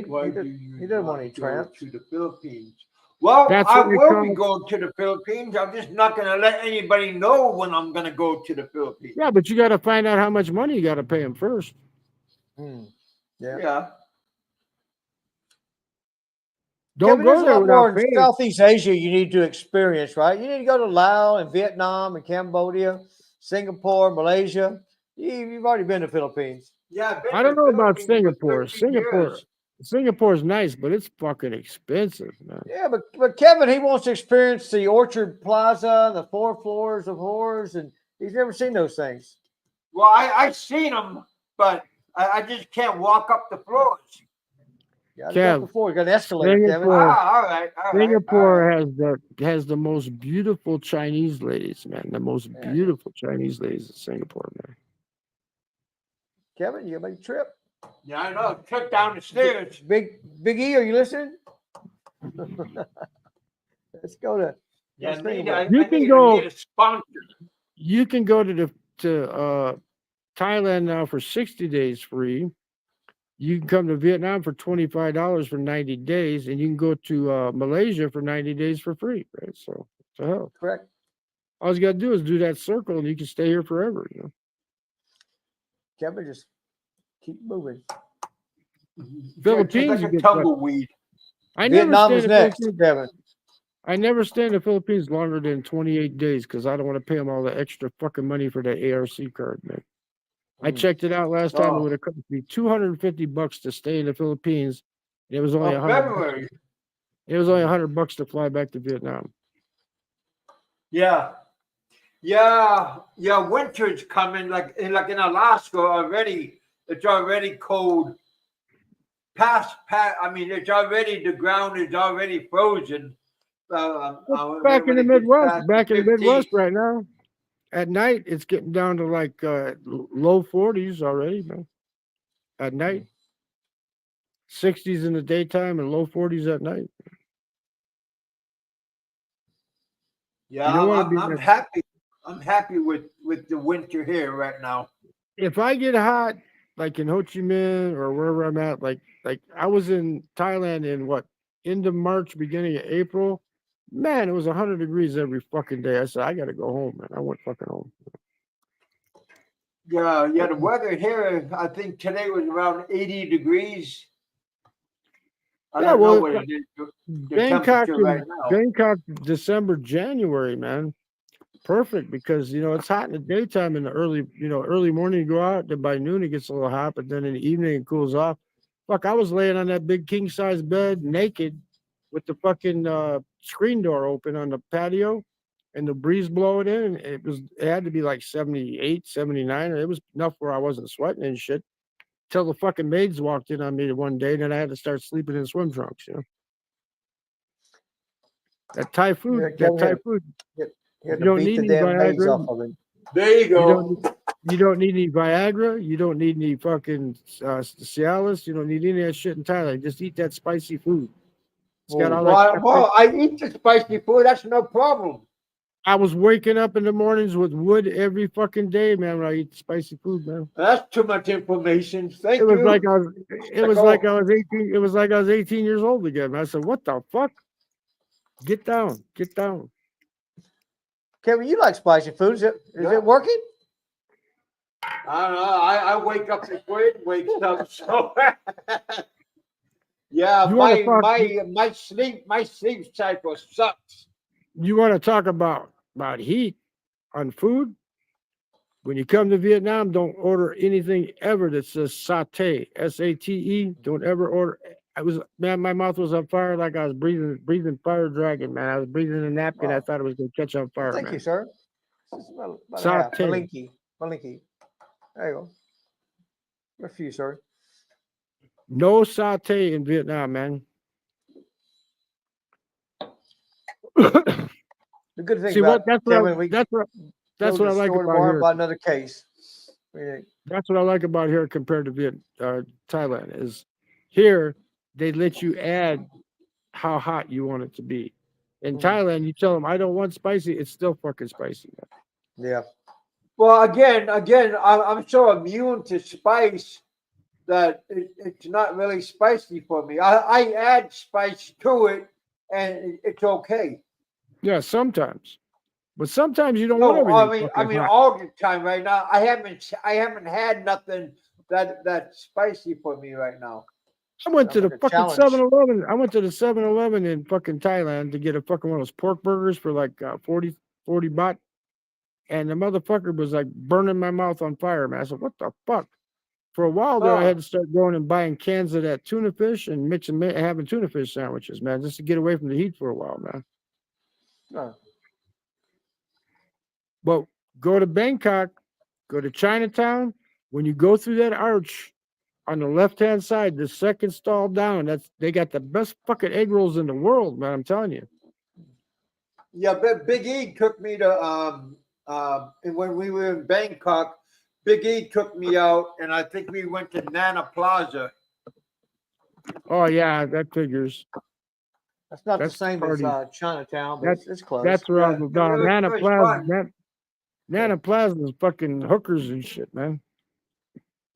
he doesn't want any go tramps. to the Philippines? Well, That's I what we will call- be going to the Philippines. I'm just not going to let anybody know when I'm going to go to the Philippines. Yeah, but you got to find out how much money you got to pay him first. Yeah. Don't Kevin, go there's a there lot more without in paying. Southeast Asia you need to experience, right? You need to go to Laos and Vietnam and Cambodia, Singapore, Malaysia. You've already been to the Philippines. Yeah. I've been I don't to know the about Philippines for Singapore. 13 years. Singapore's nice, but it's fucking expensive, man. Yeah, but Kevin, he wants to experience the Orchard Plaza, the 4 floors of horrors, and he's never seen those things. Well, I seen them, but I just can't walk up the floors. You got to go before. You got an escalator, Kevin. Singapore- All right. Singapore has the most beautiful Chinese ladies, man. The most beautiful Chinese ladies in Singapore, man. Kevin, you got to make a trip. Yeah, I know. Trip down the stairs. Big E, are you listening? Let's go to. Yeah, let's I think need, about I, it. You I can need, go- I need a sponsor. You can go to Thailand now for 60 days free. You can come to Vietnam for $25 for 90 days, and you can go to Malaysia for 90 days for free. Right? So, the hell, Correct. all you got to do is do that circle, and you can stay here forever. You know? Kevin, just keep moving. Philippines, Just you like a get fucked. tumbleweed. I never Vietnam stay is in the next, Philippines. Kevin. I never stay in the Philippines longer than 28 days because I don't want to pay them all the extra fucking money for that ARC card, man. I checked it out last time. It Oh. would have cost me $250 to stay in the Philippines. And it was only February. It was only $100 to fly back to Vietnam. Yeah. Winter's coming. Like in Alaska already. It's already cold. I mean, it's already, the ground is already frozen. Back in the Midwest right now. At night, it's getting down to like low 40s already, man. At night, 60s in the daytime and low 40s at night. Yeah, You don't wanna be I'm that- happy. I'm happy with the winter here right now. If I get hot, like in Ho Chi Minh or wherever I'm at, like I was in Thailand in end of March, beginning of April. Man, it was 100 degrees every fucking day. I said, I gotta go home, man. I went fucking home. Yeah, the weather here, I think today was around 80 degrees. I Yeah, don't well, know what it is, the Bangkok, temperature right now. Bangkok, December, January, man. Perfect because it's hot in the daytime in the early morning you go out, then by noon it gets a little hot, but then in the evening it cools off. Fuck, I was laying on that big king size bed naked with the fucking screen door open on the patio and the breeze blowing in. And it had to be like 78, 79. It was enough where I wasn't sweating and shit. Till the fucking maids walked in on me one day, and then I had to start sleeping in swim trunks, That Thai food, You You don't need any Viagra. off of him. There you go. You don't need any Viagra. You don't need any fucking Cialis. You don't need any of that shit in Thailand. Just eat that spicy food. It's got all that. Well, I eat the spicy food. That's no problem. I was waking up in the mornings with wood every fucking day, man. When I eat spicy food, man. That's too much information. Thank It was you. like I was. It was like I was 18. It was like I was 18 years old again. I said, "What the fuck? Get down, get down." Kevin, you like spicy food. Is it working? I don't know. I wake up before it wakes up. So yeah, my sleep cycle sucks. You want to talk about heat on food? When you come to Vietnam, don't order anything ever that says satay, SATE. Don't ever order. My mouth was on fire like I was breathing fire dragon, man. I was breathing a napkin. Wow. I thought it was gonna catch on fire. Thank man. you, sir. This is about Satay. half. Malinki. There you go. A few, sir. No satay in Vietnam, man. The good thing about that's Kevin, what I like about here. About another case. That's what I like about here compared to Thailand is here they let you add how hot you want it to be. In Thailand, you tell them I don't want spicy, it's still fucking spicy. Yeah. Well, again, I'm so immune to spice that it's not really spicy for me. I add spice to it, and it's okay. Yeah, sometimes, but sometimes you don't want everything. I mean, hot. all the time right now. I haven't had nothing that's spicy for me right now. I went to the Sounds like a fucking challenge. 7-Eleven. I went to the 7-Eleven in fucking Thailand to get a fucking one of those pork burgers for like 40 baht. And the motherfucker was like burning my mouth on fire, man. I said, what the fuck? For a while there, I had to start going and buying cans of that tuna fish and having tuna fish sandwiches, man, just to get away from the heat for a while, man. Oh. But go to Bangkok, go to Chinatown. When you go through that arch on the left-hand side, the second stall down, they got the best fucking egg rolls in the world, man. I'm telling you. Yeah, but Big E took me to and when we were in Bangkok, Big E took me out, and I think we went to Nana Plaza. Oh yeah, that figures. That's not That's the same party. as Chinatown, but That's it's close. That's where I Yeah, was it down. was- Nana it was Plaza. fun. Nana Plaza is fucking hookers and shit, man.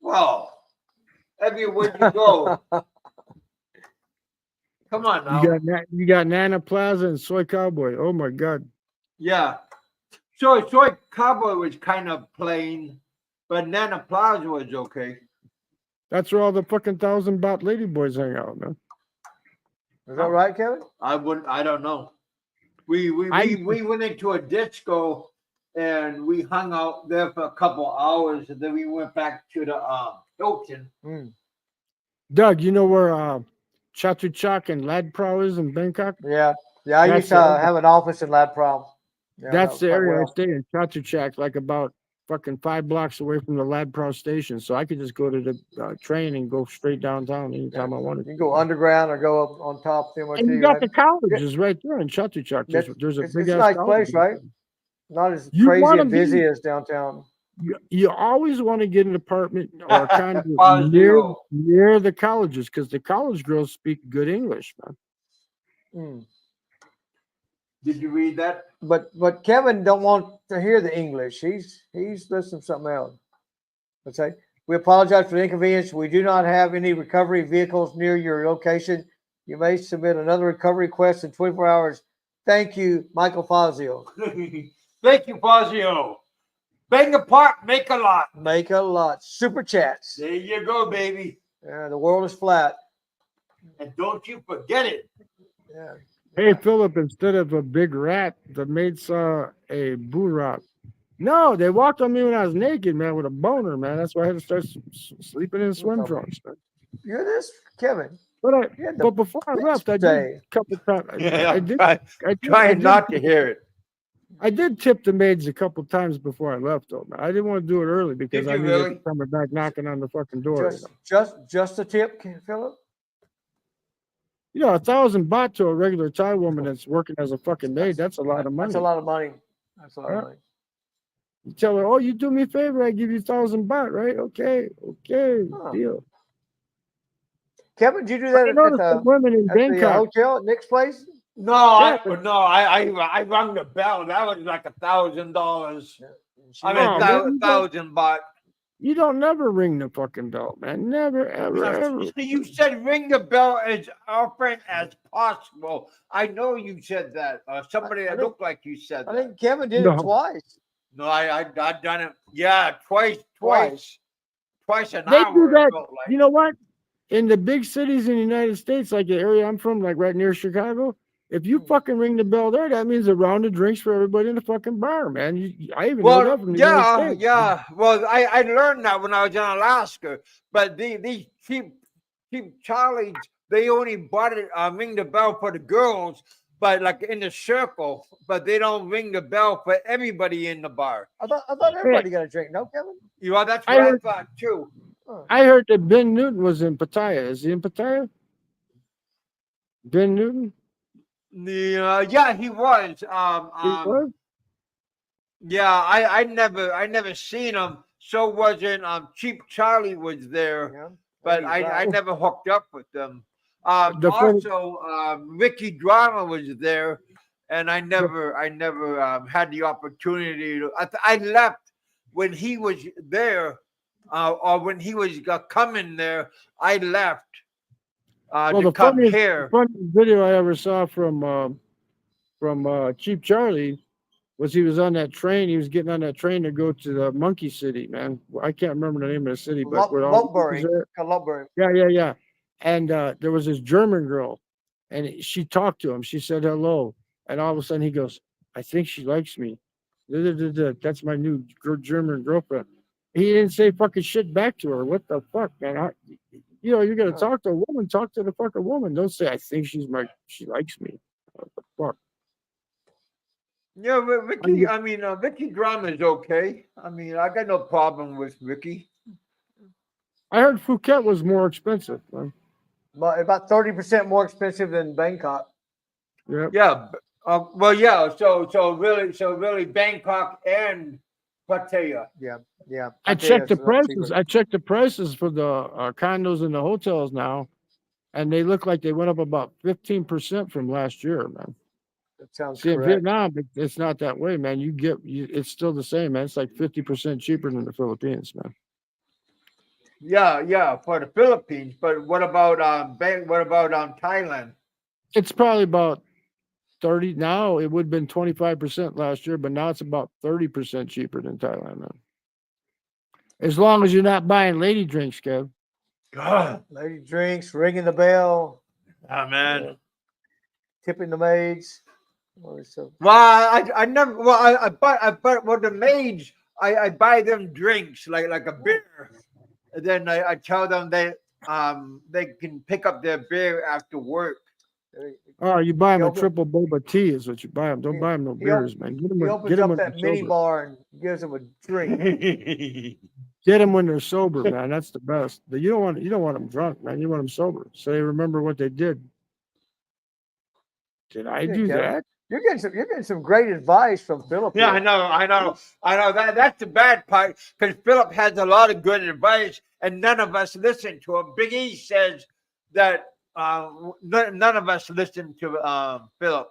Well, everywhere you go. Come on now. You got Nana Plaza and Soy Cowboy. Oh my god. Yeah. So Cowboy was kind of plain, but Nana Plaza was okay. That's where all the fucking 1,000 baht ladyboys hang out, man. Is that right, Kevin? I don't know. We I- went into a disco and we hung out there for a couple hours, and then we went back to the Hilton. Mm. Doug, you know where Chatuchak and Ladprow is in Bangkok? Yeah. Yeah, I That's used to the area. have an office in Ladprow. Yeah, That's the quite area I well. stay in, Chatuchak, like about fucking 5 blocks away from the Ladprow station. So I could just go to the train and go straight downtown anytime I wanted. You can go underground or go up on top of the MRT. And you got right? the colleges right there in Chatuchak. There's a It's big a ass nice college. place, right? Not as You crazy wanna and busy be- as downtown. You always want to get an apartment or a condo Positive. near the colleges because the college girls speak good English, man. Mm. Did you read that? But Kevin don't want to hear the English. He's listening to something else. Let's say we apologize for the inconvenience. We do not have any recovery vehicles near your location. You may submit another recovery request in 24 hours. Thank you, Michael Fazio. Thank you, Fazio. Bang a pot, make a lot. Make a lot. Super chats. There you go, baby. Yeah, the world is flat. And don't you forget it. Yeah. Hey, Philip, instead of a big rat, the maid saw a burrat. No, they walked on me when I was naked, man, with a boner, man. That's why I had to start sleeping in swim Okay. trunks, man. You're this, Kevin. But You had the but before I left, I did day. a couple times. Yeah, I did trying not to hear it. I did tip the maids a couple times before I left, though, man. I didn't want to do it early because Did I you knew they really? were coming back knocking on the fucking door. Just a tip, Philip. You know, 1,000 baht to a regular Thai woman that's working as a fucking maid, that's a lot of money. That's a lot of money. That's a lot Yeah. of money. You tell her, oh, you do me a favor, I give you 1,000 baht, right? Okay, Huh. deal. Kevin, did you do that I at noticed the the, women in at the Bangkok. hotel at Nick's place? No, Yeah. I rung the bell. That was like $1,000. I mean, Oh, man, 1,000 baht. You don't never ring the fucking bell, man. Never, ever, ever. You said ring the bell as often as possible. I know you said that. Somebody that think- looked like you said I that. think Kevin did No. it twice. No, I've done it. Yeah, twice an They hour. do it that. felt like. You know what? In the big cities in the United States, like the area I'm from, like right near Chicago, if you fucking ring the bell there, that means a round of drinks for everybody in the fucking bar, man. I even know that Well, from the United yeah, States. yeah. Well, I learned that when I was in Alaska. But these cheap Charlies, they only bought it, ring the bell for the girls, but like in the circle. But they don't ring the bell for everybody in the bar. I thought everybody got a drink. No, Kevin? You know, that's I what I heard- thought too. I heard that Ben Newton was in Pattaya. Is he in Pattaya? Ben Newton? Yeah, he was. He was? Yeah, I never seen him. So wasn't Cheap Charlie was there, Yeah. but He's I out. never hooked up with them. The funny- Also, Ricky Drama was there, and I never had the opportunity to. I left when he was there, or when he was coming there. I left Well, to the come funniest, here. funniest video I ever saw from Cheap Charlie was he was on that train. He was getting on that train to go to the Monkey City, man. I can't remember the name of the city, but with all the Lopbury. peoples there. Lopbury. Yeah. And there was this German girl, and she talked to him. She said hello, and all of a sudden he goes, "I think she likes me. That's my new German girlfriend." He didn't say fucking shit back to her. What the fuck, man? You're gonna talk to a woman. Talk to the fucking woman. Don't say I think she likes me. What the fuck? Yeah, Ricky. I mean, Ricky Drama is okay. I mean, I got no problem with Ricky. I heard Phuket was more expensive, man. But about 30% more expensive than Bangkok. Yeah. Yeah. Well, yeah. So really, Bangkok and Pattaya. Yeah. I checked the Pattaya's a lot prices. cheaper. I checked the prices for the condos and the hotels now, and they look like they went up about 15% from last year, man. That sounds See, in correct. Vietnam, it's not that way, man. It's still the same, man. It's like 50% cheaper than the Philippines, man. Yeah, for the Philippines. But what about Thailand? It's probably about 30 now. It would have been 25% last year, but now it's about 30% cheaper than Thailand, man. As long as you're not buying lady drinks, Kev. God, Lady drinks, ringing the bell, man. tipping the maids. So Well, I never. Well, I buy well the maids. I buy them drinks like a beer, and then I tell them they can pick up their beer after work. Oh, you buy them a open- triple boba tea is what you buy them. Don't He- buy them no he op- beers, man. he opens up that mini bar and gives them a drink. Get them when they're sober, man. That's the best. But you don't want them drunk, man. You want them sober, so they remember what they did. Did I do Kevin, that? You're getting some great advice from Philip. Yeah, I know. That's the bad part because Philip has a lot of good advice, and none of us listen to him. Big E says that none of us listen to Philip.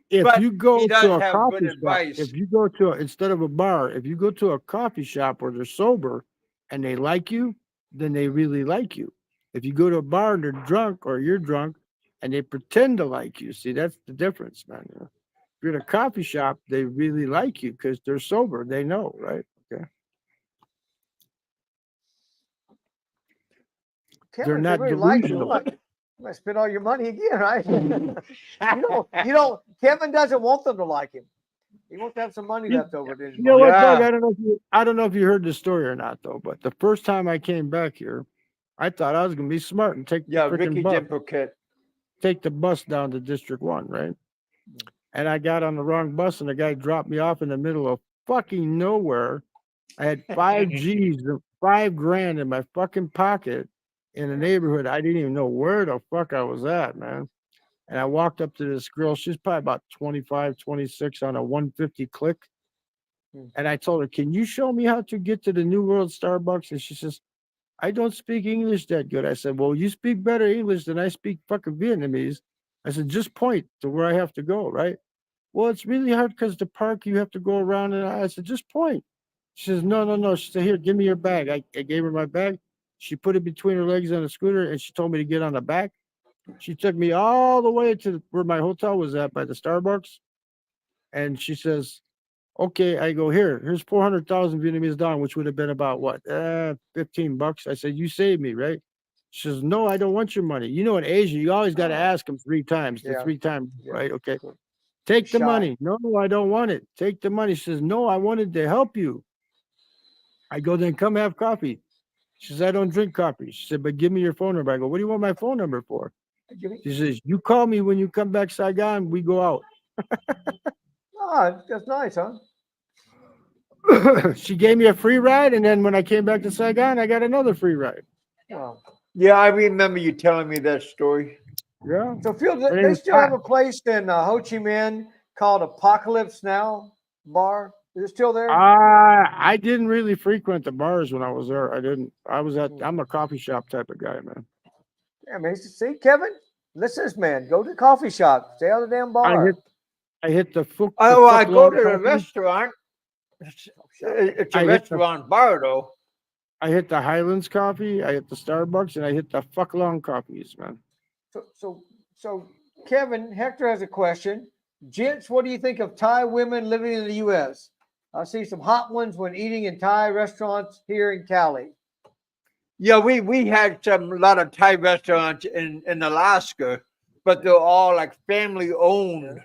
If But you go he does to a have coffee good shop, advice. if you go to instead of a bar, if you go to a coffee shop where they're sober and they like you, then they really like you. If you go to a bar and they're drunk or you're drunk and they pretend to like you, see that's the difference, man. You know? If you're at a coffee shop, they really like you because they're sober. They know, right? Okay. Kevin, They're if not they really like you, delusional. you might spend all your money again, right? you know, Kevin doesn't want them to like him. He wants to have some money left over. You know what, Doug? Yeah. I don't know if you heard the story or not, though. But the first time I came back here, I thought I was gonna be smart and take the freaking Ricky bus, Jimpoket. take the bus down to District 1, right? And I got on the wrong bus, and the guy dropped me off in the middle of fucking nowhere. I had 5 G's, $5,000 in my fucking pocket in a neighborhood I didn't even know where the fuck I was at, man. And I walked up to this girl. She's probably about 25, 26 on a 150 click. And I told her, "Can you show me how to get to the New World Starbucks?" And she says, "I don't speak English that good." I said, "Well, you speak better English than I speak fucking Vietnamese." I said, "Just point to where I have to go, right?" "Well, it's really hard because the park you have to go around." And I said, "Just point." She says, "No, no, no." She said, "Here, give me your bag." I gave her my bag. She put it between her legs on the scooter and she told me to get on the back. She took me all the way to where my hotel was at by the Starbucks. And she says, "Okay." I go, here's 400,000 Vietnamese dong, which would have been about what, $15. I said, "You saved me, right?" She says, "No, I don't want your money." You know, in Asia, you always got to ask them 3 times, the Yeah. 3 times, Yeah. right? Okay. Take the Shy. money. "No, I don't want it." "Take the money." She says, "No, I wanted to help you." I go, "Then come have coffee." She says, "I don't drink coffee." She said, "But give me your phone number." I go, "What do you want my phone number for?" She says, "You call me when you come back Saigon, we go out." Oh, that's nice, huh? She gave me a free ride, and then when I came back to Saigon, I got another free ride. Wow. Yeah, I remember you telling me that story. Yeah. So, Phil, Her name they is still have Pat. a place in Ho Chi Minh called Apocalypse Now Bar. Is it still there? I didn't really frequent the bars when I was there. I didn't. I'm a coffee shop type of guy, man. Yeah, man. See, Kevin, listen to this man. Go to the coffee shop. Stay out of the damn I bar. hit the foot. Oh, I go to the restaurant. It's a restaurant bar, though. I hit the Highlands Coffee. I hit the Starbucks, and I hit the Fuck Long Coffees, man. So, Kevin, Hector has a question. Gents, what do you think of Thai women living in the U.S.? I see some hot ones when eating in Thai restaurants here in Cali. Yeah, we had a lot of Thai restaurants in Alaska, but they're all like family owned.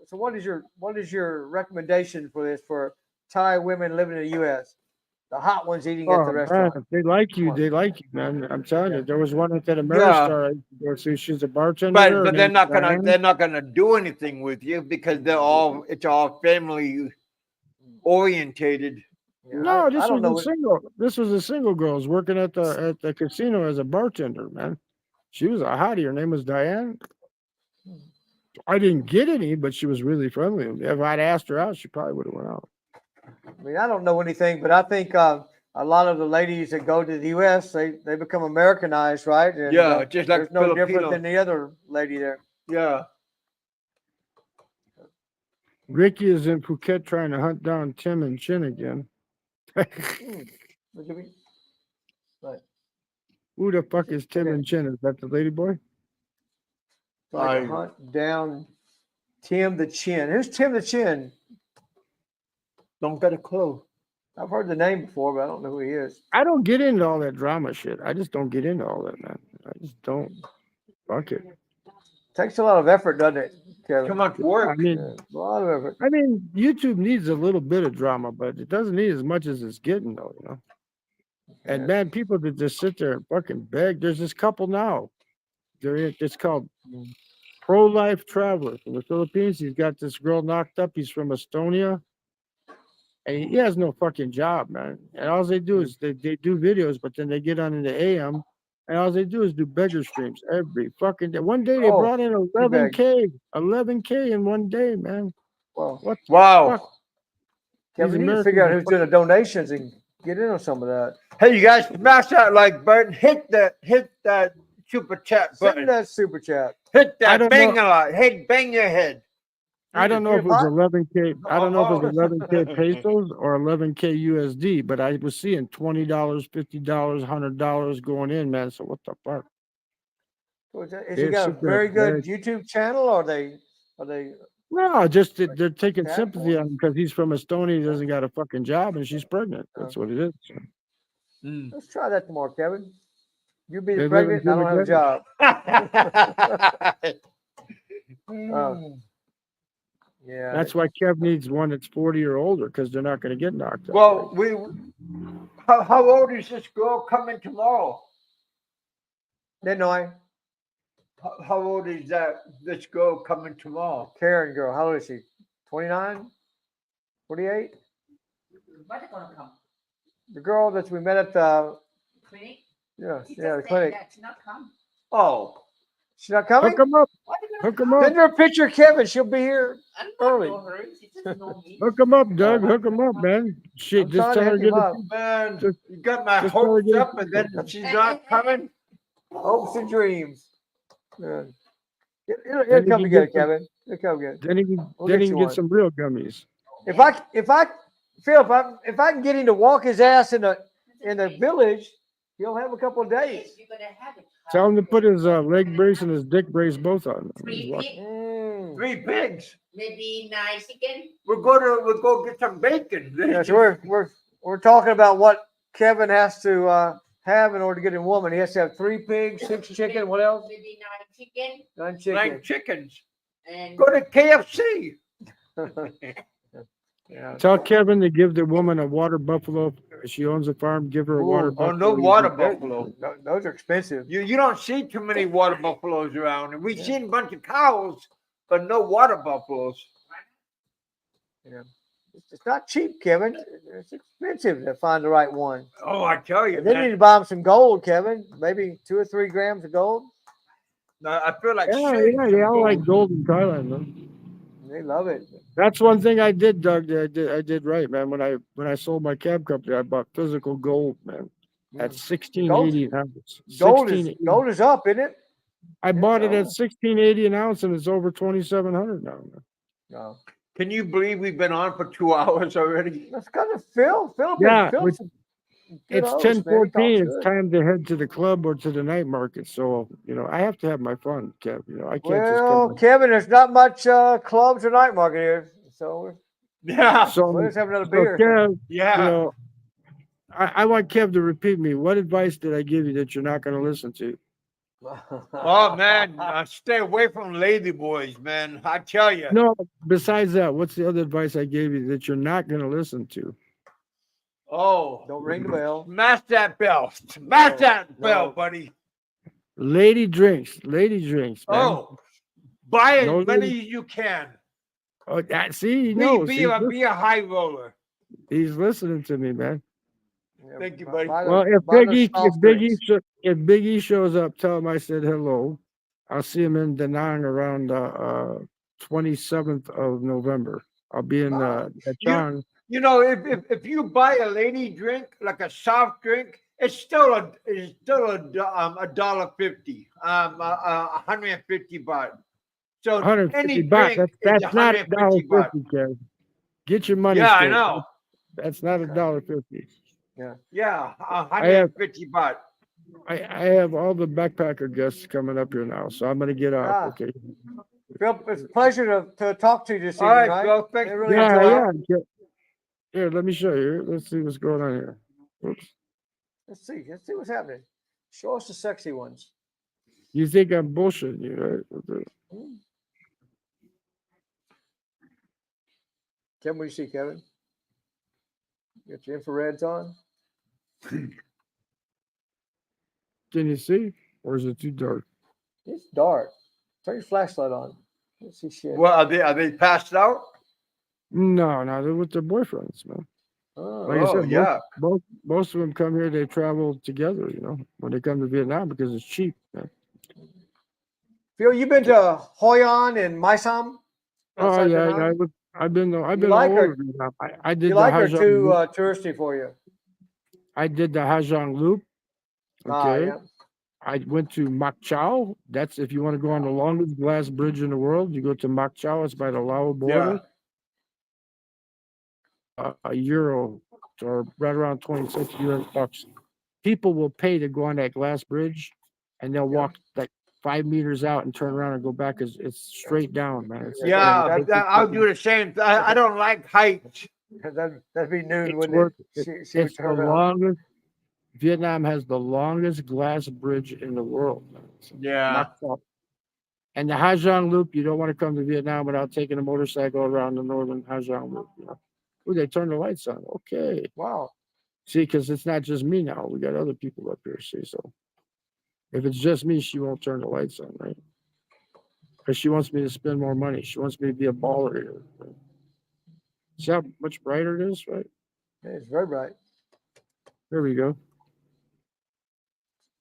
So what is your recommendation for this for Thai women living in the U.S.? The hot ones eating at the restaurant. Man, if they like you, man. I'm telling you, there was one at that Ameristar. She's a bartender. But they're not gonna do anything with you because it's all family orientated. Yeah, No, this was a single girl who's working at the casino as a bartender, man. She was a hottie. Her name was Diane. I didn't get any, but she was really friendly. If I'd asked her out, she probably would have went out. I mean, I don't know anything, but I a lot of the ladies that go to the U.S. they become Americanized, right? And, Yeah, just like there's no different Filipino. than the other lady there. Yeah. Ricky is in Phuket trying to hunt down Tim and Chin again. Look at me. Right. Who the fuck is Tim Okay. and Chin? Is that the lady boy? Trying to hunt down Tim the Chin. Who's Tim the Chin? Don't get a clue. I've heard the name before, but I don't know who he is. I don't get into all that drama shit. I just don't get into all that, man. I just don't. Fuck it. Takes a lot of effort, doesn't it, Kevin? Too much I work. mean, Yeah, a lot of effort. YouTube needs a little bit of drama, but it doesn't need as much as it's getting, though. You know. And Yeah. man, people that just sit there and fucking beg. There's this couple now. It's called Pro-Life Traveler from the Philippines. He's got this girl knocked up. He's from Estonia. And he has no fucking job, man. And all they do is they do videos, but then they get on into AM, and all they do is do beggar streams every fucking day. One day they Oh, brought in 11K in one day, man. Well, What the Wow. fuck? Kevin, These you need to figure out Americans who's doing the donations and get in on some of that. Hey, you guys, smash that like button. Hit that super chat Send button. that super chat. Hit I that. don't Bang know. a lot. Hey, bang your head. I don't know if it was 11K. I don't know if it was Oh. 11K pesos or 11K USD, but I was seeing $20, $50, $100 going in, man. So what the fuck? Has he got a very good YouTube channel, or are they? No, just they're taking Cat sympathy boy? on him because he's from Estonia. He doesn't got a fucking job, and she's pregnant. That's what it is. Let's try that tomorrow, Kevin. You be They the pregnant, and I don't have a job. Yeah. That's why Kev needs one that's 40 or older because they're not going to get knocked up. Well, how old is this girl coming tomorrow? Ninoy, How old is this girl coming tomorrow? Karen girl, how old is she? 29? 48? Why they gonna come? The girl that we met at the Clinic? the She clinic. just said that she not come. Oh, She's not coming? Hook him up. Why they gonna Hook him come? up. Send her a picture of Kevin. She'll be here. I don't early. know her. She just know me. Hook him up, Doug. Hook him up, man. Shit, I'm just trying to tell her hook get him up. man, Just- you got my just tell her hopes get- up, and then she's not coming. Hopes and dreams. Yeah. It'll Then come you together, get some- Kevin. It'll come together. Then he can, We'll then get he can you get one. some real gummies. If I Phil, if I can get him to walk his ass in the village, he'll have a couple of days. Yes, you're gonna have it. Tell him to put his leg brace and his dick brace both on. Three pig, Mm. 3 pigs. maybe nice chicken. We'll go get some bacon. Yeah, so we're talking about what Kevin has to have in order to get a woman. He has to have 3 pigs, 6 chicken. What else? Maybe 9 chicken 9 chicken. Like chickens. and Go to KFC. Yeah. Tell Kevin to give the woman a water buffalo. She owns a farm. Give her a water Ooh, Oh, buffalo. no water Those- buffalo. Those are expensive. You don't see too many water buffaloes around. And we've Yeah. seen a bunch of cows, but no water buffaloes. It's not cheap, Kevin. It's expensive to find the right one. Oh, I tell you, And then you man. need to buy him some gold, Kevin. Maybe 2 or 3 grams of gold. No, I feel like Yeah, shooting yeah, some they all like gold. gold in Thailand, man. They love it. That's one thing I did, Doug. That I did right, man. When I sold my cab company, I bought physical gold, man. At 1680 an ounce. Gold 1680. is up, isn't it? I bought it at gold. 1680 an ounce, and it's over 2700 now. Man. No. Can you believe we've been on for 2 hours already? That's kind of Phil. Yeah, Phil's which- a good It's host, man. He 10:14. talks It's good. time to head to the club or to the night market. So I have to have my fun, Kev. I can't just Well, come. Kevin, there's not much clubs or night market here, so Yeah. So, we'll just have another so beer. Kev, Yeah. I want Kev to repeat me. What advice did I give you that you're not going to listen to? Oh, man. Stay away from lazy boys, man. I tell you. No, besides that, what's the other advice I gave you that you're not going to listen to? Oh. Don't ring the bell. Smash that bell. Smash that bell, no. buddy. Lady drinks, man. Oh. Buy as No many lady- as you can. Oh, see, he knows. Be a high roller. He's listening to me, man. Yeah, Thank you, buy- buddy. buy the- Well, if buy Big the E, soft drinks. if Big E shows up, tell him I said hello. I'll see him in Da Nang around 27th of November. I'll be in Wow. Chang You know, if you buy a lady drink like a soft drink, it's still a $1.50, 150 baht. So 150 any baht. drink is That's not a dollar 150 baht. 50, Kev. Get your money Yeah, I straight. know. That's not a dollar 50. Yeah, I have 150 baht. I have all the backpacker guests coming up here now, so I'm gonna get off. Ah. Okay. Phil, it's a pleasure to talk to you this All evening, right, right? Phil. Thanks I for really coming enjoyed out. it. Yeah. Here, let me show you. Let's see what's going on here. Oops. Let's see what's happening. Show us the sexy ones. You think I'm bullshitting you, right? Kevin, what do you see, Kevin? You got your infrareds on? Can you see? Or is it too dark? It's dark. Turn your flashlight on. Let's see shit. Well, are they passed out? No, they're with their boyfriends, man. Oh, Like I said, yeah. most of them come here, they travel together, when they come to Vietnam because it's cheap, man. Phil, you been to Hoi An and Mai Sam? Oh Outside yeah, Vietnam? I've been all like her? over Vietnam. I did You the like her Hajong too Loop. touristy for you? I did the Hajong Loop. Okay. Yeah. I went to Mak Chau. That's if you want to go on the longest glass bridge in the world, you go to Mak Chau. It's by the Lao border. A euro or right around 26 US bucks. People will pay to go on that glass bridge, and they'll walk like 5 meters out and turn around and go back because it's straight down, man. Yeah, I'll do the same. I don't like heights. That'd be noon, It's wouldn't it? She would It's the turn around. longest. Vietnam has the longest glass bridge in the world. Yeah. Mak Chau. And the Hajong Loop, you don't want to come to Vietnam without taking a motorcycle around the northern Hajong Loop. Ooh, they turn the lights on. Okay. Wow. See, because it's not just me now. We got other people up here. See, so if it's just me, she won't turn the lights on, right? Because she wants me to spend more money. She wants me to be a baller here. Right? See how much brighter it is, right? Yeah, it's very bright. There we go.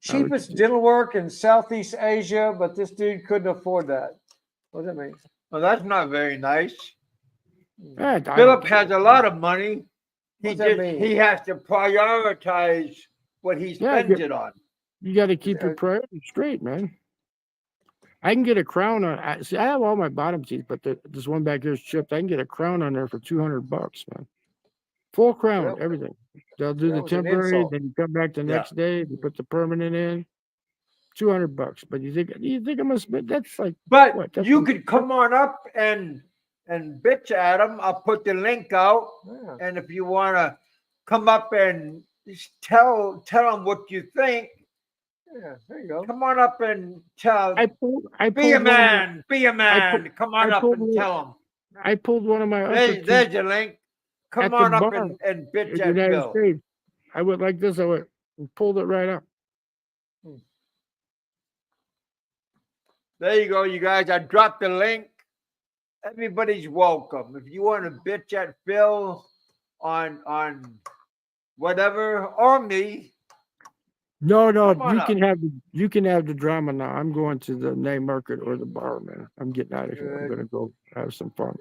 Cheapest dental work in Southeast Asia, but this dude couldn't afford that. What does that mean? Well, that's not very nice. Yeah, Philip has a lot of money. What does that mean? He has to prioritize what he spends it on. You got to keep your priorities straight, man. I can get a crown on. I have all my bottom teeth, but this one back here is chipped. I can get a crown on there for $200, man. Full crown, Really? everything. They'll do That the was an temporary, insult. then you come back the next day. They put the permanent in. $200. But you think I'm gonna spend? That's like. But what? That's you could come on up and bitch at him. I'll put the link out, and if you want to come up and tell them what you think. Yeah, there you go. Come on up and tell. Be a man. Be a man. Come on up and tell them. I pulled one of my upper teeth. There's your link. Come on up and bitch at United Bill. States. I went like this. I went and pulled it right up. There you go, you guys. I dropped the link. Everybody's welcome. If you want to bitch at Phil on whatever or me. No, you can have the drama now. I'm going to the night market or the bar, man. I'm getting out of here. I'm gonna go have some fun.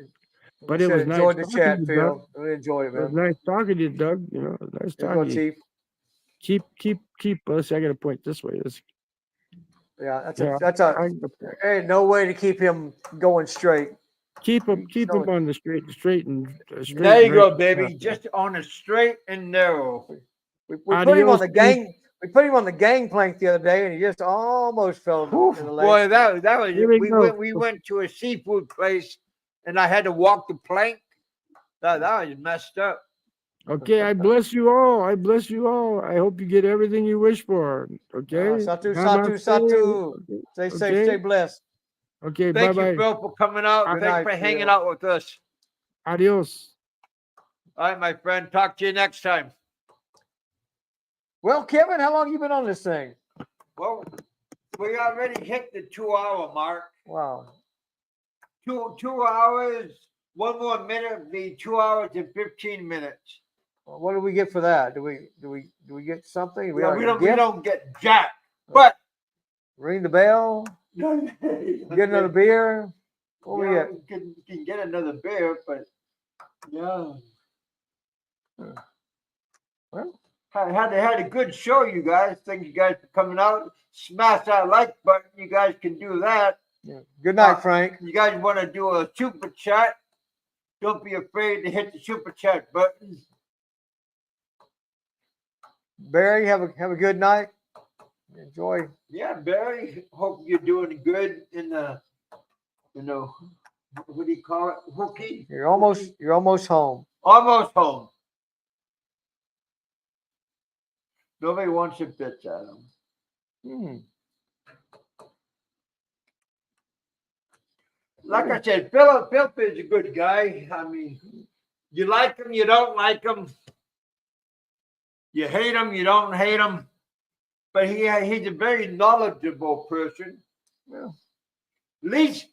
But it was nice. Enjoyed the chat, Phil. Really enjoyed it, man. It was nice talking to you, Doug. Nice talking to you. Keep. Let's see, I got to point this way. Yeah, ain't no way to keep him going straight. Keep him on the straight and straight. There you go, baby. Just on a straight and narrow. We put him on the gang. We put him on the gangplank the other day, and he just almost fell in the lake. Boy, that was we went to a seafood place, and I had to walk the plank. That was messed up. Okay, I bless you all. I bless you all. I hope you get everything you wish for. Okay. Satu. Stay safe. Stay blessed. Okay. Thank bye-bye. you, Phil, for coming out. Thanks for hanging out with us. Adios. All right, my friend. Talk to you next time. Well, Kevin, how long you been on this thing? Well, we already hit the 2-hour mark. Wow. 2 hours. 1 more minute would be 2 hours and 15 minutes. Well, what do we get for that? Do we get something? We don't get jack. But ring the bell. Get another beer. What we get? Can get another beer, but yeah. Well, had a good show, you guys. Thank you guys for coming out. Smash that like button. You guys can do that. yeah. Good night, Frank. You guys want to do a super chat? Don't be afraid to hit the super chat button. Barry, have a good night. Enjoy. Yeah, Barry. Hope you're doing good in the, what do you call it? Hooky. You're almost home. Almost home. Nobody wants a bitch at him. Hmm. Like I said, Philip is a good guy. I mean, you like him, you don't like him. You hate him, you don't hate him. But he's a very knowledgeable person. Well, At least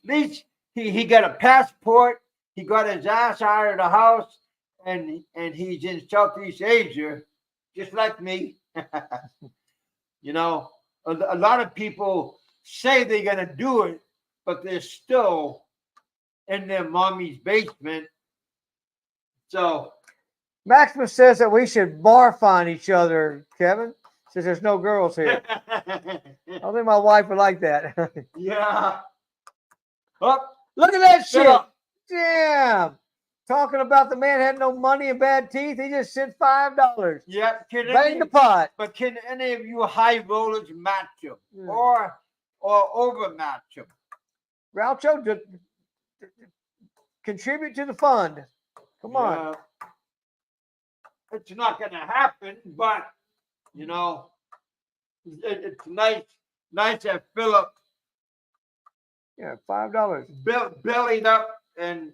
he got a passport. He got his ass out of the house, and he's in Southeast Asia, just like me. You know, a lot of people say they're gonna do it, but they're still in their mommy's basement. So Maximus says that we should bar find each other, Kevin. Says there's no girls here. I don't think my wife would like that. yeah. Oh, Look at that shit. Philip. Damn. Talking about the man had no money and bad teeth. He just sent $5. Yeah. Bang the pot. But can any of you high rollers match him Yeah. or overmatch him? Groucho, contribute to the fund. Come on. Yeah. It's not going to happen, but you know, it's nice that Philip Yeah, $5. bellied up and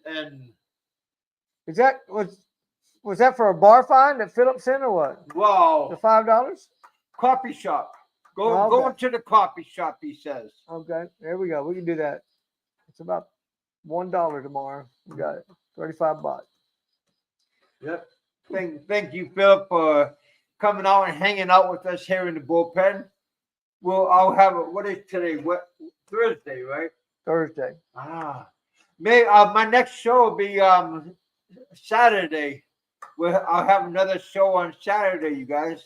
Is that was that for a bar fine that Philip sent or what? The wow, $5? coffee shop. Okay. Go into the coffee shop, he says. Okay, there we go. We can do that. It's about $1 tomorrow. We got it. 35 baht. Yep. Thank you, Philip, for coming out and hanging out with us here in the bullpen. I'll have what is today? What Thursday, right? Thursday. My next show will be Saturday. I'll have another show on Saturday, you guys.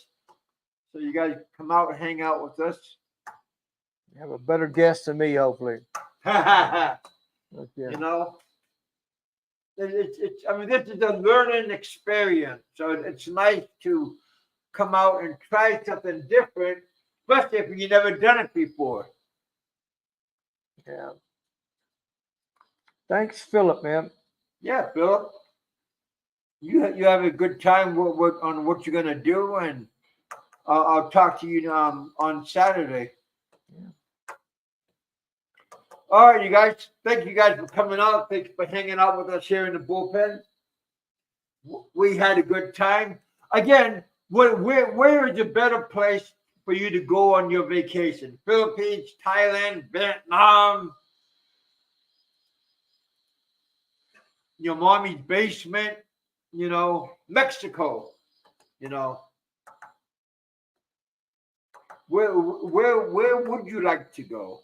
So you guys come out and hang out with us. You have a better guest than me, hopefully. You Yeah. know, it's. I mean, this is a learning experience, so it's nice to come out and try something different, especially if you never done it before. Yeah. Thanks, Philip, man. Yeah, Philip. You have a good time on what you're gonna do, and I'll talk to you on Saturday. Yeah. All right, you guys. Thank you guys for coming out. Thanks for hanging out with us here in the bullpen. We had a good time. Again, where is a better place for you to go on your vacation? Philippines, Thailand, Vietnam, your mommy's basement, Mexico, Where would you like to go?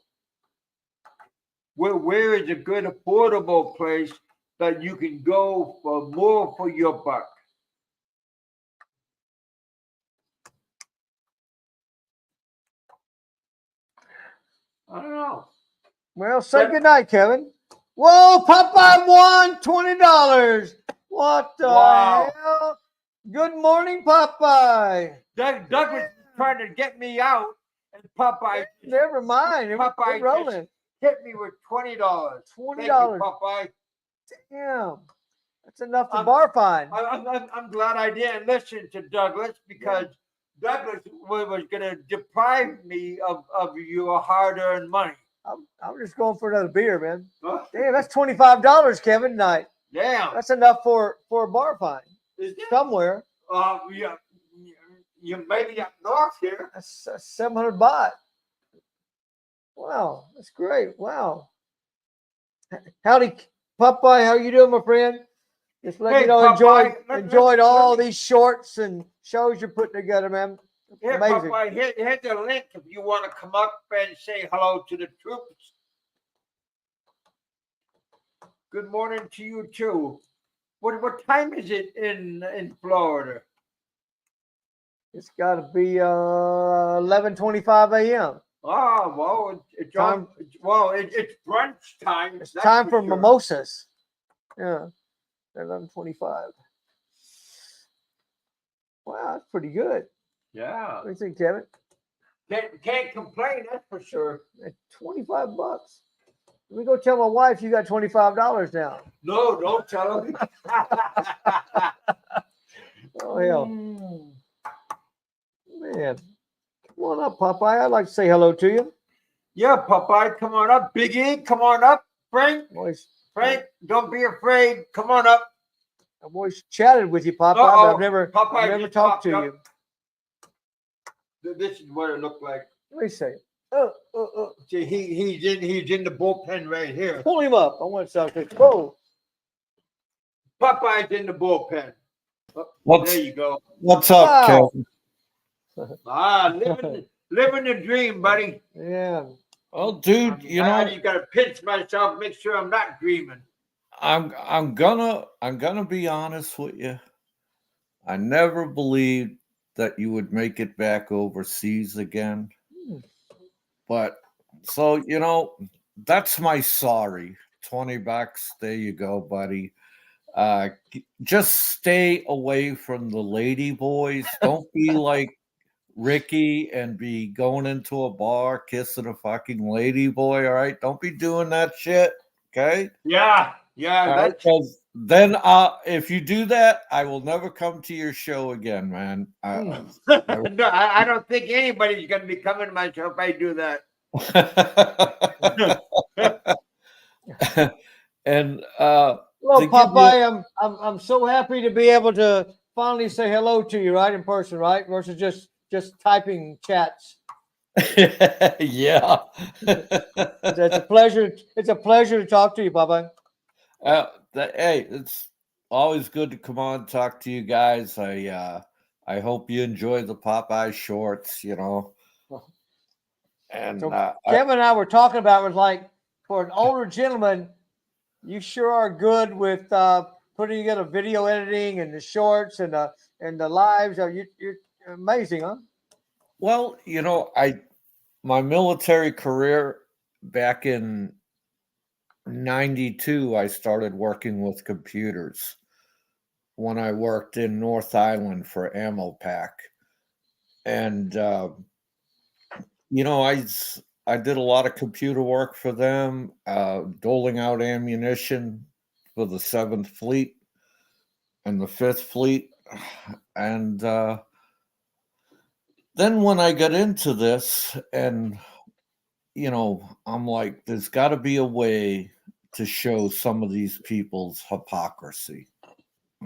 Where is a good affordable place that you can go for more for your buck? I don't know. Well, say goodnight, Kevin. Whoa, Popeye won $20. What the hell? Good morning, Popeye. Doug was trying to get me out, and Popeye. Never mind. Popeye We're rolling. Hit me with $20. $20. Thank you, Popeye. Damn. That's enough to bar fine. I'm glad I didn't listen to Douglas because Douglas was going to deprive me of your hard-earned money. I'm just going for another beer, man. Damn, that's $25, Kevin, tonight. Damn. That's enough for a bar fine. Is it? Somewhere. Yeah. You maybe up north here. That's 700 baht. Wow, that's great. Wow. Howdy, Popeye. How you doing, my friend? Just let you know, Popeye, enjoyed all these shorts and shows you're putting together, man. Here, Amazing. Popeye, here's the link if you want to come up and say hello to the troops. Good morning to you too. What time is it in Florida? It's got to be 11:25 a.m. Oh well, it's Time- it's brunch time. It's that's time for sure. mimosas. Yeah, 11:25. Wow, that's pretty good. Yeah, What do you think, Kevin? can't complain. That's for sure. At $25. Let me go tell my wife you got $25 now. No, don't tell him. Oh hell, Mm. man! Come on up, Popeye. I'd like to say hello to you. Yeah, Popeye, come on up. Big E, come on up. Frank, Always, don't be afraid. Come on up. I've always chatted with you, Popeye, but Uh-oh, I've never Popeye just talked to popped you. This is what it looked like. Let me say, See, he's in the bullpen right here. pull him up. I want something. Whoa! Popeye's in the bullpen. Oh, there you go. What's up, Wow. Kevin? Living the dream, buddy. Yeah. Well, dude, you I know, just gotta pinch myself, make sure I'm not dreaming. I'm gonna be honest with you. I never believed that you would make it back overseas again. But so, you know, that's my sorry. $20. There you go, buddy. Just stay away from the lady boys. Don't be like Ricky and be going into a bar kissing a fucking lady boy. All right, don't be doing that shit. Okay. Yeah, All right, that's 'cause then, if you do that, I will never come to your show again, man. no, I don't think anybody's gonna be coming to my show if I do that. And Well, to give Popeye, I'm so happy to be able to finally say hello to you, right, in person, right, versus just typing chats. yeah. It's a pleasure. It's a pleasure to talk to you, Popeye. Hey, it's always good to come on and talk to you guys. I hope you enjoy the Popeye shorts, you know. And So Kevin and I were talking about was like, for an older gentleman, you sure are good with putting together video editing and the shorts and the lives. You're amazing, huh? well, you know, my military career back in 92, I started working with computers when I worked in North Island for Ammo Pack. And you know, I did a lot of computer work for them, doling out ammunition for the 7th Fleet and the 5th Fleet. And then when I got into this, and, you know, I'm like, there's got to be a way to show some of these people's hypocrisy.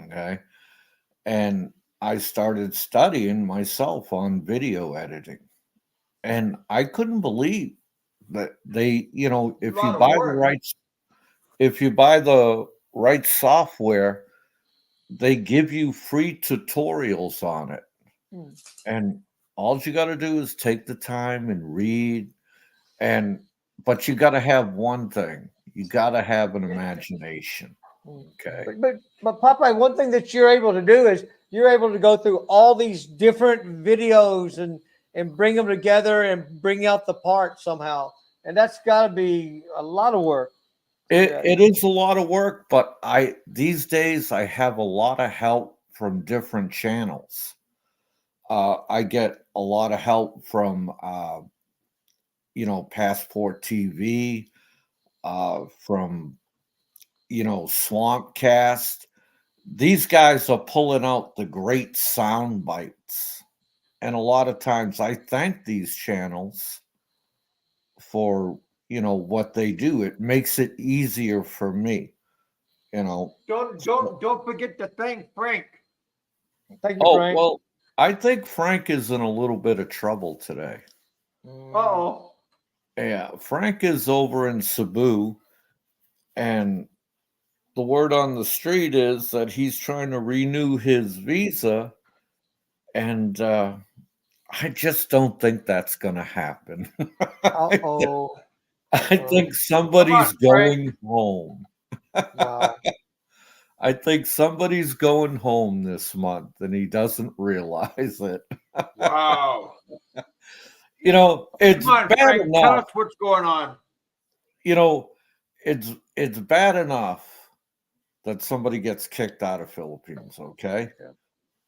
Okay. And I started studying myself on video editing. And I couldn't believe that they, you know, if you buy the right software, they give you free tutorials on it. And all you got to do is take the time and read. But you got to have one thing. You got to have an imagination. Okay. But Popeye, one thing that you're able to do is you're able to go through all these different videos and bring them together and bring out the parts somehow. And that's got to be a lot of work. It is a lot of work, but these days I have a lot of help from different channels. I get a lot of help from you know, Passport TV, from, you know, Swampcast. These guys are pulling out the great sound bites. And a lot of times I thank these channels for, you know, what they do. It makes it easier for me, you know. Don't forget to thank Frank. Thank you, Frank. Well, I think Frank is in a little bit of trouble today. Uh-oh. Yeah, Frank is over in Cebu, and the word on the street is that he's trying to renew his visa, and I just don't think that's going to happen. Uh-oh. I think somebody's Come on, Frank. going home. Wow. I think somebody's going home this month and he doesn't realize it. Wow. You know, it's Come on, bad Frank. Tell enough. us what's going on. You know, it's bad enough that somebody gets kicked out of Philippines, okay? Yeah.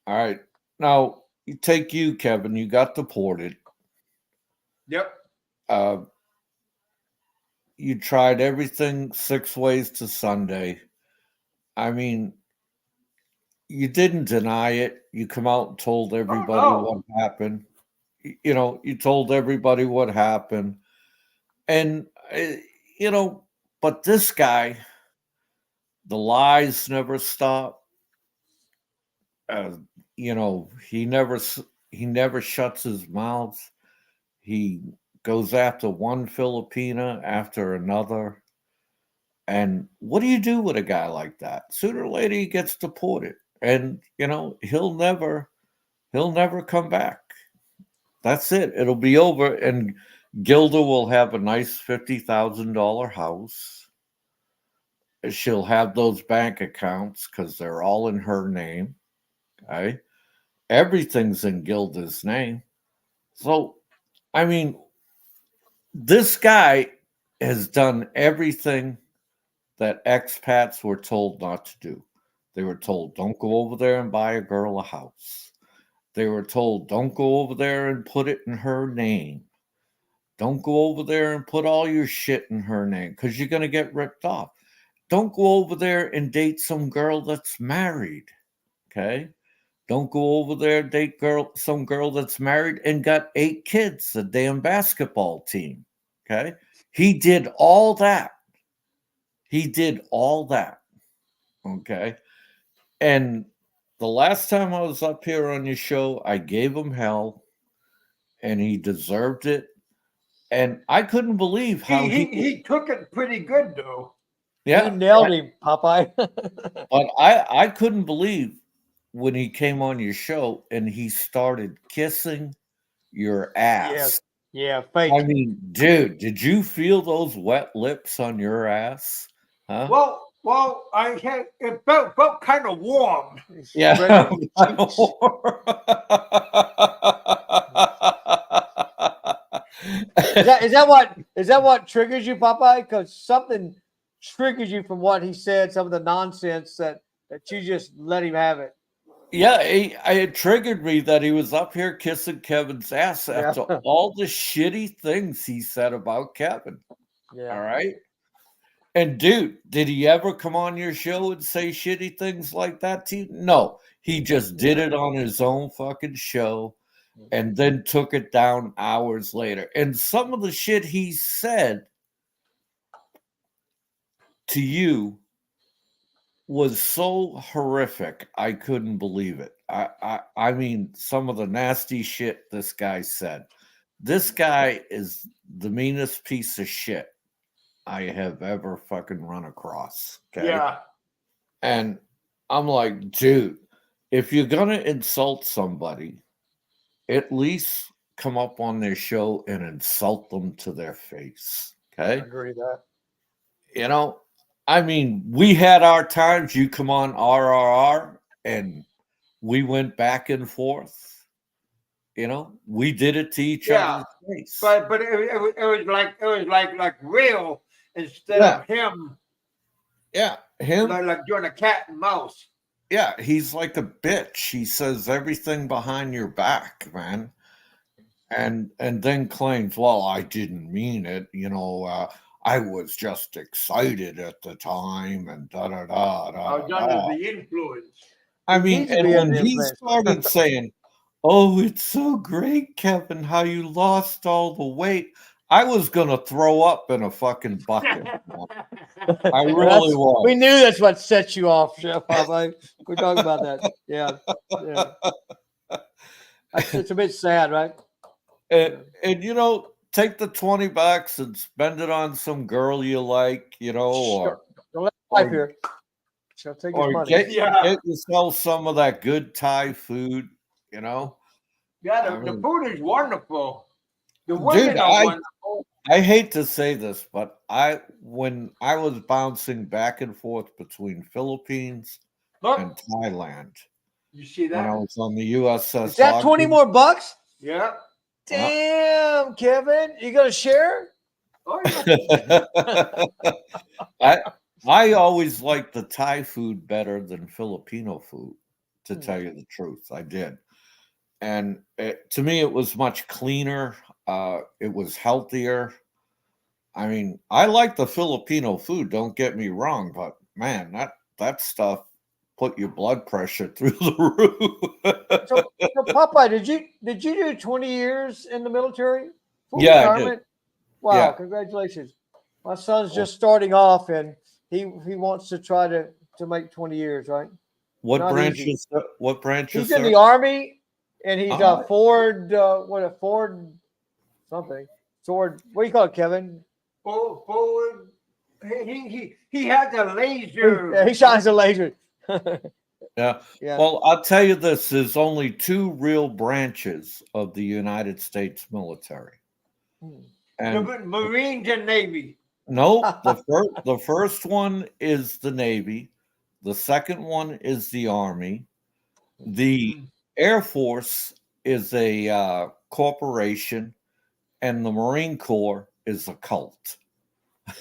All right. Now, you take you, Kevin, you got deported. Yep. Uh, you tried everything 6 ways to Sunday. I mean, you didn't deny it. You come out and told everybody no. what happened. You know, you told everybody what happened. And, you know, but this guy, the lies never stop. Uh, you know, he never shuts his mouth. He goes after one Filipina after another. And what do you do with a guy like that? Sooner or later he gets deported. And you know, he'll never come back. That's it. It'll be over. And Gilda will have a nice $50,000 house. She'll have those bank accounts because they're all in her name. Okay. Everything's in Gilda's name. So, I mean, this guy has done everything that expats were told not to do. They were told, don't go over there and buy a girl a house. They were told, don't go over there and put it in her name. Don't go over there and put all your shit in her name because you're going to get ripped off. Don't go over there and date some girl that's married. Okay. Don't go over there and date some girl that's married and got 8 kids, a damn basketball team. Okay. He did all that. He did all that. Okay. And the last time I was up here on your show, I gave him hell and he deserved it. And I couldn't believe how He took it pretty good though. You nailed him, Popeye. But I couldn't believe when he came on your show and he started kissing your ass. Yeah, fake. I mean, dude, did you feel those wet lips on your ass? Huh? Well, it felt kind of warm. Yeah. Is that what triggers you, Popeye? Because something triggers you from what he said, some of the nonsense that you just let him have it. Yeah, it triggered me that he was up here kissing Kevin's ass after all the shitty things he said about Kevin. Yeah. All right. And dude, did he ever come on your show and say shitty things like that to you? No, he just did it on his own fucking show and then took it down hours later. And some of the shit he said to you was so horrific, I couldn't believe it. I mean, some of the nasty shit this guy said. This guy is the meanest piece of shit I have ever fucking run across. Okay. Yeah. And I'm like, dude, if you're gonna insult somebody, at least come up on their show and insult them to their face. Okay. I agree with that. You know, I mean, we had our times. You come on RRR, and we went back and forth. You know, we did it to each other's face. But it was like real instead of him. Yeah, him like doing a cat and mouse. Yeah, he's like a bitch. He says everything behind your back, man, and then claims, "Well, I didn't mean it." You know, I was just excited at the time, and da da da da. I was under the influence. I mean, and when he started saying, "Oh, it's so great, Kevin, how you lost all the weight," I was gonna throw up in a fucking bucket. I really was. We knew that's what set you off, Chef Popeye. We're talking about that. Yeah. It's a bit sad, right? And you know, take the $20 and spend it on some girl you like, you know, or don't let life here. She'll take his money. Get yourself some of that good Thai food, you know. Yeah, the food is wonderful. The women are wonderful. I hate to say this, but when I was bouncing back and forth between Philippines Look, in Thailand you see when I that? was on the USS. Is that 20 Ogden. more bucks? Yeah. Damn, Kevin. You gonna share? Oh yeah. I always liked the Thai food better than Filipino food, to tell you the truth. I did. And to me, it was much cleaner. It was healthier. I mean, I like the Filipino food, don't get me wrong, but man, that stuff put your blood pressure through the roof. So Popeye, did you do 20 years in the military? Full Yeah, I did. retirement? Wow, Yeah. congratulations. My son's just starting off and he wants to try to make 20 years, right? What Not branch easy. is what branch He's is in there? the Army and he's Oh. Ford Ford something. Sword, what do you call it, Kevin? Forward. He has a laser. Yeah, he shines a laser. Yeah. Yeah. Well, I'll tell you this: there's only two real branches of the United States military, and Marines and Navy. no, the first one is the Navy, the second one is the Army, the Air Force is a corporation, and the Marine Corps is a cult.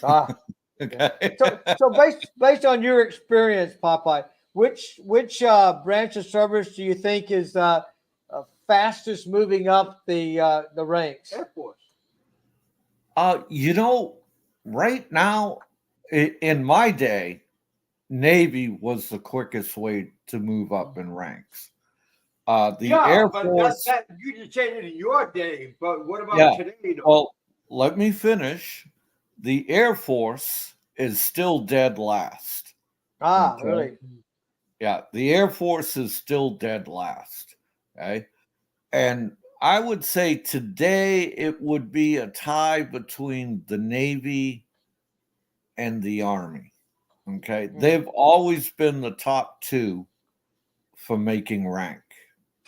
Ah. Okay. So based on your experience, Popeye, which branch of service do you think is fastest moving up the ranks? Air Force. You know, right now, in my day, Navy was the quickest way to move up in ranks. The Air but Force. you just said it in your day, but what about Yeah. today? Though? Well, let me finish. The Air Force is still dead last. Ah, Okay. really? Yeah, the Air Force is still dead last. Okay. And I would say today it would be a tie between the Navy and the Army. Okay. They've always been the top two for making rank.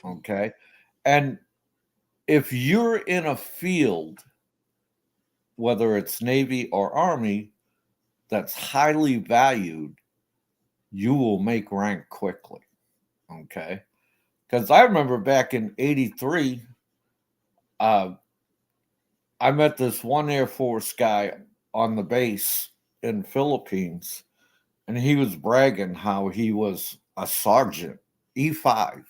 Okay. And if you're in a field, whether it's Navy or Army, that's highly valued, you will make rank quickly. Okay. Because I remember back in '83, I met this one Air Force guy on the base in Philippines, and he was bragging how he was a sergeant, E5.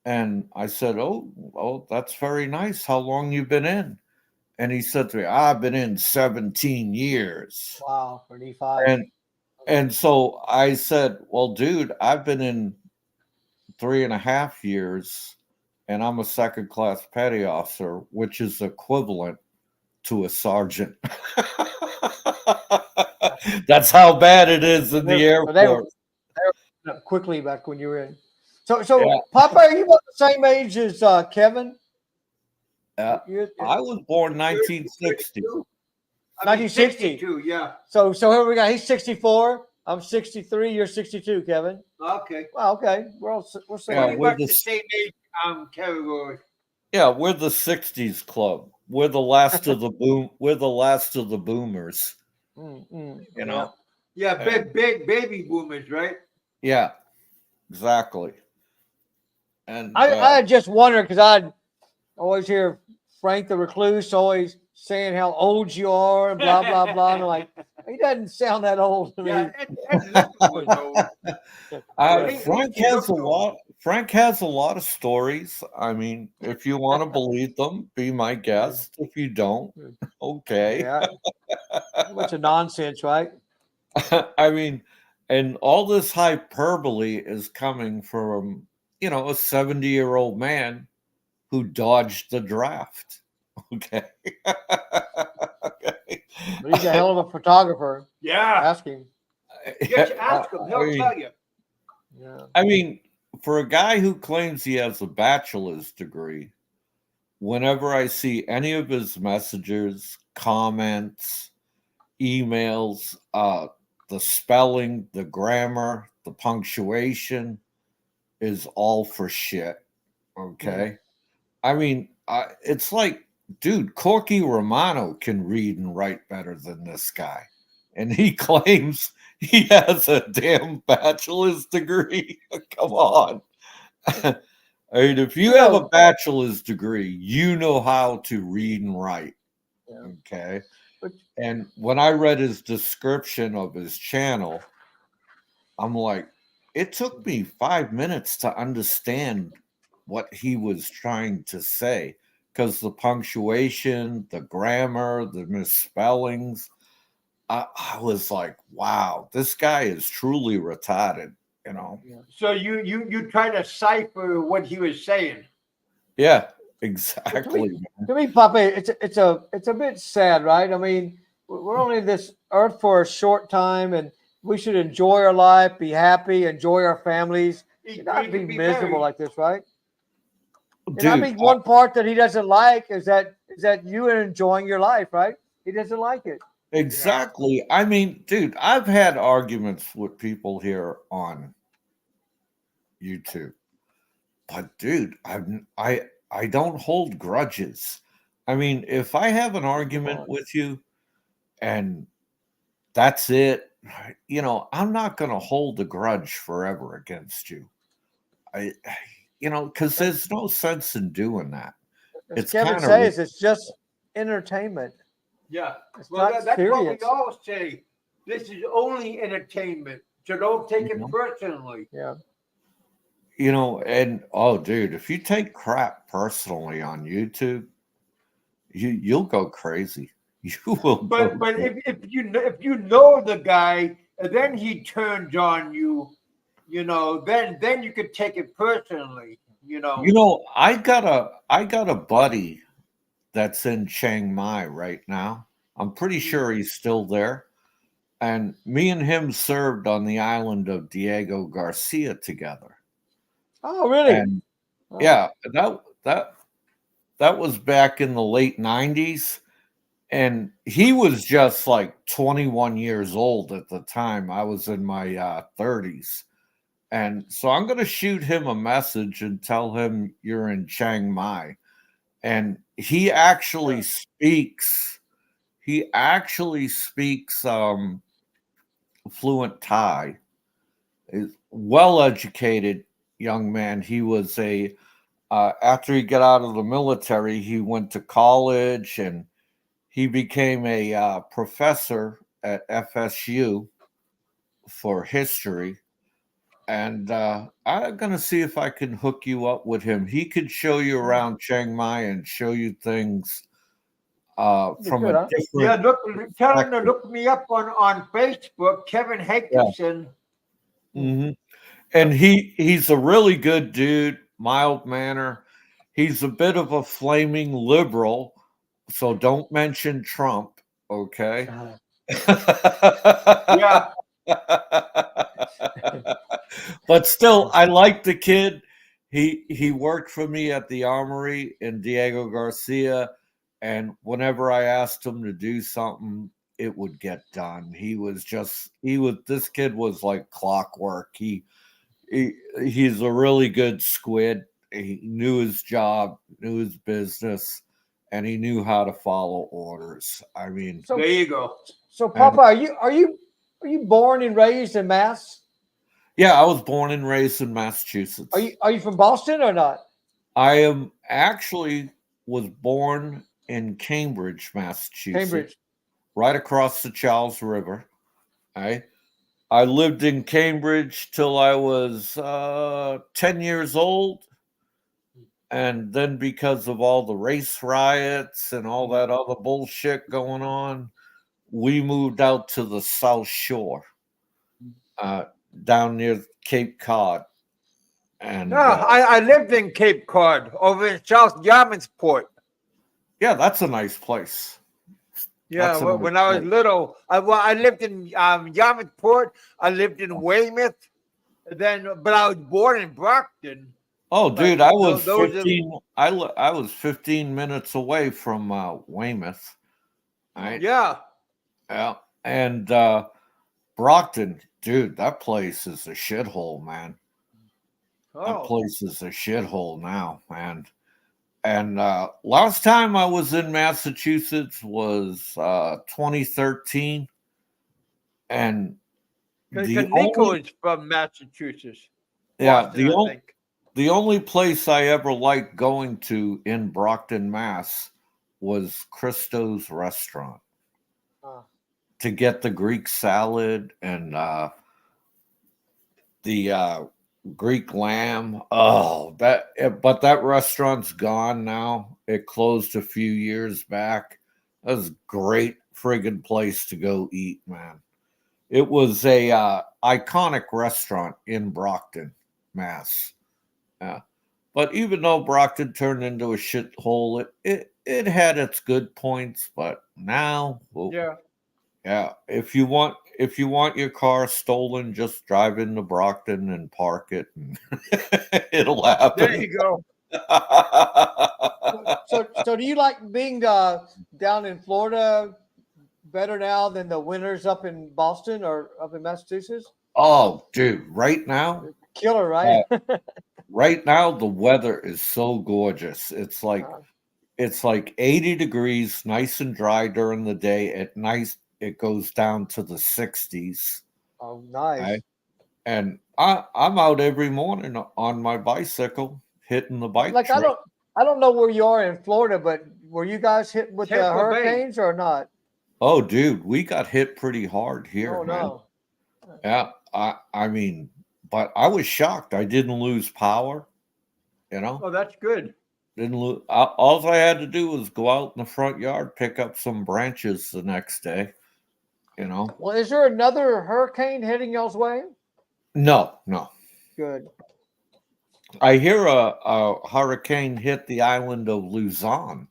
And I said, "Oh, that's very nice. How long you been in?" And he said to me, "I've been in 17 years." Wow, for D5. And so I said, "Well, dude, I've been in 3.5 years, and I'm a second class petty officer, which is equivalent to a sergeant." That's how bad it is in the Air They Force. were up quickly back when you were in. So Yeah. Popeye, are you about the same age as Kevin? You're I was born 1960. 1960. Yeah. So here we go. He's 64. I'm 63. You're 62, Kevin. Okay. Wow. Okay. We're Yeah, same. we're the same age category. Yeah, we're the '60s club. We're the last of the boom. We're the last of the boomers. You know. Yeah, big baby boomers, right? Yeah, exactly. And I just wonder because I always hear Frank the Recluse always saying how old you are and blah blah blah. And I'm like, he doesn't sound that old to me. Yeah, Frank has a lot. Frank has a lot of stories. I mean, if you want to believe them, be my guest. If you don't, okay. Yeah. A bunch of nonsense, right? I mean, and all this hyperbole is coming from, a 70-year-old man who dodged the draft. Okay. But he's a hell of a photographer. Yeah. Ask him. Just ask him. He'll tell you. Yeah. I mean, for a guy who claims he has a bachelor's degree, whenever I see any of his messages, comments, emails, the spelling, the grammar, the punctuation is all for shit. Okay. I mean, it's like, dude, Corky Romano can read and write better than this guy. and he claims he has a damn bachelor's degree. Come on. I mean, if you have a bachelor's degree, you know how to read and write. Okay. And when I read his description of his channel, I'm like, it took me 5 minutes to understand what he was trying to say because the punctuation, the grammar, the misspellings. I was like, wow, this guy is truly retarded, you know. So you try to cipher what he was saying. Yeah, exactly. To me, Pape, it's a bit sad, right? I mean, we're only in this earth for a short time, and we should enjoy our life, be happy, enjoy our families, not be miserable like this, right? And I Dude, think one part that he doesn't like is that you are enjoying your life, right? He doesn't like it. exactly. I mean, dude, I've had arguments with people here on YouTube. But dude, I don't hold grudges. I mean, if I have an argument with you and that's it, you know, I'm not going to hold a grudge forever against you. I you know, cuz there's no sense in doing that. As It's Kevin kind of says, it's just entertainment. Yeah. It's Well, not that's what we serious. all say. This is only entertainment, so don't take it personally. Yeah. you know, and oh dude, if you take crap personally on YouTube, you'll go crazy. You will But go crazy. if you know the guy and then he turns on you, you know, then you could take it personally. You know. You know, I got a buddy that's in Chiang Mai right now. I'm pretty sure he's still there. And me and him served on the island of Diego Garcia together. Oh, really? And yeah, that was back in the late 90s. And he was just like 21 years old at the time. I was in my 30s. And so I'm going to shoot him a message and tell him you're in Chiang Mai. And he actually speaks fluent Thai. Is well educated young man. He was a after he got out of the military, he went to college and he became a professor at FSU for history. And I'm going to see if I can hook you up with him. He could show you around Chiang Mai and show you things from good, a huh? Yeah, different tell him to perspective. look me up on Facebook, Kevin Yeah. Hankinson. hmm And he's a really good dude, mild manner. He's a bit of a flaming liberal, so don't mention Trump, okay? Yeah. But still, I like the kid. He worked for me at the Armory in Diego Garcia, and whenever I asked him to do something, it would get done. This kid was like clockwork. He's a really good squid. He knew his job, knew his business, and he knew how to follow orders. I mean, So There you go. So, Papa, are you born and raised in Mass? yeah, I was born and raised in Massachusetts. Are you from Boston or not? I am actually was born in Cambridge, Massachusetts, Cambridge. right across the Charles River. I lived in Cambridge till I was 10 years old. And then because of all the race riots and all that other bullshit going on, we moved out to the South Shore, uh, down near Cape Cod. And Yeah, I lived in Cape Cod over in South Yarmouthport. yeah, that's a nice place. Yeah, That's a when nice I was place. little, I lived in Yarmouthport. I lived in Weymouth. But I was born in Brockton. Oh, But dude, I was those are 15. I was 15 minutes away from Weymouth. Right? yeah. Yeah. And Brockton, dude, that place is a shithole, man. That Oh, place is a shithole now, man. And last time I was in Massachusetts was 2013. And Because the Nico only, is from Massachusetts. yeah, Boston, I think. the only place I ever liked going to in Brockton, Mass, was Christo's restaurant Ah. to get the Greek salad and the Greek lamb. Oh, but that restaurant's gone now. It closed a few years back. That was a great friggin' place to go eat, man. It was a iconic restaurant in Brockton, Mass. Yeah. But even though Brockton turned into a shithole, it had its good points. But now, well, Yeah. yeah, if you want your car stolen, just drive into Brockton and park it, and it'll There happen. you go. So do you like being down in Florida better now than the winters up in Boston or up in Massachusetts? Oh, dude, right now, Killer, right? the weather is so gorgeous. It's like 80 degrees, nice and dry during the day. At night, it goes down to the 60s. Oh, nice. Right? And I'm out every morning on my bicycle, hitting the bike Like trail. I don't know where you are in Florida, but were you guys hit with the Tampa Bay. hurricanes or not? Oh, dude, we got hit pretty hard here, Oh man. no. Yeah, I mean, but I was shocked. I didn't lose power. You know, Oh, that's good. didn't lose. All I had to do was go out in the front yard, pick up some branches the next day. You know. Well, is there another hurricane heading y'all's way? No. Good. I hear a hurricane hit the island of Luzon.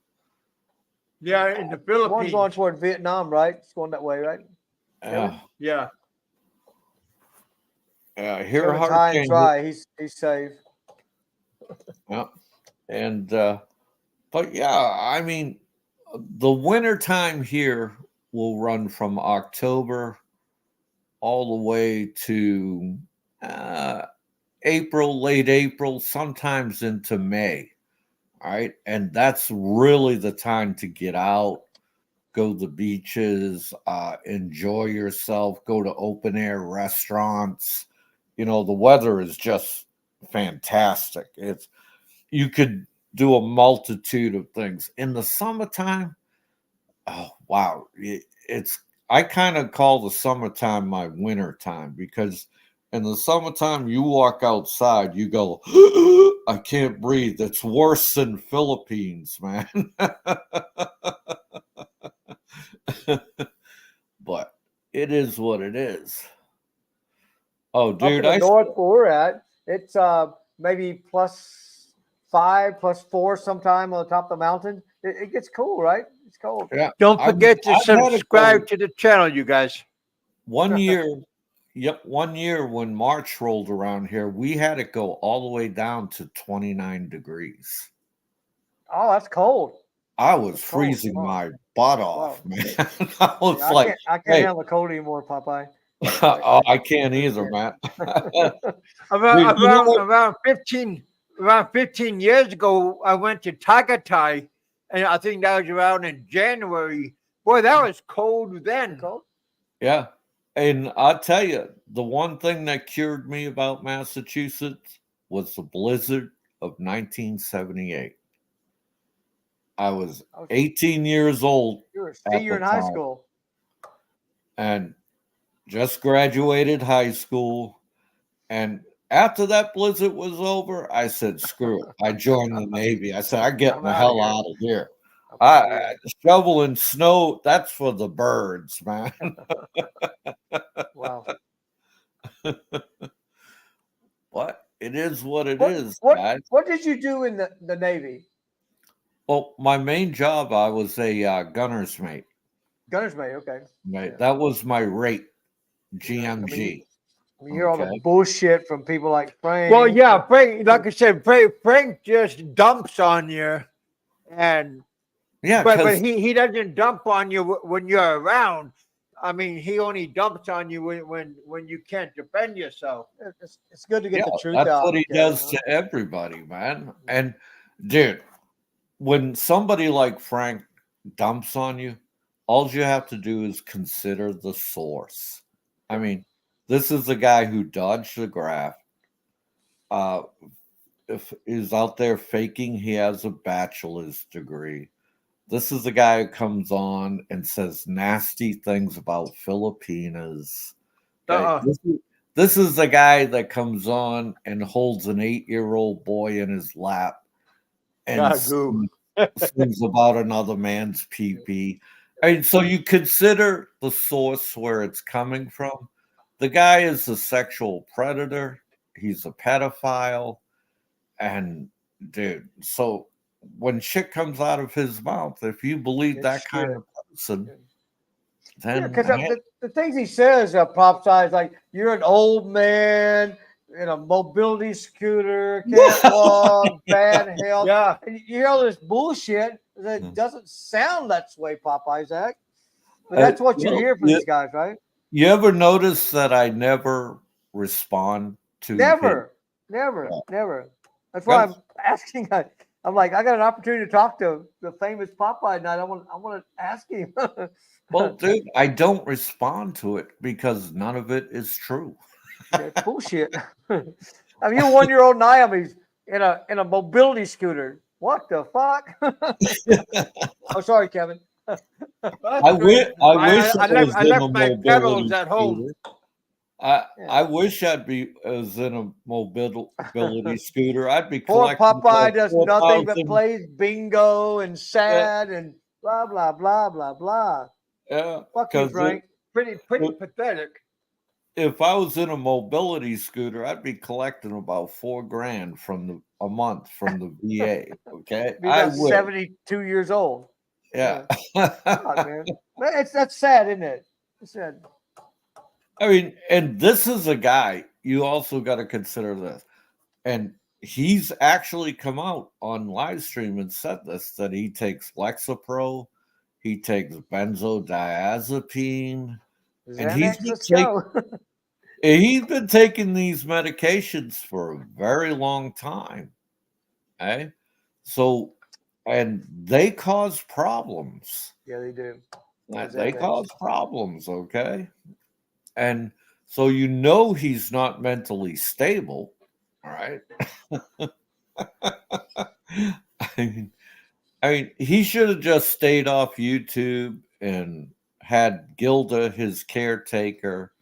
Yeah, in the One's Philippines. going toward Vietnam, right? It's going that way, right? Yeah, Yeah. I hear a Kevin's high and hurricane. dry. He's safe. Yeah, and but yeah, I mean, the winter time here will run from October all the way to uh, April, late April, sometimes into May. All right. And that's really the time to get out, go to the beaches, enjoy yourself, go to open air restaurants. You know, the weather is just fantastic. You could do a multitude of things. In the summertime, oh wow. I kind of call the summertime my winter time because in the summertime you walk outside, you go, I can't breathe. It's worse than Philippines, man. But it is what it is. Oh, Up dude, in the north where we're at, it's maybe +5, +4 sometime on the top of the mountain. It gets cool, right? It's cold. yeah. Don't forget to I've had it subscribe go to the channel, you guys. 1 year. Yep, 1 year when March rolled around here, we had it go all the way down to 29 degrees. Oh, that's cold. I was That's cold. freezing Wow. my butt off, man. I was Yeah, like, I can't hey, handle the cold anymore, Popeye. oh, I can't either, man. Around, Dude, you know what? around 15 years ago, I went to Tagatai, and I think that was around in January. Boy, that was cold then. Cold? Yeah. And I'll tell you, the one thing that cured me about Massachusetts was the blizzard of 1978. I was 18 years old You were a at senior the in high time school. and just graduated high school. And after that blizzard was over, I said, screw it. I joined the Navy. I said, I'm getting the hell out of here. Shoveling snow, that's for the birds, man. Wow. But it is what it is, guys. What did you do in the Navy? Well, my main job, I was a gunner's mate. Gunner's mate, okay. Right, Yeah. that was my rate, Yeah, I mean, GMG. You hear all the Okay. bullshit from people like Frank. Well, yeah, Frank, like I said, Frank just dumps on you, and Yeah, but because he doesn't dump on you when you're around. I mean, he only dumps on you when you can't defend yourself. It's good to get the truth that's out. what he Kevin, does to everybody, man. And dude, when somebody like Frank dumps on you, all you have to do is consider the source. I mean, this is the guy who dodged the graft. If is out there faking he has a bachelor's degree. This is the guy who comes on and says nasty things about Filipinas. Okay? This is the guy that comes on and holds an 8-year-old boy in his lap and sings about another man's pee-pee. I mean, so you consider the source where it's coming from. The guy is a sexual predator. He's a pedophile. And dude, so when shit comes out of his mouth, if you believe that kind of person, then because the things he says, Popeye, is like, you're an old man in a mobility scooter, can't walk, bad health. Yeah. And you hear all this bullshit that doesn't sound that way, Popeye, Zach. But that's what you hear from these guys, right? You ever notice that I never respond to Never. That's why I'm asking. I'm like, I got an opportunity to talk to the famous Popeye tonight. I want to ask him. Well, dude, I don't respond to it because none of it is true. It's bullshit. I mean, you're 1-year-old Naomi's in a mobility scooter. What the fuck? Oh, sorry, Kevin. I wish I left my pedals at home. I wish I was in a mobility scooter. I'd be Poor collecting. Popeye does nothing but plays bingo and sad and blah blah blah blah blah. Yeah, fuck you, Frank. Pretty pathetic. If I was in a mobility scooter, I'd be collecting about $4,000 a month from the VA. Okay, I would. 72 years old. Yeah. God, man. That's sad, isn't it? It's sad. I mean, and this is a guy, you also got to consider this. And he's actually come out on live stream and said this, that he takes Lexapro, he takes benzodiazepine, and he's been taking these medications for a very long time. Okay? So, and they cause problems. Yeah, they do. They cause problems, okay? And so you know he's not mentally stable, all right? I mean, he should have just stayed off YouTube and had Gilda, his caretaker,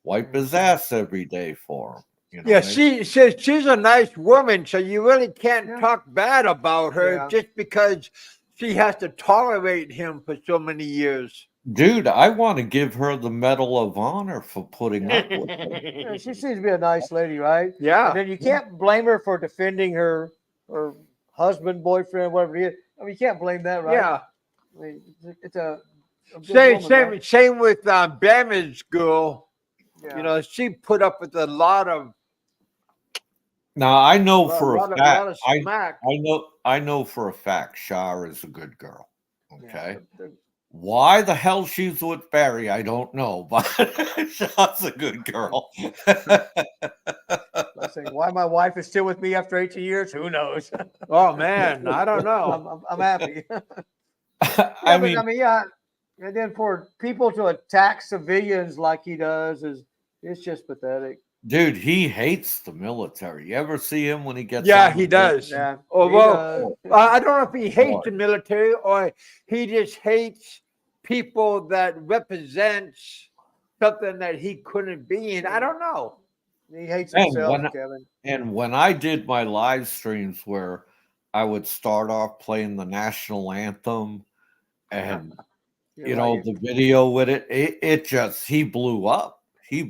wipe his ass every day for him. You know, yeah, she's a nice woman, so you really can't talk bad about her just because she has to tolerate him for so many years. Dude, I want to give her the Medal of Honor for putting up with it. Yeah, she seems to be a nice lady, right? Yeah. And then you can't blame her for defending her husband, boyfriend, whatever it is. I mean, you can't blame that, right? Yeah. I mean, it's a same woman, right? same with Bama's girl. Yeah. You know, she put up with a lot of. Now I know for a fact. I know for a fact Shar is a good girl. Okay. Yeah, why the hell she's with Barry, I don't know, but Shar's a good girl. I say, why my wife is still with me after 18 years? Who knows? Oh man, I don't know. I'm happy. I mean, yeah. And then for people to attack civilians like he does it's just pathetic. Dude, he hates the military. You ever see him when he gets? Yeah, he does. Yeah. Oh, I don't know if he hates the military or he just hates people that represents something that he couldn't be in. I don't know. He hates himself, Kevin. And when I did my live streams where I would start off playing the national anthem and the video with it just he blew up. He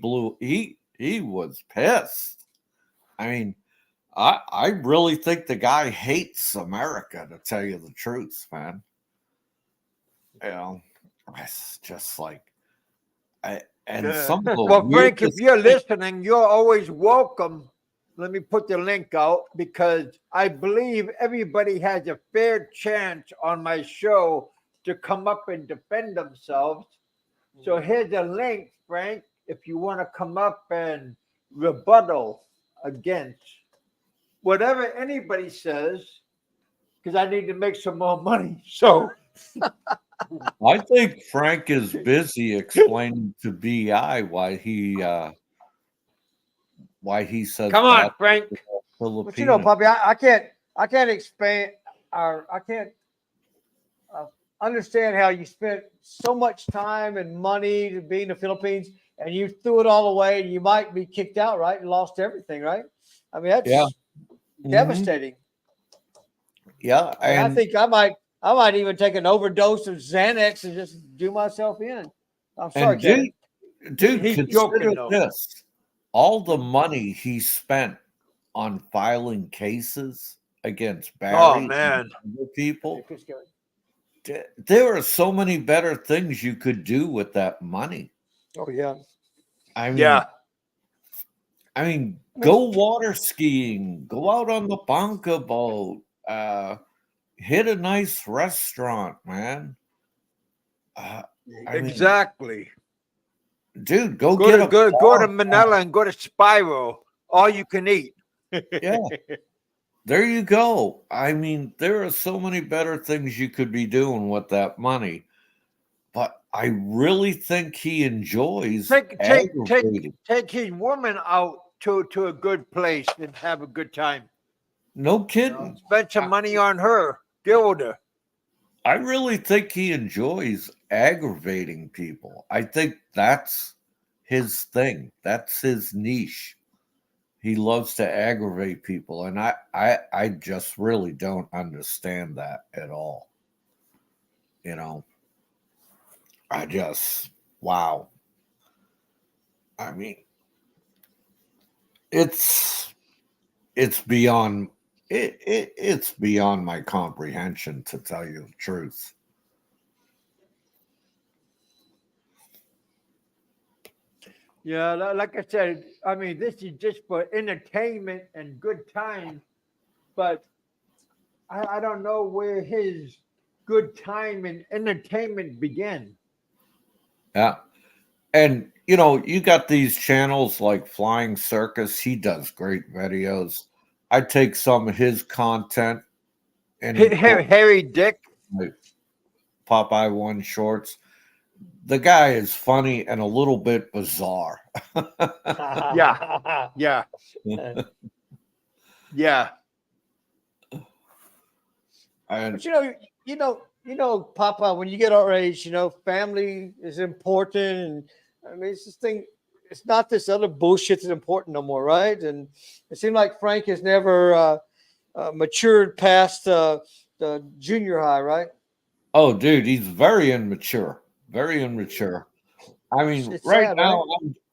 was pissed. I mean, I really think the guy hates America, to tell you the truth, man. You know, it's just like, some of the well, Frank, if you're listening, you're always welcome. Let me put the link out because I believe everybody has a fair chance on my show to come up and defend themselves. So here's a link, Frank, if you want to come up and rebuttal against whatever anybody says, because I need to make some more money. So I think Frank is busy explaining to BI why he says Come on, that Frank. to But you know, Filipino. Poppy, I can't expand or I can't uh, understand how you spent so much time and money to be in the Philippines and you threw it all away and you might be kicked out, right? And lost everything, right? I mean, that's Yeah. Mhm. devastating. Yeah, I mean, I and think I might even take an overdose of Xanax and just do myself in. I'm sorry, and dude, Kevin. dude, He's consider joking, though. this. All the money he spent on filing cases against Oh, Barry man. and other people. Chris Kevin. There are so many better things you could do with that money. Oh yeah. I mean, Yeah. go water skiing, go out on the banca boat, hit a nice restaurant, man. I mean, Exactly. dude, go Go get to a go to bar Manila and go to Spiral. All you can eat. Yeah, there you go. I mean, there are so many better things you could be doing with that money, but I really think he enjoys Take aggravating. his woman out to a good place and have a good time. No You know, kidding. spend some money on her. Deal with her. I really think he enjoys aggravating people. I think that's his thing. That's his niche. He loves to aggravate people, and I just really don't understand that at all. You know, I just wow. I mean, it's it's beyond it's beyond my comprehension, to tell you the truth. Yeah, like I said, I mean, this is just for entertainment and good time, but I don't know where his good time and entertainment begin. Yeah. And you got these channels like Flying Circus. He does great videos. I take some of his content and incorporate Harry Dick. my Popeye One shorts. The guy is funny and a little bit bizarre. Yeah, yeah, yeah. And But Papa, when you get our age, family is important, and I mean, it's this thing. It's not this other bullshit that's important no more, right? And it seemed like Frank has never matured past the junior high, right? oh, dude, he's very immature. Very immature. I mean, It's right sad, right? now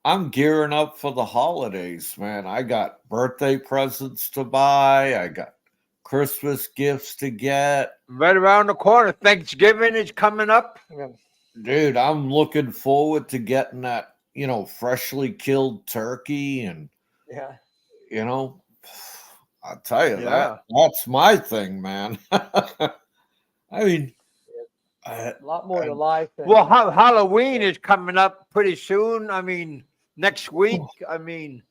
I'm gearing up for the holidays, man. I got birthday presents to buy. I got Christmas gifts to get. Right around the corner. Thanksgiving is coming up. Yeah. Dude, I'm looking forward to getting that, freshly killed turkey and, Yeah. you know, I'll tell you Yeah. that's my thing, man. I mean, A lot more to life. Than, Well, Halloween is coming up pretty soon. I mean, next week. I mean,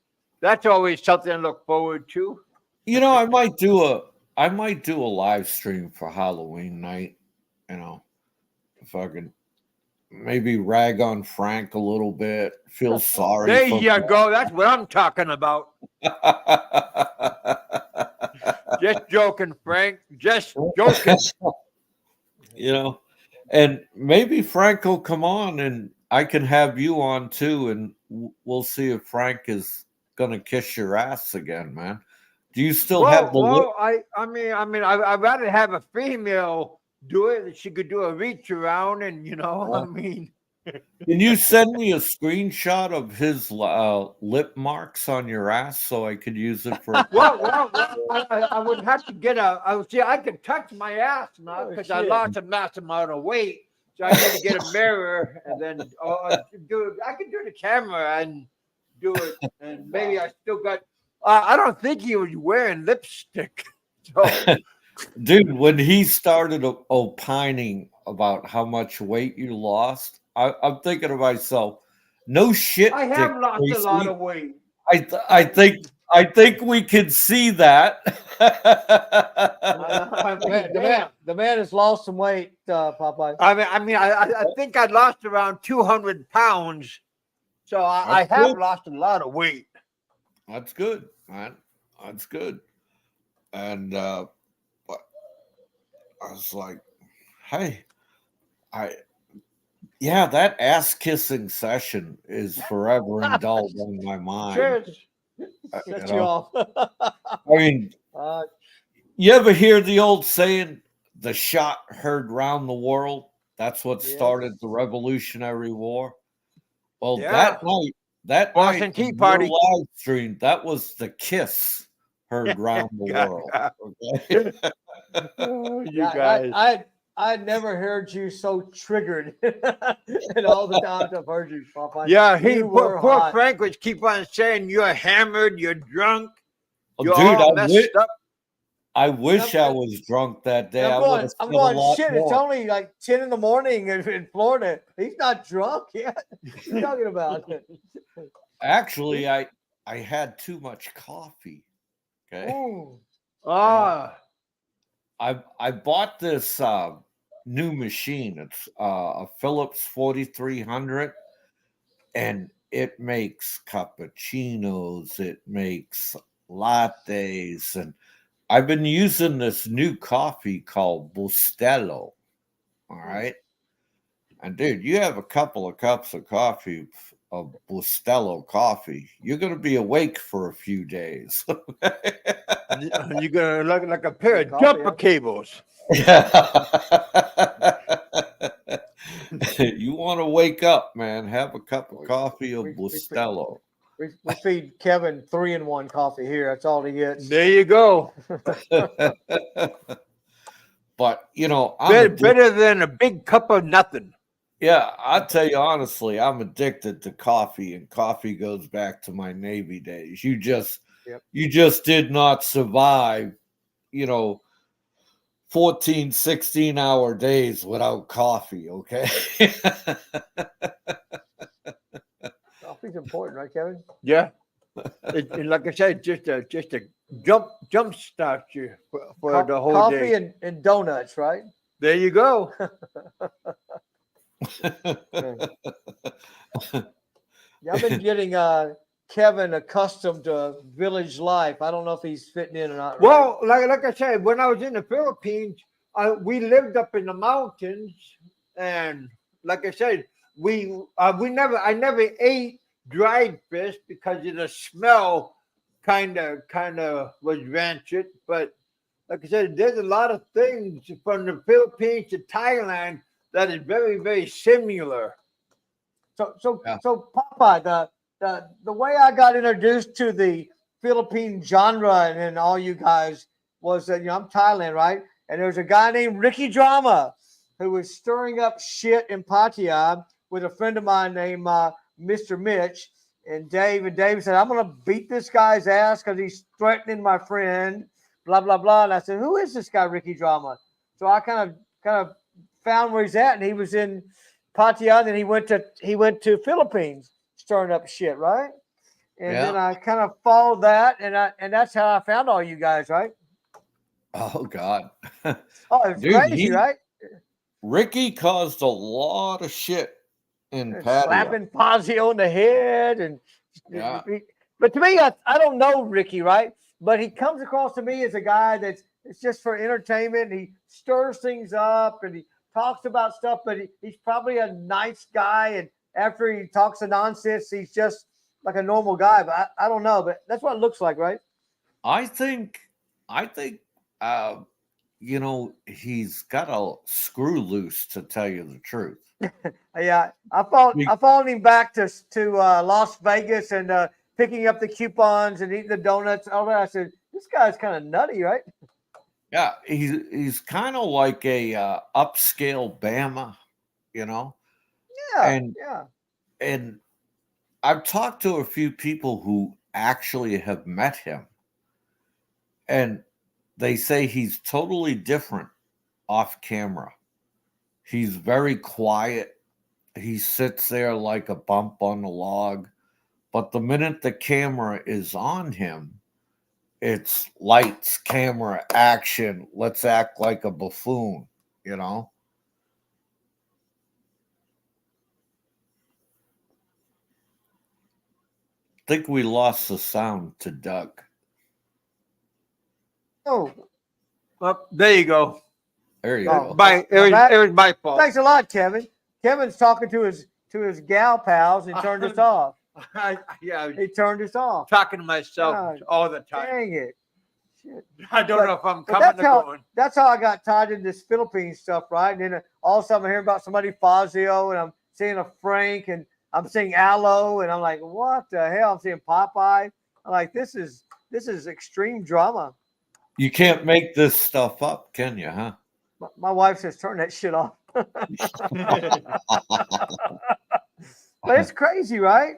that's always something to look forward to. I might do a live stream for Halloween night, if I can maybe rag on Frank a little bit, feel sorry There for you go. That's what I'm talking about. Just joking, Frank. Just joking. And maybe Frank will come on and I can have you on too, and we'll see if Frank is gonna kiss your ass again, man. Do you still have the lip? Well, I'd rather have a female do it. She could do a reach around, and I mean, Can you send me a screenshot of his lip marks on your ass so I could use it for? I would have to get I could touch my ass now because I shit. lost a massive amount of weight. So I need to get a mirror and then do it. I can do the camera and do it. And maybe I still got, I don't think he was wearing lipstick. So, Dude, when he started opining about how much weight you lost, I'm thinking to myself, no shit, I Dick have lost a lot Tracy. of weight. I think I think we can see that. The man has lost some weight, Popeye. I think I lost around 200 pounds. So I That's have good. lost a lot of weight. That's good, man. That's good. And but I was like, hey, that ass kissing session is forever indulged in my mind. Cheers. Set you off. I mean, you ever hear the old saying, the shot heard round the world? That's what started the Revolutionary War. Well, that night, Boston Tea in your Party. live stream, that was the kiss heard round the world. Okay? Oh, you Yeah, guys. I never heard you so triggered in all the times I've heard you, Popeye. Yeah, were poor hot. Frank would keep on saying you're hammered, you're drunk, you're Dude, all messed up. I wish I was drunk that day. I would have I'm said a going, lot shit, it's more. only like 10 in the morning in Florida. He's not drunk yet. What are you talking about? Actually, I had too much coffee. Okay. Ooh. I bought this new machine. It's a Philips 4300, and it makes cappuccinos, it makes lattes, and I've been using this new coffee called Bustelo. All right. And dude, you have a couple of cups of coffee, of Bustelo coffee, you're going to be awake for a few days. You're going to look like a pair of Coffee, jumper huh? cables. You want to wake up, man, have a cup of coffee of Bustelo. We feed Kevin 3-in-1 coffee here. That's all he gets. There you go. But, you know, I'm better than a big cup of nothing. Yeah, I'll tell you honestly, I'm addicted to coffee, and coffee goes back to my Navy days. You just did not survive, 14, 16-hour days without coffee, okay? Coffee's important, right, Kevin? Yeah. Like I said, just a jump start you for the whole coffee day. and donuts, right? There you go. Yeah, I've been getting Kevin accustomed to village life. I don't know if he's fitting in or not. Well, like I said, when I was in the Philippines, we lived up in the mountains, and like I said, I never ate dried fish because of the smell. Kind of was rancid, but like I said, there's a lot of things from the Philippines to Thailand that is very, very similar. So Popeye, the way I got introduced to the Philippine genre and all you guys was that I'm Thailand, right? And there's a guy named Ricky Drama who was stirring up shit in Pattaya with a friend of mine named Mr. Mitch and Dave. And Dave said, "I'm gonna beat this guy's ass because he's threatening my friend." Blah blah blah. And I said, "Who is this guy, Ricky Drama?" So I kind of found where he's at, and he was in Pattaya, and then he went to Philippines, stirring up shit, right? And then I kind of followed that, and that's how I found all you guys, right? Oh God. Oh, it's crazy, right? Ricky caused a lot of shit in Pattaya. Slapping Fazio on the head, and but to me, I don't know Ricky, right? But he comes across to me as a guy it's just for entertainment. He stirs things up, and he talks about stuff, but he's probably a nice guy. And after he talks the nonsense, he's just like a normal guy. But I don't know, but that's what it looks like, right? I think, he's got a screw loose, to tell you the truth. Yeah, I followed him back to Las Vegas and picking up the coupons and eating the donuts. All that. I said, this guy's kind of nutty, right? Yeah, he's kind of like a upscale Bama, Yeah, and I've talked to a few people who actually have met him, and they say he's totally different off camera. He's very quiet. He sits there like a bump on the log, But the minute the camera is on him, it's lights, camera, action. Let's act like a buffoon, you know? I think we lost the sound to Doug. Oh, Well, there you go. There you Oh. go. It was my fault. thanks a lot, Kevin. Kevin's talking to his gal pals and turned us off. Yeah, I was He turned us off. talking to myself God, all the time. Dang it. Shit. I don't know if I'm But coming or going. that's how I got tied into this Philippine stuff, right? And then all of a sudden I'm hearing about somebody Fazio, and I'm seeing a Frank, and I'm seeing Aloe, and I'm like, what the hell? I'm seeing Popeye. I'm like, this is extreme drama. You can't make this stuff up, can you, huh? My wife says, turn that shit off. But it's crazy, right?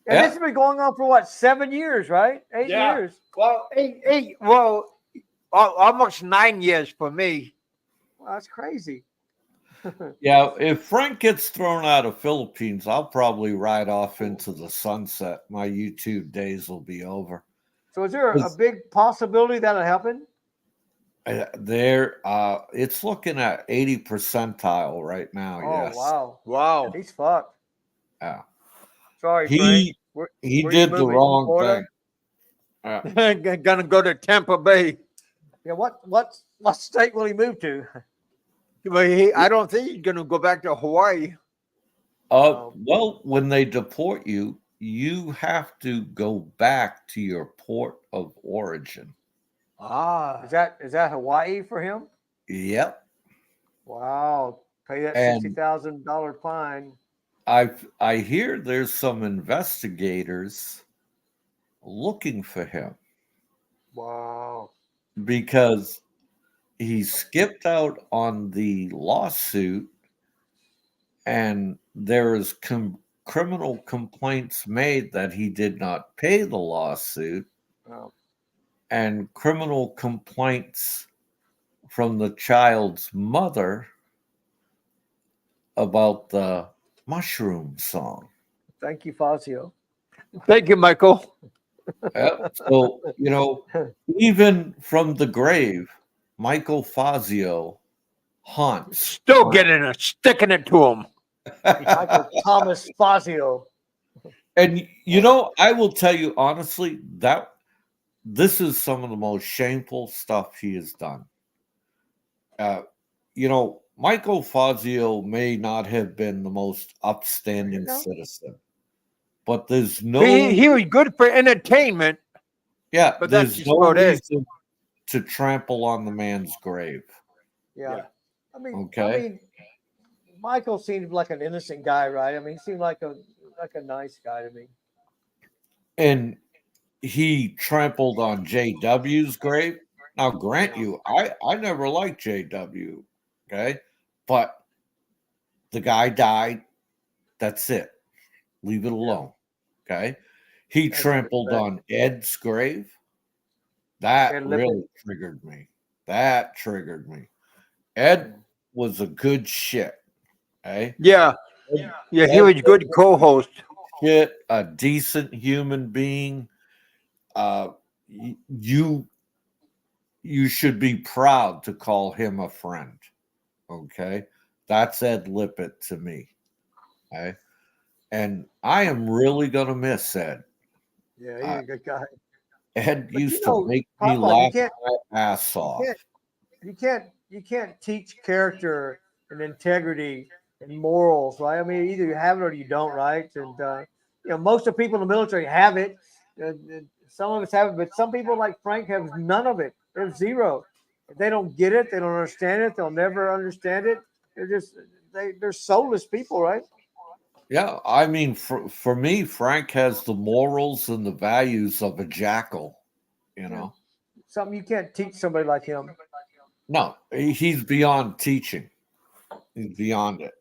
And Yeah. this has been going on for what, 7 years, right? 8 Yeah. years. Well, almost 9 years for me. Wow, that's crazy. Yeah, if Frank gets thrown out of Philippines, I'll probably ride off into the sunset. My YouTube days will be over. So is there a big possibility that'll happen? It's looking at 80 percentile right now. Oh, Yes. wow. Wow. He's fucked. Yeah. Sorry, He Frank. he where you did the moving? wrong Florida? thing. Gonna go to Tampa Bay. Yeah, what state will he move to? But I don't think he's gonna go back to Hawaii. Well, when they deport you, you have to go back to your port of origin. Ah, Is that Hawaii for him? Yep. Wow. Pay that And $60,000 fine. I hear there's some investigators looking for him Wow. because he skipped out on the lawsuit, and there is criminal complaints made that he did not pay the lawsuit, Wow. and criminal complaints from the child's mother about the mushroom song. Thank you, Fazio. thank you, Michael. Yep. So, even from the grave, Michael Fazio haunts. Still getting it, sticking it to him. Michael Thomas Fazio. And I will tell you honestly that this is some of the most shameful stuff he has done. Michael Fazio may not have been the most upstanding citizen, but there's no. He was good for entertainment. Yeah, but that's there's just no about it. reason to trample on the man's grave. Yeah. I Okay. mean, Michael seemed like an innocent guy, right? I mean, he seemed like a nice guy to me. And he trampled on JW's grave. Now, grant you, I never liked JW, okay? But the guy died. That's it. Leave it alone, okay? He trampled on Ed's grave. That really triggered me. That triggered me. Ed was a good shit, okay? Yeah, he was a good co-host. Shit, a decent human being. You should be proud to call him a friend. Okay. That's Ed Lippett to me. Okay. And I am really gonna miss Ed. Yeah, he's a good guy. Ed used to make me Papa, laugh my ass off. You can't teach character and integrity and morals, right? I mean, either you have it or you don't, right? And most of the people in the military have it. Some of us have it, but some people like Frank have none of it. They have zero. If they don't get it, they don't understand it. They'll never understand it. They're soulless people, right? Yeah, I mean, for me, Frank has the morals and the values of a jackal. Something you can't teach somebody like him. No, he's beyond teaching. He's beyond it.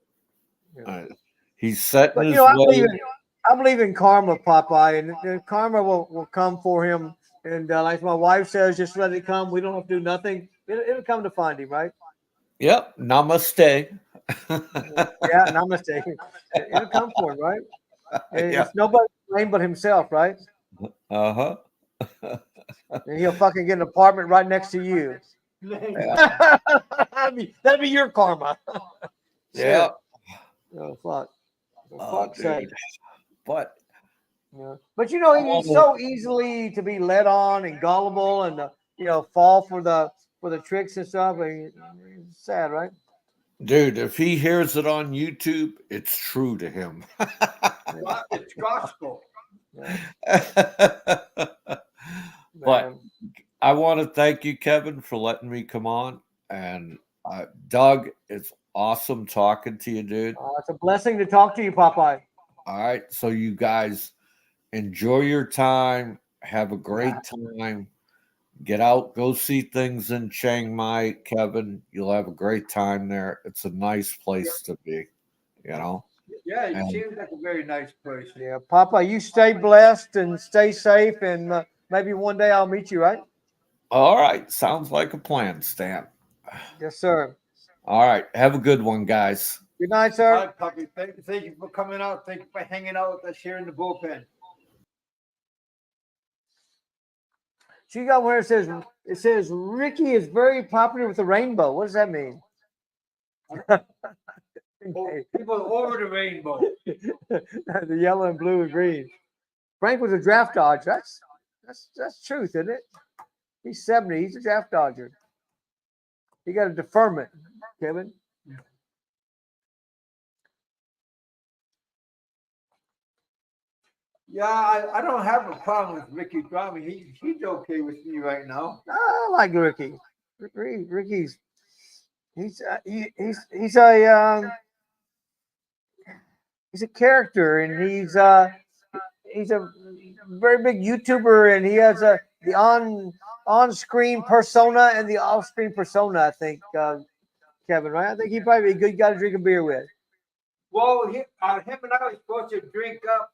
He's setting his way. I believe in karma, Popeye, and karma will come for him. And like my wife says, just let it come. We don't have to do nothing. It'll come to find him, right? Yep. Namaste. Yeah, namaste. It'll come for him, right? And Yeah. Rainbow himself, right? Uh-huh. And he'll fucking get an apartment right next to you. that'd be your karma. Yeah. Oh fuck. For Oh, fuck's sake. dude. But Yeah. But you know, he's so easily to be led on and gullible and fall for the tricks and stuff. And it's sad, right? dude, if he hears it on YouTube, it's true to him. It's gospel. But I want to thank you, Kevin, for letting me come on. And Doug, it's awesome talking to you, dude. It's a blessing to talk to you, Popeye. All right. So you guys enjoy your time. Have a great time. Get out, go see things in Chiang Mai, Kevin. You'll have a great time there. It's a nice place to be, you know. Yeah, it seems like a very nice place. Yeah, Papa, you stay blessed and stay safe, and maybe one day I'll meet you, right? All right. Sounds like a plan, Stan. Yes, sir. All right. Have a good one, guys. Good night, sir. All right, Puppy. Thank you for coming out. Thank you for hanging out with us here in the bullpen. So you got where it says Ricky is very popular with the rainbow. What does that mean? People over the rainbow. The yellow and blue and green. Frank was a draft dodger. That's truth, isn't it? He's 70. He's a draft dodger. He got a deferment, Kevin. Yeah, I don't have a problem with Ricky driving. He's okay with me right now. I like Ricky. Ricky's he's a character, and he's a very big YouTuber, and he has the on-screen persona and the off-screen persona. I think Kevin, right? I think he'd probably be a good guy to drink a beer with. Well, him and I were supposed to drink up.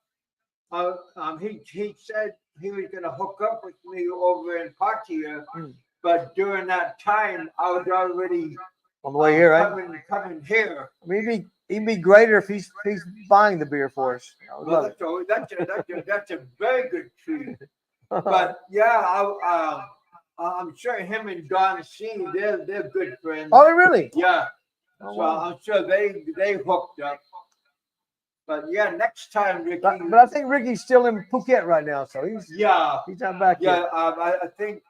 He said he was going to hook up with me over in Pattaya, but during that time, I was already on the way here, right? Coming here. I mean, it'd be greater if he's buying the beer for us. Well, that's a very good treat. But yeah, I'm sure him and Don C, they're good friends. Oh, really? Yeah. Oh, so wow. I'm sure they hooked up. But yeah, next time, Ricky. But I think Ricky's still in Phuket right now, so he's not back yet. I think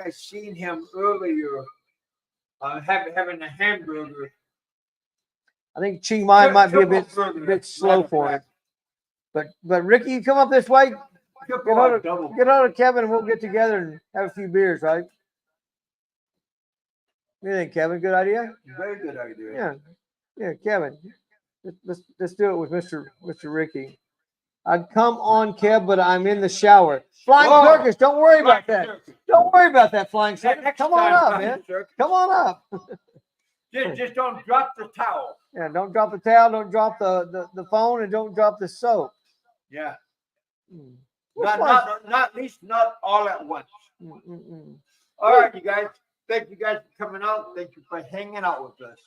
I seen him earlier, having a hamburger. I think Chiang Mai might be a bit slow for him. But Ricky, you come up this way. Get on to Kevin, and we'll get together and have a few beers, right? What do you think, Kevin? Good idea? Very good idea. Yeah, Kevin. Let's do it with Mr. Ricky. I'd come on, Kev, but I'm in the shower. Flying Circus, don't worry about that. Don't worry about that, Flying Circus. Come on up, man. Come on up. Just don't drop the towel. Yeah, don't drop the towel, don't drop the phone, and don't drop the soap. Yeah. Not at least not all at once. All right, you guys. Thank you guys for coming out. Thank you for hanging out with us.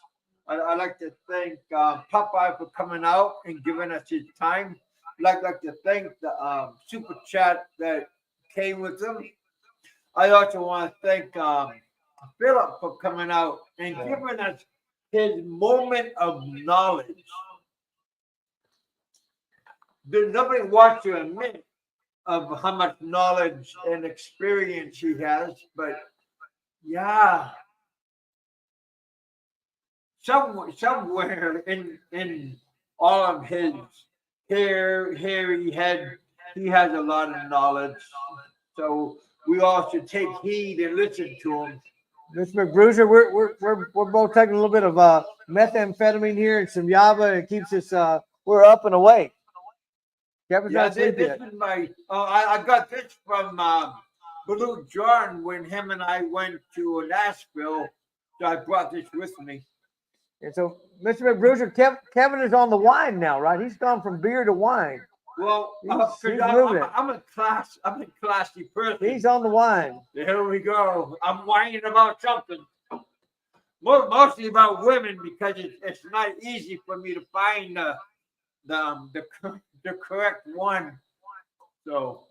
I'd like to thank Popeye for coming out and giving us his time. I'd like to thank the super chat that came with him. I also want to thank Philip for coming out and giving us his moment of knowledge. Nobody wants to admit of how much knowledge and experience he has, but yeah. Somewhere in all of his here he has a lot of knowledge. So we all should take heed and listen to him. Mr. McBruiser, we're both taking a little bit of methamphetamine here and some yaba. It keeps us we're up and awake. Kevin's not sleeping yet. I got this from Blue John when him and I went to Nashville. So I brought this with me. And so, Mr. McBruiser, Kevin is on the wine now, right? He's gone from beer to wine. Well, he's I'm a classy person. He's on the wine. Here we go. I'm whining about something. Mostly about women because it's not easy for me to find the correct one. So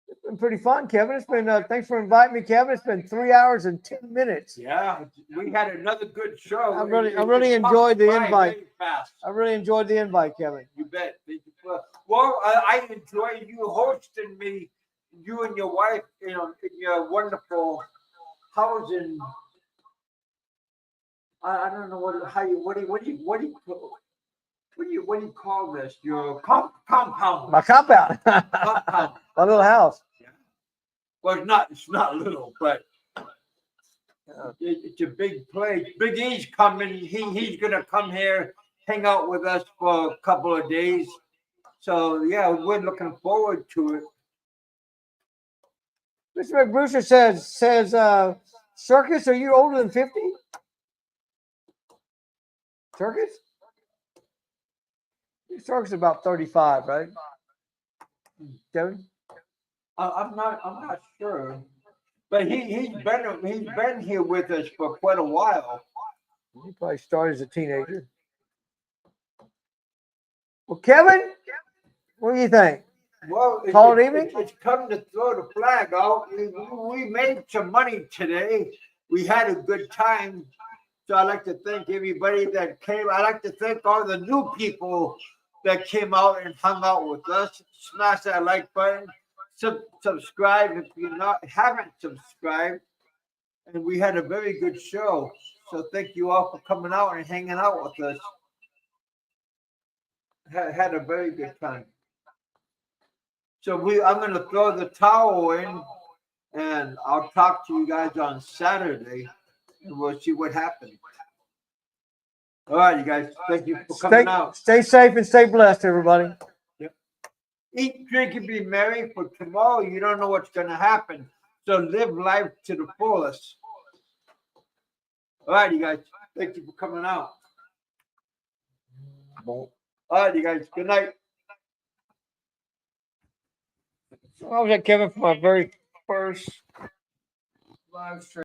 It's been pretty fun, Kevin. It's been thanks for inviting me, Kevin. It's been 3 hours and 10 minutes. yeah, we had another good show. I really It comes enjoyed the by invite. very fast. I really enjoyed the invite, Kevin. You bet. Thank you well, I enjoy you hosting me, you and your wife, in your wonderful house in. I don't know what do you call this? Your compound. My compound. Compound. My little house. Well, it's not little, but it's a big place. Big E's coming. He's gonna come here, hang out with us for a couple of days. So yeah, we're looking forward to it. Mr. McBrewster says, Circus, are you older than 50? Circus? Circus is about 35, right? Kevin? I'm not sure, but he's been here with us for quite a while. He probably started as a teenager. Well, Kevin, what do you think? Well, Call it evening? it's come to throw the flag out. We made some money today. We had a good time. So I'd like to thank everybody that came. I'd like to thank all the new people that came out and hung out with us. Smash that like button. Subscribe if you haven't subscribed. And we had a very good show. So thank you all for coming out and hanging out with us. Had a very good time. So I'm going to throw the towel in, and I'll talk to you guys on Saturday, and we'll see what happens. All right, you guys. Thank you for coming out. Stay safe and stay blessed, everybody. Yep. Eat, drink, and be merry. For tomorrow, you don't know what's going to happen. So live life to the fullest. All right, you guys. Thank you for coming out. All right, you guys. Good night. So I was at Kevin for my very first live stream.